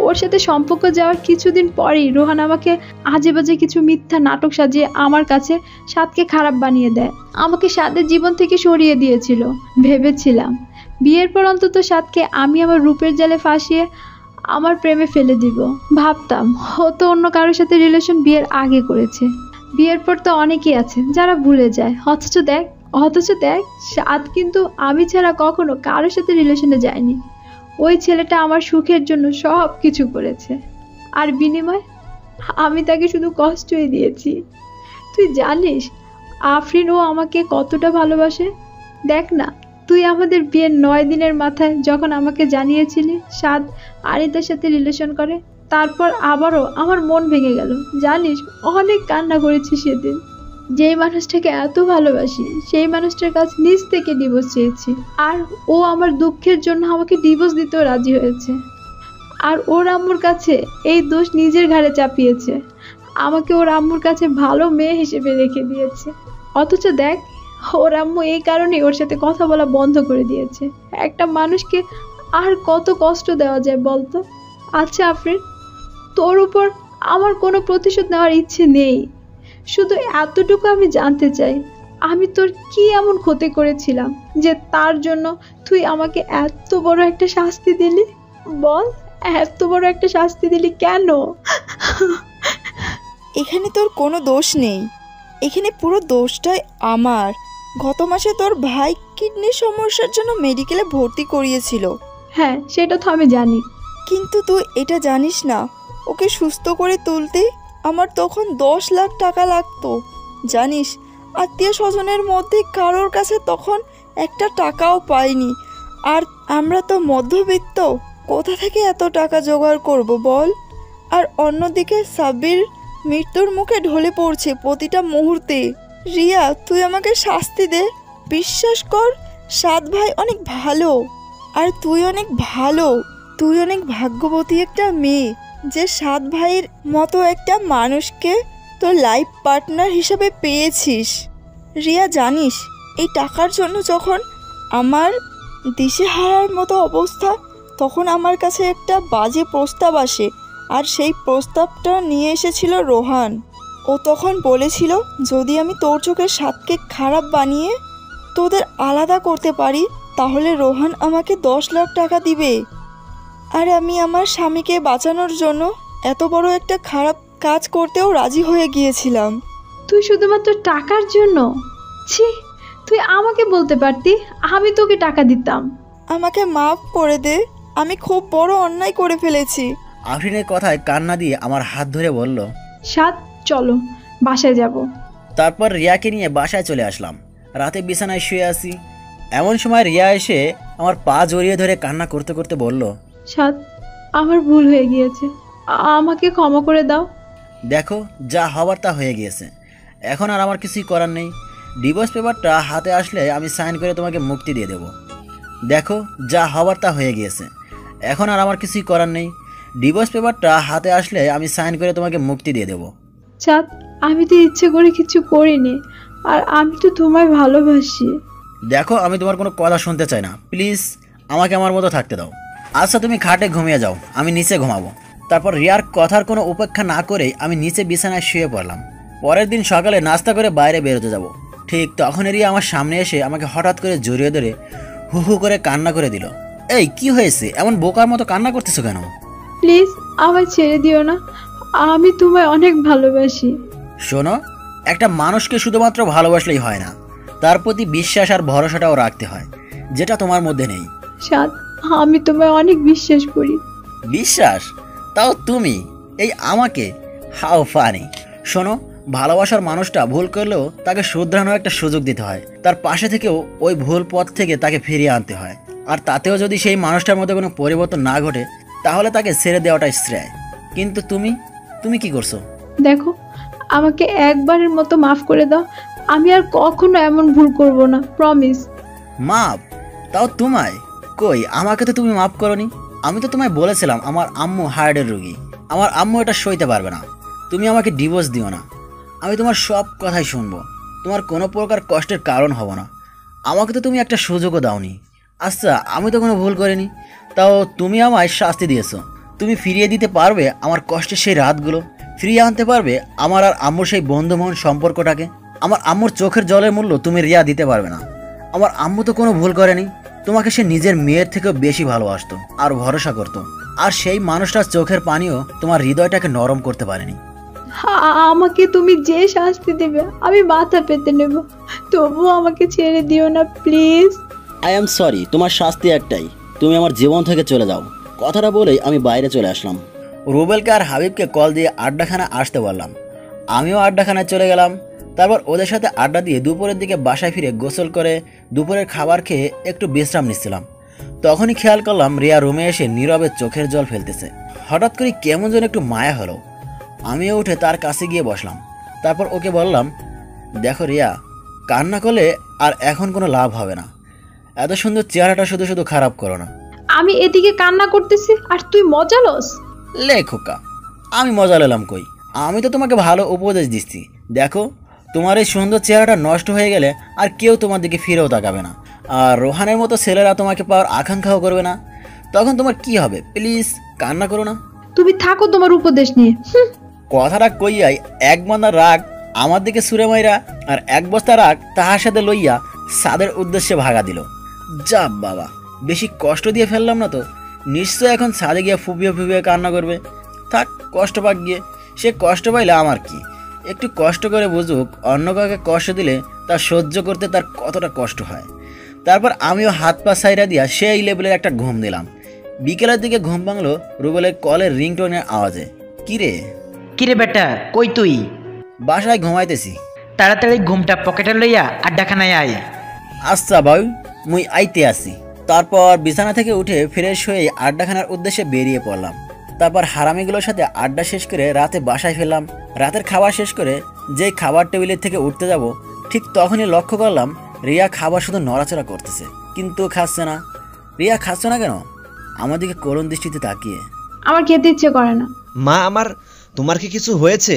ওর সাথে সম্পর্ক যাওয়ার কিছুদিন পরেই রোহান আমাকে আজে বাজে কিছু মিথ্যা নাটক সাজিয়ে আমার কাছে সাদকে খারাপ বানিয়ে দেয়, আমাকে সাদের জীবন থেকে সরিয়ে দিয়েছিল। ভেবেছিলাম বিয়ের পর অন্তত সাদকে আমি আমার রূপের জালে ফাঁসিয়ে আমার প্রেমে ফেলে দিব। ভাবতাম ও তো অন্য কারোর সাথে রিলেশন বিয়ের আগে করেছে, বিয়ের পর তো অনেকেই আছে যারা ভুলে যায়। অথচ দেখ সাদ কিন্তু আমি ছাড়া কখনো কারোর সাথে রিলেশনে যায়নি। ওই ছেলেটা আমার সুখের জন্য সব কিছু করেছে, আর বিনিময় আমি তাকে শুধু কষ্টই দিয়েছি। তুই জানিস আফরিনও আমাকে কতটা ভালোবাসে। দেখ না, তুই আমাদের বিয়ের 9 দিনের মাথায় যখন আমাকে জানিয়েছিলি সাদ আনিতার সাথে রিলেশন করে, তারপর আবারও আমার মন ভেঙে গেল। জানিস, অনেক কান্না করেছি সেদিন। যেই মানুষটাকে এত ভালোবাসি সেই মানুষটার কাছে নিজ থেকে ডিভোর্স চেয়েছি, আর ও আমার দুঃখের জন্য আমাকে ডিভোর্স দিতেও রাজি হয়েছে। আর ওর আম্মুর কাছে এই দোষ নিজের ঘাড়ে চাপিয়েছে, আমাকে ওর আম্মুর কাছে ভালো মেয়ে হিসেবে রেখে দিয়েছে। অথচ দেখ, ওর আম্মু এই কারণেই ওর সাথে কথা বলা বন্ধ করে দিয়েছে। একটা মানুষকে আর কত কষ্ট দেওয়া যায় বলতো? আচ্ছা আফরিন, তোর উপর আমার কোনো প্রতিশোধ নেওয়ার ইচ্ছে নেই, শুধু এতটুকু আমি জানতে চাই, আমি তোর কি এমন ক্ষতি করেছিলাম যে তার জন্য তুই আমাকে এত বড় একটা শাস্তি দিলি? বল, এত বড় একটা শাস্তি দিলি কেন? এখানে তোর কোনো দোষ নেই, এখানে পুরো দোষটাই আমার। গত মাসে তোর ভাই কিডনির সমস্যার জন্য মেডিকেলে ভর্তি করিয়েছিল। হ্যাঁ, সেটা তো আমি জানি, কিন্তু তুই এটা জানিস না, ওকে সুস্থ করে তুলতে আমার তখন 10 লাখ টাকা লাগতো। জানিস, আত্মীয় স্বজনের মধ্যে কারোর কাছে তখন একটা টাকাও পাইনি। আর আমরা তো মধ্যবিত্ত, কোথা থেকে এত টাকা জোগাড় করব বল? আর অন্যদিকে সাব্বির মৃত্যুর মুখে ঢলে পড়ছে প্রতিটা মুহূর্তে। রিয়া, তুই আমাকে শাস্তি দে। বিশ্বাস কর, সাদ ভাই অনেক ভালো, আর তুই অনেক ভালো। তুই অনেক ভাগ্যবতী একটা মেয়ে যে সাদ ভাইয়ের মতো একটা মানুষকে তোর লাইফ পার্টনার হিসেবে পেয়েছিস। রিয়া, জানিস, এই টাকার জন্য যখন আমার দিশেহারার মতো অবস্থা, তখন আমার কাছে একটা বাজে প্রস্তাব আসে, আর সেই প্রস্তাবটা নিয়ে এসেছিল রোহান। ও তখন বলেছিল, যদি আমি তোর চোখের সাদকে খারাপ বানিয়ে তোদের আলাদা করতে পারি, তাহলে রোহান আমাকে 10 লাখ টাকা দিবে। আর আমি আমার স্বামীকে বাঁচানোর জন্য এত বড় একটা খারাপ কাজ করতেও রাজি হয়ে গিয়েছিলাম। তুই শুধুমাত্র টাকার জন্য? ছি, তুই আমাকে বলতে পারতি, আমি তোকে টাকা দিতাম। আমাকে মাফ করে দে, আমি খুব বড় অন্যায় করে ফেলেছি। আফরিনের কথায় কান্না দিয়ে আমার হাত ধরে বলল, সাদ, চলো বাসায় যাব। তারপর রিয়াকে নিয়ে বাসায় চলে আসলাম। রাতে বিছানায় শুয়ে আছি, এমন সময় রিয়া এসে আমার পা জড়িয়ে ধরে কান্না করতে করতে বলল, সাদ, আমার ভুল হয়ে গিয়েছে, আমাকে ক্ষমা করে দাও। দেখো, যা হবার তা হয়ে গিয়েছে, এখন আর আমার কিছুই করার নেই। ডিভোর্স পেপারটা হাতে আসলে আমি সাইন করে তোমাকে মুক্তি দিয়ে দেব। দেখো, যা হবার তা হয়ে গিয়েছে, এখন আর আমার কিছুই করার নেই। ডিভোর্স পেপারটা হাতে আসলে আমি সাইন করে তোমাকে মুক্তি দিয়ে দেব। চাঁদ, আমি তো ইচ্ছে করে কিছু করিনি, আর আমি তো তোমায় ভালোবাসি। দেখো, আমি তোমার কোনো কথা শুনতে চাই না, প্লিজ আমাকে আমার মতো থাকতে দাও। আচ্ছা, তুমি খাটে ঘুমিয়ে যাও, আমি নিচে ঘুমাবো। তারপর রিয়ার কথার কোনো উপেক্ষা না করেই আমি নিচে বিছানায় শুয়ে পড়লাম। পরের দিন সকালে নাস্তা করে বাইরে বেরোতে যাব, ঠিক তখন রিয়া আমার সামনে এসে আমাকে হঠাৎ করে জড়িয়ে ধরে হু হু করে কান্না করে দিল। এই, কি হয়েছে? এমন বোকার মতো কান্না করতেছো কেন? প্লিজ আমায় ছেড়ে দিও না, আমি তোমায় অনেক ভালোবাসি। শোনো, একটা মানুষকে শুধুমাত্র ভালোবাসলেই হয় না, তার প্রতি বিশ্বাস আর ভরসাটাও রাখতে হয়, যেটা তোমার মধ্যে নেই। সাদ, আমি তোমায় অনেক বিশ্বাস করি। বিশ্বাস? তাও তুমি এই আমাকে? How funny. শোনো, ভালোবাসার মানুষটা ভুল করলেও তাকে শুধরানোর একটা সুযোগ দিতে হয়, তার পাশে থেকেও ওই ভুল পথ থেকে তাকে ফিরিয়ে আনতে হয়। আর তাতেও যদি সেই মানুষটার মধ্যে কোনো পরিবর্তন না ঘটে, তাহলে তাকে ছেড়ে দেওয়াটাই শ্রেয়। কিন্তু তুমি কি করছো? দেখো, আমাকে একবারের মতো মাফ করে দাও, আমি আর কখনো এমন ভুল করব না, প্রমিস। মাপ? তাও তোমায়? কই, আমাকে তো তুমি মাফ করনি। আমি তো তোমায় বলেছিলাম আমার আম্মু হার্টের রোগী, আমার আম্মু এটা সইতে পারবে না। তুমি আমাকে ডিভোর্স দিও না, আমি তোমার সব কথাই শুনবো, তোমার কোনো প্রকার কষ্টের কারণ হব না। আমাকে তো তুমি একটা সুযোগও দাওনি। আচ্ছা, আমি তো কোনো ভুল করিনি, তাও তুমি আমায় শাস্তি দিয়েছো। তুমি ফিরিয়ে দিতে পারবে আমার কষ্টের সেই রাতগুলো? ফিরিয়ে আনতে পারবে আমার আর আম্মুর সেই বন্ধুমোহন সম্পর্কটাকে? আমার আম্মুর চোখের জলের মূল্য তুমি রিয়া দিতে পারবে না। আমার আম্মু তো কোনো ভুল করেনি, তোমাকে সে নিজের মেয়ের থেকেও বেশি ভালোবাসতো আর ভরসা করতো, আর সেই মানুষটার চোখের পানিও তোমার হৃদয়টাকে নরম করতে পারেনি। আমাকে তুমি যে শাস্তি দেবে আমি মাথা পেতে নেব, তবুও আমাকে ছেড়ে দিও না প্লিজ। আই এম সরি, তোমার শাস্তি একটাই, তুমি আমার জীবন থেকে চলে যাও। কথাটা বলেই আমি বাইরে চলে আসলাম। রুবেলকে আর হাবিবকে কল দিয়ে আড্ডাখানা আসতে বললাম। আমিও আড্ডাখানায় চলে গেলাম। তারপর ওদের সাথে আড্ডা দিয়ে দুপুরের দিকে বাসায় ফিরে গোসল করে দুপুরের খাবার খেয়ে একটু বিশ্রাম নিচ্ছিলাম। তখনই খেয়াল করলাম রিয়া রুমে এসে নীরবে চোখের জল ফেলতেছে। হঠাৎ করে কেমন যেন একটু মায়া হলো। আমিও উঠে তার কাছে গিয়ে বসলাম। তারপর ওকে বললাম, দেখো রিয়া, কান্না করলে আর এখন কোনো লাভ হবে না। এত সুন্দর চেহারাটা শুধু শুধু খারাপ করো না। আমি এদিকে কান্না করতেছি আর তুই মজা লস? লে খোকা, আমি মজা নিলাম কই? আমি তো তোমাকে ভালো উপদেশ দিচ্ছি। দেখো, তোমার এই সুন্দর চেহারাটা নষ্ট হয়ে গেলে আর কেউ তোমার দিকে ফিরেও তাকাবে না, আর রোহানের মতো ছেলেরা তোমাকে পাওয়ার আকাঙ্ক্ষাও করবে না। তখন তোমার কি হবে? প্লিজ কান্না করো না। তুমি থাকো তোমার উপদেশ নিয়ে। কথাটা কইয়াই এক মানা রাগ আমার দিকে সুরে মাইরা আর এক বস্তা রাগ তাহার সাথে লইয়া সাদের উদ্দেশ্যে ভাগা দিল। যা বাবা, বেশি কষ্ট দিয়ে ফেললাম না তো? নিশ্চয় এখন ছাদে গিয়ে ফুপিয়ে ফুপিয়ে কান্না করবে। থাক, কষ্ট পাক গিয়ে। সে কষ্ট পাইলে আমার কি? একটু কষ্ট করে বুঝুক, অন্য কাউকে কষ্ট দিলে তা সহ্য করতে তার কতটা কষ্ট হয়। তারপর আমিও হাত পা সাইরা দিয়া সেই লেভেলের একটা ঘুম দিলাম। বিকেলের দিকে ঘুম ভাঙলো রুবেলের কলের রিংটোনের আওয়াজে। কিরে বেটা, কই তুই? বাসায় ঘুমাইতেছি। তাড়াতাড়ি ঘুমটা পকেটে লইয়া আড্ডাখানায় আয়। আচ্ছা ভাই, মুই আইতে আসি। তারপর বিছানা থেকে উঠে ফ্রেশ হয়ে আড্ডাখানার উদ্দেশ্যে বেরিয়ে পড়লাম। তারপর হারামিগুলোর সাথে আড্ডা শেষ করে রাতে বাসায় ফেললাম। রাতের খাবার শেষ করে যেই খাবার টেবিলের থেকে উঠতে যাব, ঠিক তখনই লক্ষ্য করলাম রিয়া খাবার শুধু নড়াচড়া করতেছে, কিন্তু খাচ্ছে না। রিয়া খাচ্ছে না কেন? আমার দিকে করুণ দৃষ্টিতে তাকিয়ে। আমার খেতে ইচ্ছে করে না। মা আমার, তোমার কি কিছু হয়েছে?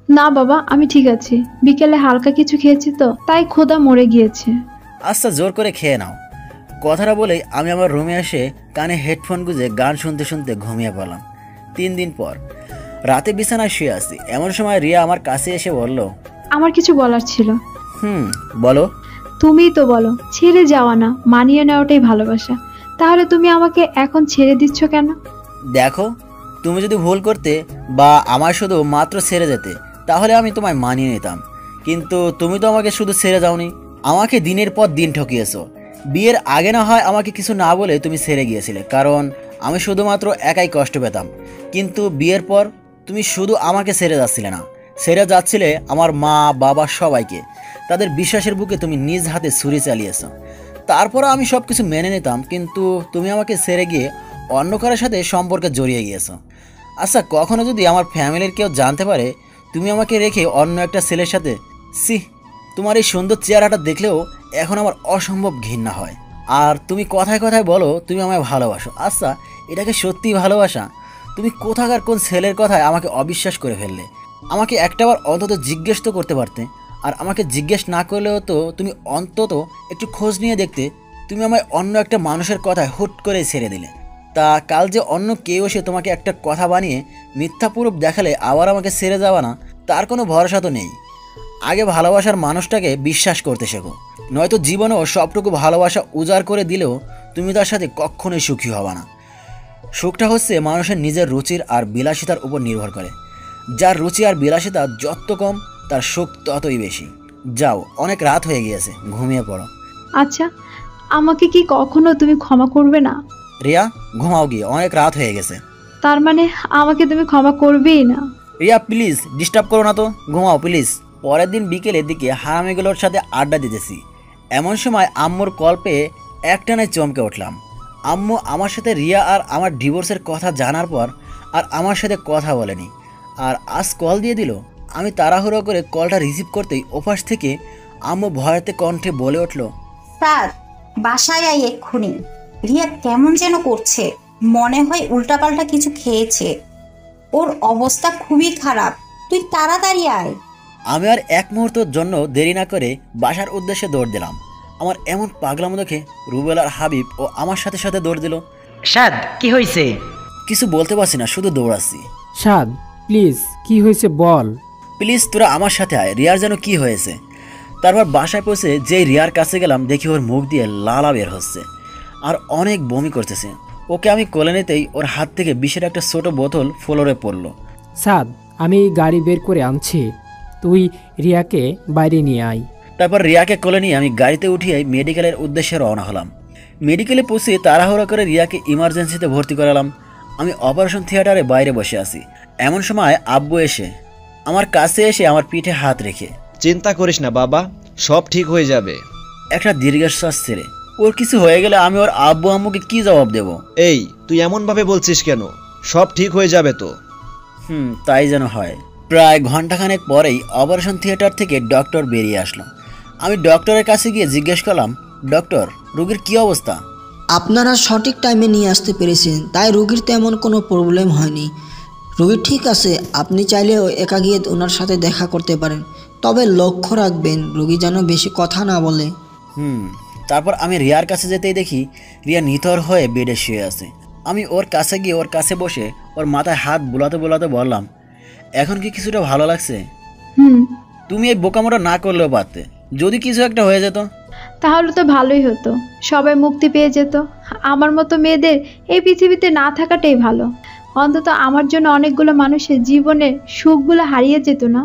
না বাবা, আমি ঠিক আছি। বিকেলে হালকা কিছু খেয়েছি তো, তাই ক্ষুধা মরে গিয়েছে। আচ্ছা, জোর করে খেয়ে নাও। কথাটা বলেই আমি আমার রুমে এসে কানে হেডফোন গুঁজে গান শুনতে শুনতে ঘুমিয়ে পড়লাম। 3 দিন পর রাতে বিছানায় শুয়ে আছি, এমন সময় রিয়া আমার কাছে এসে বলল, আমার কিছু বলার ছিল। বলো। তুমিই তো বলো, ছেড়ে যাওয়া না, মানিয়ে নেওয়াটাই ভালোবাসা। তাহলে তুমি আমাকে এখন ছেড়ে দিচ্ছ কেন? দেখো, তুমি যদি ভুল করতে বা আমার শুধু মাত্র ছেড়ে যেতে, তাহলে আমি তোমায় মানিয়ে নিতাম। কিন্তু তুমি তো আমাকে শুধু ছেড়ে যাওনি, আমাকে দিনের পর দিন ঠকিয়েছো। বিয়ের আগে না হয় আমাকে কিছু না বলে তুমি ছেড়ে গিয়েছিলে, কারণ আমি শুধুমাত্র একাই কষ্ট পেতাম। কিন্তু বিয়ের পর তুমি শুধু আমাকে ছেড়ে যাচ্ছিলে না, ছেড়ে যাচ্ছিলে আমার মা বাবা সবাইকে। তাদের বিশ্বাসের বুকে তুমি নিজ হাতে ছুরি চালিয়েছো। তারপরও আমি সব কিছু মেনে নিতাম, কিন্তু তুমি আমাকে ছেড়ে গিয়ে অন্য কারোর সাথে সম্পর্কে জড়িয়ে গিয়েছো। আচ্ছা, কখনো যদি আমার ফ্যামিলির কেউ জানতে পারে তুমি আমাকে রেখে অন্য একটা ছেলের সাথে, তোমার এই সুন্দর চেহারাটা দেখলেও এখন আমার অসম্ভব ঘৃণা হয়। আর তুমি কথায় কথায় বলো তুমি আমায় ভালোবাসো। আচ্ছা, এটাকে সত্যি ভালোবাসা? তুমি কোথাকার কোন ছেলের কথায় আমাকে অবিশ্বাস করে ফেললে? আমাকে একটাবার অন্তত জিজ্ঞেস তো করতে পারতে। আর আমাকে জিজ্ঞেস না করলেও তো তুমি অন্তত একটু খোঁজ নিয়ে দেখতে। তুমি আমায় অন্য একটা মানুষের কথায় হুট করে ছেড়ে দিলে। তা কাল যে অন্য কেউ এসে তোমাকে একটা কথা বানিয়ে মিথ্যা প্রুফ দেখালে আবার আমাকে ছেড়ে যাওয়া না, তার কোনো ভরসা তো নেই। আগে ভালোবাসার মানুষটাকে বিশ্বাস করতে শেখো, নয়তো জীবনেও সবটুকু ভালোবাসা উজাড় করে দিলেও তুমি তার সাথে কখনোই সুখী হবা না। সুখটা হচ্ছে মানুষের নিজের রুচির আর বিলাসিতার উপর নির্ভর করে। যার রুচি আর বিলাসিতা যত কম, তার সুখ ততই বেশি। যাও, অনেক রাত হয়ে গিয়েছে, ঘুমিয়ে পড়ো। আচ্ছা, আমাকে কি কখনো তুমি ক্ষমা করবে না? রিয়া, ঘুমাও গিয়ে, অনেক রাত হয়ে গেছে। তার মানে আমাকে তুমি ক্ষমা করবেই না? রিয়া প্লিজ ডিস্টার্ব করো না তো, ঘুমাও প্লিজ। পরের দিন বিকেলের দিকে হারামিগুলোর সাথে আড্ডা দিতেছি, এমন সময় আম্মুর কল পেয়ে একটানায় চমকে উঠলাম। আম্মু আমার সাথে রিয়া আর আমার ডিভোর্সের কথা জানার পর আর আমার সাথে কথা বলেনি, আর আজ কল দিয়ে দিল। আমি তাড়াহুড়ো করে কলটা রিসিভ করতেই ওপাশ থেকে আম্মু ভয়াতে কণ্ঠে বলে উঠল, স্যার বাসায় আই এক্ষুনি। রিয়া কেমন যেন করছে, মনে হয় উল্টাপাল্টা কিছু খেয়েছে, ওর অবস্থা খুবই খারাপ, তুই তাড়াতাড়ি আয়। আমি আর এক মুহূর্তের জন্য দেরি না করে বাসার উদ্দেশ্যে দৌড় দিলাম। আমার এমন পাগলামো দেখে রুবেল আর হাবিব ও আমার সাথে সাথে দৌড় দিল। সাদ, কি হয়েছে? কিছু বলতে পারছি না, শুধু দৌড়াচ্ছি। সাদ প্লিজ, কি হয়েছে বল। প্লিজ তোরা আমার সাথে আয়, রিয়ার যেন কি হয়েছে। তারপর বাসায় পৌঁছে যেই রিয়ার কাছে গেলাম, দেখি ওর মুখ দিয়ে লালা বের হচ্ছে আর অনেক বমি করতেছে। ওকে আমি কোলে নিতেই ওর হাত থেকে বিষের একটা ছোট বোতল ফ্লোরে পড়লো। সাদ, আমি গাড়ি বের করে আনছি, তুই রিয়াকে বাইরে নিয়ে আয়। তারপর রিয়াকে কোলে নিয়ে আমি গাড়িতে উঠিয়ে মেডিকেলের উদ্দেশ্যে রওনা হলাম। মেডিকেলে পৌঁছে তাড়াহুড়ো করে রিয়াকে ইমার্জেন্সিতে ভর্তি করালাম। আমি অপারেশন থিয়েটারে বাইরে বসে আছি। এমন সময় আব্বু এসে আমার কাছে এসে আমার পিঠে হাত রেখে চিন্তা করিস না বাবা, সব ঠিক হয়ে যাবে। একটা দীর্ঘশ্বাস ছেড়ে, ওর কিছু হয়ে গেলে আমি ওর আব্বু আম্মুকে কি জবাব দেব? এই তুই এমনভাবে বলছিস কেন? সব ঠিক হয়ে যাবে তো। তাই যেন হয়। প্রায় ঘন্টাখানেক পরেই অপারেশন থিয়েটার থেকে ডক্টর বেরিয়ে আসলো। আমি ডক্টরের কাছে গিয়ে জিজ্ঞেস করলাম, ডক্টর, রোগীর কি অবস্থা? আপনারা সঠিক টাইমে নিয়ে আসতে পেরেছেন, তাই রোগীর তেমন কোনো প্রবলেম হয়নি। রোগী ঠিক আছে, আপনি চাইলেও একা গিয়ে ওনার সাথে দেখা করতে পারেন, তবে লক্ষ্য রাখবেন রোগী যেন বেশি কথা না বলে। তারপর আমি রিয়ার কাছে যেতেই দেখি রিয়া নিথর হয়ে বেডে শুয়ে আছে। আমি ওর কাছে গিয়ে ওর কাছে বসে ওর মাথায় হাত বুলাতে বুলাতে বললাম, এখন কি কিছুটা ভালো লাগছে? তুমি এই বোকামোটা না করলেও পারতে, যদি কিছু একটা হয়ে যেত। তাহলে তো ভালোই হতো, সবাই মুক্তি পেয়ে যেত। আমার মতো মেয়েদের এই পৃথিবীতে না থাকাটাই ভালো। অন্তত আমার জন্য অনেকগুলো মানুষের জীবনের সুখগুলো হারিয়ে যেত না।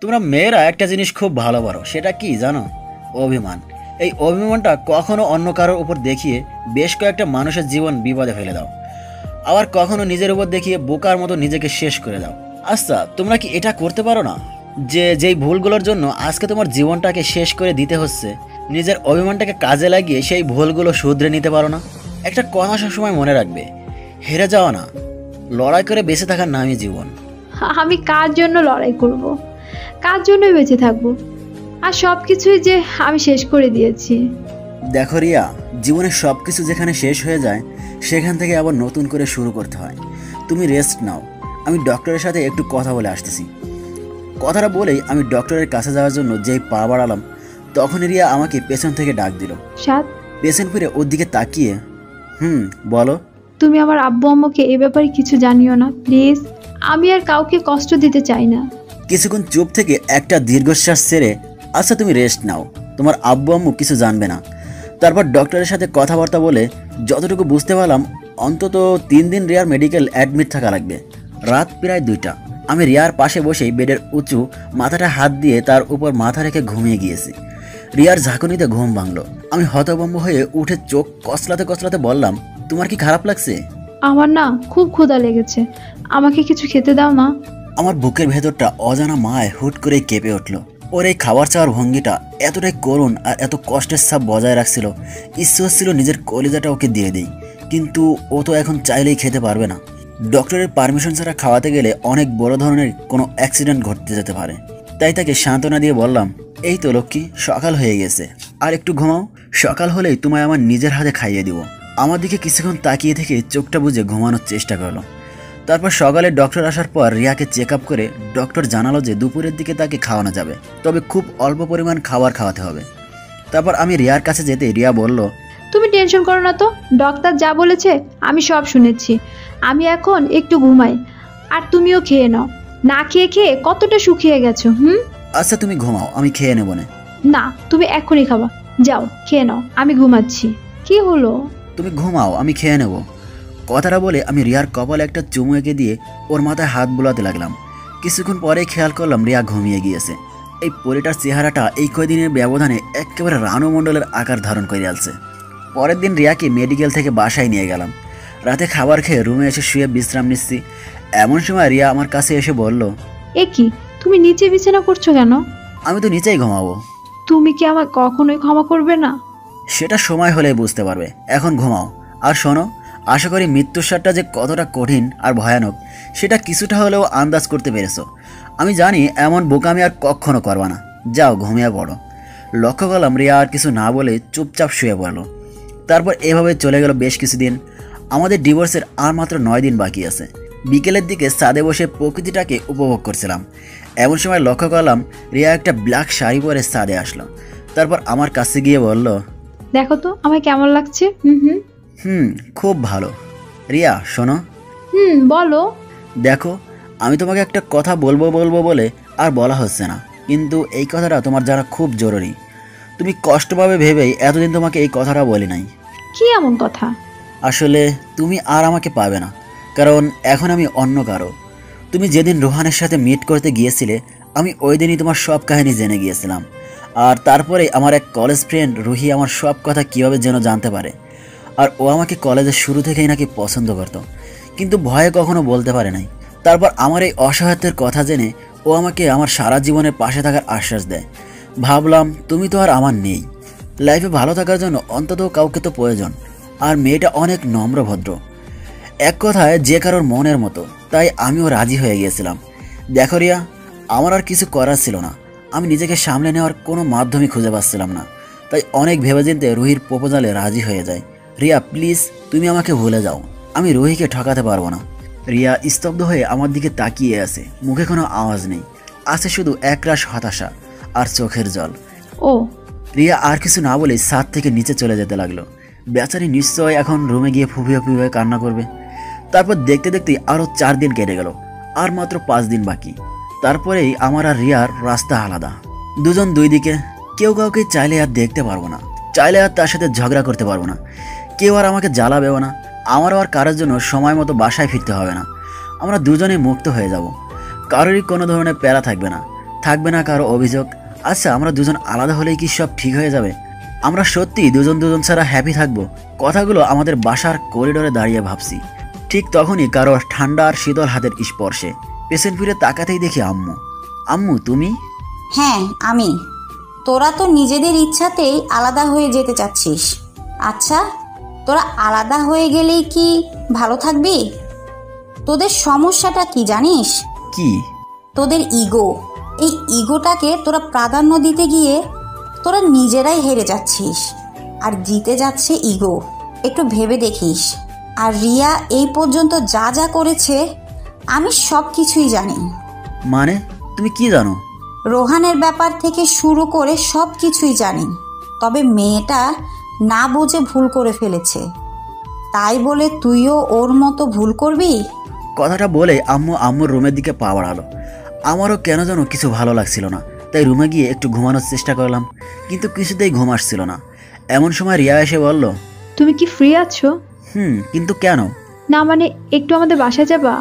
তোমরা মেয়েরা একটা জিনিস খুব ভালো পারো, সেটা কি জানো? অভিমান। এই অভিমানটা কখনো অন্য কারোর উপর দেখিয়ে বেশ কয়েকটা মানুষের জীবন বিপদে ফেলে দাও, আবার কখনো নিজের উপর দেখিয়ে বোকার মতো নিজেকে শেষ করে দাও। আচ্ছা, তোমরা কি এটা করতে পারো না যে যেই ভুলগুলোর জন্য আজকে তোমার জীবনটাকে শেষ করে দিতে হচ্ছে, নিজের অভিমানটাকে কাজে লাগিয়ে সেই ভুলগুলো শুধরে নিতে পারো না? একটা কথা সবসময় মনে রাখবে, হেরে যাওয়া না, লড়াই করে বেঁচে থাকার নামই জীবন। আমি কার জন্য লড়াই করব? কার জন্যই বেঁচে থাকবো? আর সব কিছুই যে আমি শেষ করে দিয়েছি। দেখো রিয়া, জীবনের সব কিছু যেখানে শেষ হয়ে যায় সেখান থেকে আবার নতুন করে শুরু করতে হয়। তুমি রেস্ট নাও, আমি ডক্টরের সাথে একটু কথা বলে আসতেছি। কথাটা বলেই আমি ডক্টরের কাছে যাওয়ার জন্য যেই পা বাড়ালাম, তখন রিয়া আমাকে পেছন থেকে ডাক দিল। পেছন ফিরে ওর দিকে তাকিয়ে, বলো। তুমি আমার আব্বু আম্মুকে এ ব্যাপারে কিছু জানিও না প্লিজ, আমি আর কাউকে কষ্ট দিতে চাই না। কিছুক্ষণ চুপ থেকে একটা দীর্ঘশ্বাস ছেড়ে, আচ্ছা তুমি রেস্ট নাও, তোমার আব্বু আম্মু কিছু জানবে না। তারপর ডক্টরের সাথে কথাবার্তা বলে যতটুকু বুঝতে পারলাম, অন্তত 3 দিন রিয়ার মেডিকেল অ্যাডমিট থাকা লাগবে। রাত প্রায় 2টা। আমি রিয়ার পাশে বসেই বেডের উঁচু মাথাটা হাত দিয়ে তার উপর মাথা রেখে ঘুমিয়ে গিয়েছি। রিয়ার ঝাঁকুনিতে ঘুম ভাঙলো। আমি হতভম্ব হয়ে উঠে চোখ কসলাতে কসলাতে বললাম, তোমার কি খারাপ লাগছে? আমার না খুব ক্ষুধা লেগেছে, আমাকে কিছু খেতে দাও না। আমার বুকের ভেতরটা অজানা মায় হুট করে কেঁপে উঠল। ওর এই খাবার চাওয়ার ভঙ্গিটা এতটাই করুণ আর এত কষ্টের ছাপ বজায় রাখছিল, ইচ্ছে হচ্ছিল নিজের কলিজাটা ওকে দিয়ে দিই, কিন্তু ও তো এখন চাইলেই খেতে পারবে না। ডক্টরের পারমিশন ছাড়া খাওয়াতে গেলে অনেক বড় ধরনের কোনো অ্যাক্সিডেন্ট ঘটতে যেতে পারে। তাই তাকে সান্ত্বনা দিয়ে বললাম, এই তো লক্ষ্মী, সকাল হয়ে গেছে, আর একটু ঘুমাও, সকাল হলেই তোমায় আমার নিজের হাতে খাইয়ে দিব। আমার দিকে কিছুক্ষণ তাকিয়ে থেকে চোখটা বুজে ঘুমানোর চেষ্টা করলো। তারপর সকালে ডক্টর আসার পর রিয়াকে চেক আপ করে ডক্টর জানালো যে দুপুরের দিকে তাকে খাওয়ানো যাবে, তবে খুব অল্প পরিমাণ খাবার খাওয়াতে হবে। তারপর আমি রিয়ার কাছে যেতে রিয়া বলল, তুমি টেনশন করো না তো, ডক্টর যা বলেছে আমি সব শুনেছি। আমি এখন একটু ঘুমাই, আর তুমিও খেয়ে নাও। না খেয়ে খেয়ে কতটা শুকিয়ে গেছো। আচ্ছা তুমি ঘুমাও, আমি খেয়ে নেব না। না, তুমি এখনই খাবা, যাও খেয়ে নাও, আমি ঘুমাচ্ছি। কি হলো? তুমি ঘুমাও, আমি খেয়ে নেব। কথাটা বলে আমি রিয়ার কপালে একটা চুমু এঁকে দিয়ে ওর মাথায় হাত বুলাতে লাগলাম। কিছুক্ষণ পরেই খেয়াল করলাম রিয়া ঘুমিয়ে গিয়েছে। এই পরিটার চেহারাটা এই কয়দিনের ব্যবধানে একেবারে রানু মণ্ডলের আকার ধারণ করে আসছে। পরের দিন রিয়াকে মেডিকেল থেকে বাসায় নিয়ে গেলাম। রাতে খাবার খেয়ে রুমে এসে শুয়ে বিশ্রাম নিচ্ছি, এমন সময় রিয়া আমার কাছে এসে বলল, এ কি, তুমি নিচে বিছানা করছো কেন? আমি তো নিচেই ঘুমাবো। তুমি কি আমায় কখনোই ক্ষমা করবে না? সেটা সময় হলেই বুঝতে পারবে, এখন ঘুমাও। আর শোনো, আশা করি মৃত্যুর স্বাদটা যে কতটা কঠিন আর ভয়ানক সেটা কিছুটা হলেও আন্দাজ করতে পেরেছো। আমি জানি এমন বোকামি আর কখনো করবা না, যাও ঘুমিয়ে পড়ো। লক্ষ্য করলাম রিয়া আর কিছু না বলে চুপচাপ শুয়ে পড়লো। তারপর এভাবে চলে গেল বেশ কিছুদিন। আমাদের ডিভোর্সের আর মাত্র 9 দিন বাকি আছে। বিকেলের দিকে ছাদে বসে প্রকৃতিটাকে উপভোগ করছিলাম, এমন সময় লক্ষ্য করলাম রিয়া একটা ব্ল্যাক শাড়ি পরে ছাদে আসলো। তারপর আমার কাছে গিয়ে বলল, দেখো তো আমায় কেমন লাগছে। খুব ভালো। রিয়া শোনো। বলো। দেখো, আমি তোমাকে একটা কথা বলবো বলে আর বলা হচ্ছে না, কিন্তু এই কথাটা তোমার জানা খুব জরুরি। তুমি কষ্ট পাবে ভেবেই এতদিন তোমাকে এই কথাটা বলি নাই। কি এমন কথা? আসলে তুমি আর আমাকে পাবে না, কারণ এখন আমি অন্য কারো। তুমি যেদিন রোহানের সাথে মিট করতে গিয়েছিলে, আমি ওই দিনই তোমার সব কাহিনী জেনে গিয়েছিলাম। আর তারপরে আমার এক কলেজ ফ্রেন্ড রুহি আমার সব কথা কীভাবে যেন জানতে পারে। আর ও আমাকে কলেজের শুরু থেকেই নাকি পছন্দ করত, কিন্তু ভয়ে কখনো বলতে পারে নাই। তারপর আমার এই অসহায়ত্বের কথা জেনে ও আমাকে আমার সারা জীবনের পাশে থাকার আশ্বাস দেয়। ভাবলাম তুমি তো আর আমার নেই, লাইফে ভালো থাকার জন্য অন্তত কাউকে তো প্রয়োজন। আর মেয়েটা অনেক নম্র ভদ্র, এক কথায় যে কারোর মনের মতো, তাই আমিও রাজি হয়ে গিয়েছিলাম। দেখো রিয়া, আমার আর কিছু করার ছিল না, আমি নিজেকে সামলে নেওয়ার কোনো মাধ্যমই খুঁজে পাচ্ছিলাম না, তাই অনেক ভেবেচিন্তে রুহির প্রপোজালে রাজি হয়ে যায়। রিয়া প্লিজ, তুমি আমাকে ভুলে যাও, আমি রুহিকে ঠকাতে পারবো না। রিয়া স্তব্ধ হয়ে আমার দিকে তাকিয়ে আছে, মুখে কোনো আওয়াজ নেই, আছে শুধু একরাশ হতাশা আর চোখের জল। ও রিয়া আর কিছু না বলেই ছাদ থেকে নিচে চলে যেতে লাগলো। বেচারি নিশ্চয় এখন রুমে গিয়ে ফুপিয়ে ফুপিয়ে কান্না করবে। তারপর দেখতে দেখতেই আরও 4 দিন কেটে গেল, আর মাত্র 5 দিন বাকি। তারপরেই আমার আর রিয়ার রাস্তা আলাদা, দুজন দুই দিকে। কেউ কাউকে চাইলে আর দেখতে পারবো না, চাইলে আর তার সাথে ঝগড়া করতে পারবো না, কেউ আর আমাকে জ্বালাবেও না, আমারও আর কারোর জন্য সময় মতো বাসায় ফিরতে হবে না। আমরা দুজনেই মুক্ত হয়ে যাব, কারোরই কোনো ধরনের প্যারা থাকবে না, থাকবে না কারো অভিযোগ। আচ্ছা, আমরা দুজন আলাদা হলেই কি সব ঠিক হয়ে যাবে? আমরা সত্যি দুজন ছাড়া হ্যাপি থাকবো? কথাগুলো আমাদের বাসার করিডোরে দাঁড়িয়ে ভাবছি। ঠিক তখনই কারো ঠান্ডা আর শীতল হাতের স্পর্শে পেছন ফিরে তাকাতেই দেখি আম্মু। আম্মু তুমি? হ্যাঁ আমি। তোরা তো নিজেদের ইচ্ছাতেই আলাদা হয়ে যেতে চাচ্ছিস। আচ্ছা, তোরা আলাদা হয়ে গেলেই কি ভালো থাকবি? তোদের সমস্যাটা কি জানিস? কি? তোদের ইগো। এই ইগোটাকে তোরা প্রাধান্য দিতে গিয়ে তোরা নিজেরাই হেরে যাচ্ছিস, আর জিতে যাচ্ছে ইগো। একটু ভেবে দেখিস। আর রিয়া এই পর্যন্ত যা যা করেছে আমি সব কিছুই জানি। মানে তুমি কি জানো? রোহানের ব্যাপার থেকে শুরু করে সব কিছুই জানি। তবে মেয়েটা না বুঝে ভুল করে ফেলেছে, তাই বলে তুইও ওর মতো ভুল করবি? কথাটা বলে আম্মুর রুমের দিকে পা বাড়ালো। আমারও কেন যেন কিছু ভালো লাগছিল না, তাই রুমে গিয়ে একটু ঘুমানোর চেষ্টা করলাম, কিন্তু কিছুতেই ঘুম আসছিল না। এমন সময় রিয়া এসে বলল, তুমি কি ফ্রি আছো? কিন্তু কেন? না মানে একটু আমাদের বাসায় যাবা,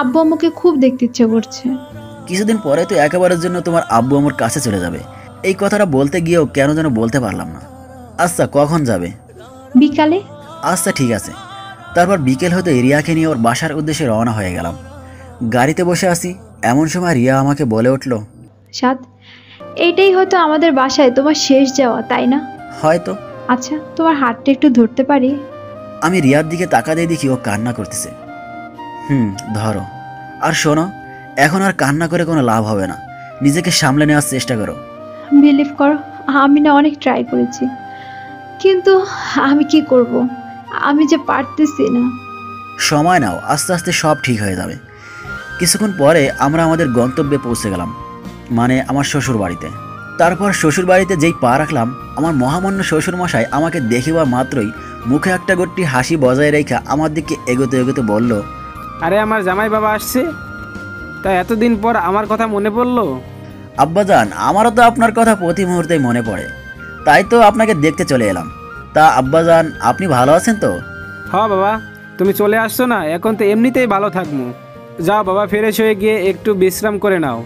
আব্বু আম্মুকে খুব দেখতে ইচ্ছে করছে। কিছুদিন পরে তো একেবারের জন্য তোমার আব্বু আমার কাছে চলে যাবে। এই কথাটা বলতে গিয়েও কেন যেন বলতে পারলাম না। আচ্ছা কখন যাবে? বিকালে। আচ্ছা ঠিক আছে। তারপর বিকেল হতে রিয়াকে নিয়ে ওর বাসার উদ্দেশ্যে রওনা হয়ে গেলাম। গাড়িতে বসে আছি, এমন সময় রিয়া আমাকে বলে উঠল, সাদ, এইটাই হয়তো আমাদের বাসায় তোমার শেষ যাওয়া, তাই না? হয়তো। আচ্ছা তোমার হাতটা একটু ধরতে পারি? আমি রিয়ার দিকে তাকাতে দেখি ও কান্না করতেছে। ধরো। আর শোনো, এখন আর কান্না করে কোনো লাভ হবে না, নিজেকে সামলে নেওয়ার চেষ্টা করো। বিলিভ করো, আমি না অনেক ট্রাই করেছি, কিন্তু আমি কি করব, আমি যে পারতেছি না। সময় নাও, আস্তে আস্তে সব ঠিক হয়ে যাবে। কিছুক্ষণ পরে আমরা আমাদের গন্তব্যে পৌঁছে গেলাম, মানে আমার শ্বশুর বাড়িতে। তারপর শ্বশুর বাড়িতে যেই পা রাখলাম, আমার মহামান্য শ্বশুর মশাই আমাকে দেখিবা মাত্রই মুখে একটা গট্টি হাসি বজায় রেখে আমার দিকে এগোতে এগোতে বলল, আরে আমার জামাই বাবা আসছে, তাই এতদিন পর আমার কথা মনে পড়লো? আব্বাজান, আমারও তো আপনার কথা প্রতি মুহূর্তেই মনে পড়ে, তাই তো আপনাকে দেখতে চলে এলাম। তা আব্বাজান, আপনি ভালো আছেন তো? হ্যাঁ বাবা, তুমি চলে আসছো না, এখন তো এমনিতেই ভালো থাকবো। যাও বাবা, ফ্রেশ হয়ে গিয়ে একটু বিশ্রাম করে নাও।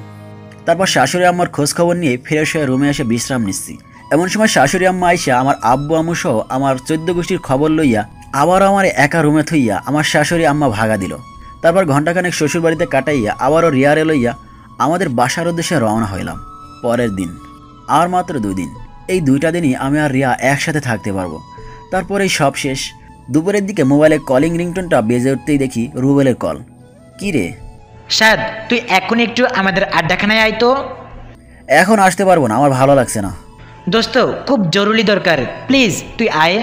তারপর শাশুড়ি আম্মার খোঁজ খবর নিয়ে ফ্রেশ হয়ে রুমে এসে বিশ্রাম নিচ্ছি। এমন সময় শাশুড়ি আম্মা আইসা আমার আব্বু আম্মু সহ আমার 14 গোষ্ঠীর খবর লইয়া আবারও আমার একা রুমে থইয়া আমার শাশুড়ি আম্মা ভাগা দিল। তারপর ঘণ্টাখানেক শ্বশুর বাড়িতে কাটাইয়া আবারও রিয়ারে লইয়া আমাদের বাসার উদ্দেশ্যে রওনা হইলাম। পরের দিন আর মাত্র 2 দিন, এই 2টা দিনই আমি আর রিয়া একসাথে থাকতে পারবো। তারপরেই সব শেষ। দুপুরের দিকে মোবাইলে কলিং রিংটোনটা বেজে উঠতেই দেখি রুবেলের কল। কি রে সাদ, তুই এখন একটু আমাদের আড্ডাখানায় আয় তো। এখন আসতে পারবো না, আমার ভালো লাগছে না। দোস্ত, খুব জরুরি দরকার, প্লিজ তুই আয়।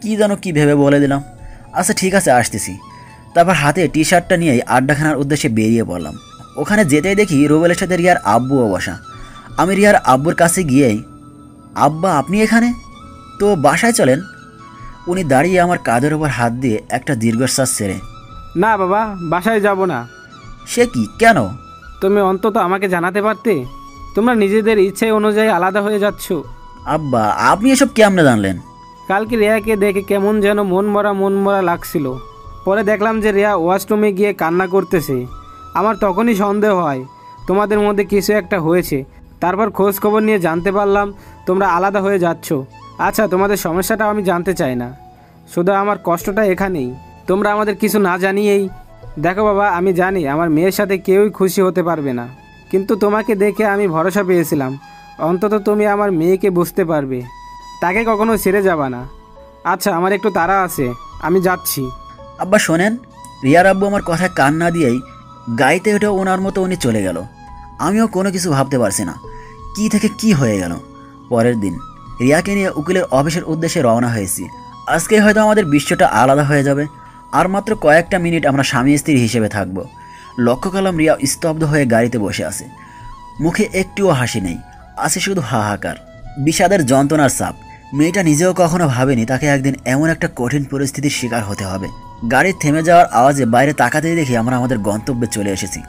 কি জানো কি ভেবে বলে দিলাম। আচ্ছা ঠিক আছে, আসতেছি। তারপর হাতে টি শার্টটা নিয়েই আড্ডাখানার উদ্দেশ্যে বেরিয়ে পড়লাম। ওখানে যেতেই দেখি রুবেলের সাথে রিয়ার আব্বুও বসা। আমি রিয়ার আব্বুর কাছে গিয়েই, আব্বা আপনি এখানে? তো বাসায় চলেন। উনি দাঁড়িয়ে আমার কাঁধের ওপর হাত দিয়ে একটা দীর্ঘশ্বাস ছেড়ে, না বাবা, বাসায় যাব না। সে কি, কেন? তুমি অন্তত আমাকে জানাতে পারতে, তোমরা নিজেদের ইচ্ছে অনুযায়ী আলাদা হয়ে যাচ্ছ। আব্বা আপনি এসব কেমনে জানলেন? কালকে রিয়াকে দেখে কেমন যেন মন মরা লাগছিল। পরে দেখলাম যে রিয়া ওয়াশরুমে গিয়ে কান্না করতেছে। আমার তখনই সন্দেহ হয় তোমাদের মধ্যে কিছু একটা হয়েছে। তারপর খোঁজ খবর নিয়ে জানতে পারলাম তোমরা আলাদা হয়ে যাচ্ছ। আচ্ছা, তোমাদের সমস্যাটা আমি জানতে চাই না, শুধু আমার কষ্টটা এখানেই। তোমরা আমাদের কিছু না জানিয়েই, দেখো বাবা, আমি জানি আমার মেয়ের সাথে কেউই খুশি হতে পারবে না, কিন্তু তোমাকে দেখে আমি ভরসা পেয়েছিলাম অন্তত তুমি আমার মেয়েকে বুঝতে পারবে, তাকে কখনো ছেড়ে যাবা না। আচ্ছা, আমার একটু তাড়া আছে, আমি যাচ্ছি। আব্বা শোনেন, রিয়ার আব্বু আমার কথায় কান না দিয়েই গাড়িতে উঠে ওনার মতো উনি চলে গেল। আমিও কোনো কিছু ভাবতে পারছি না কি থেকে কি হয়ে গেল। পরের দিন রিয়াকে নিয়ে উকিলের অফিসের উদ্দেশ্যে রওনা হয়েছি। আজকে হয়তো আমাদের বিশ্বটা আলাদা হয়ে যাবে, আর মাত্র কয়েকটা মিনিট আমরা স্বামী স্ত্রী হিসেবে থাকব। লক্ষ্য করলাম রিয়া স্তব্ধ হয়ে গাড়িতে বসে আছে, মুখে একটুও হাসি নেই, আছে শুধু হাহাকার, বিষাদের যন্ত্রণার চাপ। মেয়েটা নিজেও কখনো ভাবেনি তাকে একদিন এমন একটা কঠিন পরিস্থিতির শিকার হতে হবে। গাড়ি থেমে যাওয়ার আওয়াজে বাইরে তাকাতেই দেখি আমরা আমাদের গন্তব্যে চলে এসেছি।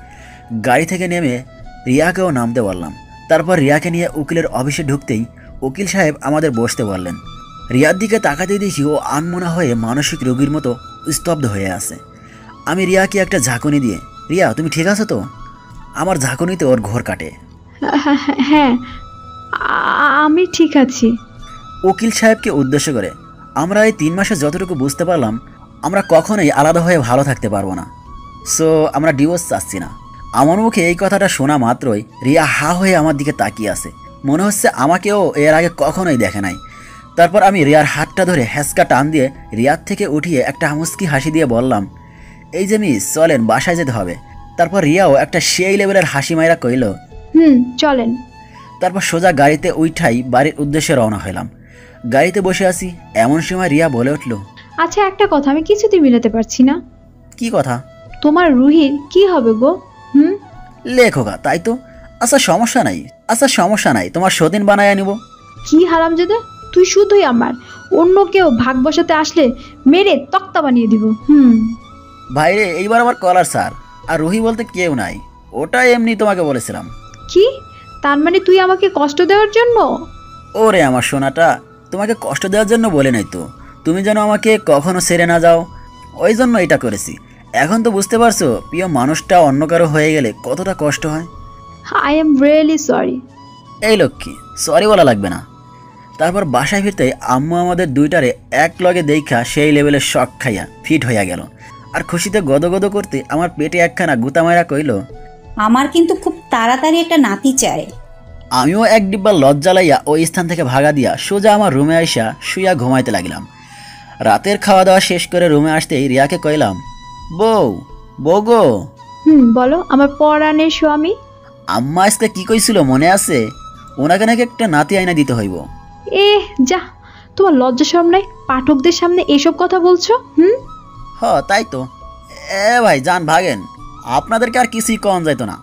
গাড়ি থেকে নেমে রিয়াকেও নামতে বললাম। তারপর রিয়াকে নিয়ে উকিলের অফিসে ঢুকতেই উকিল সাহেব আমাদের বসতে বললেন। রিয়ার দিকে তাকাতেই দেখি ও আনমনা হয়ে মানসিক রোগীর মতো স্তব্ধ হয়ে আছে। আমি রিয়াকে একটা ঝাঁকুনি দিয়ে, রিয়া তুমি ঠিক আছো তো? আমার ঝাঁকুনিতে ওর ঘোর কাটে। হ্যাঁ, আমি ঠিক আছি। উকিল সাহেবকে উদ্দেশ্য করে, আমরা এই 3 মাসে যতটুকু বুঝতে পারলাম আমরা কখনোই আলাদা হয়ে ভালো থাকতে পারবো না, সো আমরা ডিভোর্স চাচ্ছি না। আমার মুখে এই কথাটা শোনা মাত্রই রিয়া হা হয়ে আমার দিকে তাকিয়ে আছে, মনে হচ্ছে আমাকেও এর আগে কখনোই দেখে নাই। তারপর আমি রিয়ার হাতটা ধরে হ্যাঁচকা টান দিয়ে রিয়ার থেকে উঠিয়ে একটা মুচকি হাসি দিয়ে বললাম, এই যে মিস চলেন, বাসায় যেতে হবে। তারপর রিয়াও একটা সেই লেভেলের হাসি মাইরা কইল, চলেন। তারপর সোজা গাড়িতে উঠাই বাড়ির উদ্দেশ্যে রওনা হইলাম। গাড়িতে বসে আছি, এমন সময় রিয়া বলে উঠল, আচ্ছা একটা কথা আমি কিছুতেই মিলাতে পারছি না। কি কথা? তোমার রুহির কি হবে গো? লেখোগা, তাই তো। আচ্ছা সমস্যা নাই, তোমার সতীন বানায় নিব। কি হারামজাদা, তুই শুধুই আমার, অন্য কেউ ভাগ বসাতে আসলে মেরে তক্তা বানিয়ে দিব। ভাইরে, এইবার আমার কলার স্যার, আর রুহি বলতে কেউ নাই, ওটা এমনি তোমাকে বলেছিলাম। কি তার মানে তুই আমাকে কষ্ট দেওয়ার জন্য? ওরে আমার সোনাটা, তোমাকে কষ্ট দেওয়ার জন্য বলে নাই তো, তুমি যেন আমাকে কখনো ছেড়ে না যাও, ওই জন্য এটা করেছি। এখন তো বুঝতে পারছো প্রিয় মানুষটা অন্য কারো হয়ে গেলে কতটা কষ্ট হয়। I am really sorry. এই লক্ষ্মী, সরি বলা লাগবে না। তারপর বাসায় ফিরতে আম্মু আমাদের দুইটারে এক লগে দেখা সেই লেভেলের শখ খাইয়া ফিট হইয়া গেল। আর খুশিতে গদগদ করতে আমার পেটে একখানা গুতা মারা কইল, আমার কিন্তু খুব তাড়াতাড়ি একটা নাতি চাই। আমিও এক ডিব্বা লজ্জা লাইয়া ওই স্থান থেকে ভাগা দিয়া সোজা আমার রুমে আইসা শুইয়া ঘুমাইতে লাগলাম। রাতের খাওয়া দাওয়া শেষ করে রুমে আসতেই রিয়াকে কইলাম, বউ গো। বলো আমার পরাণের স্বামী। আম্মা আজকে কি কইছিল মনে আছে? ওনাকে নাকি একটা নাতি আইনা দিতে হইব। যা, তোমার লজ্জা শরম নাই? পাঠকদের সামনে এসব কথা বলছো? তাই তো। ভাই যান ভাগেন, আপনাদেরকে আর কিছুই কম যাইতো না।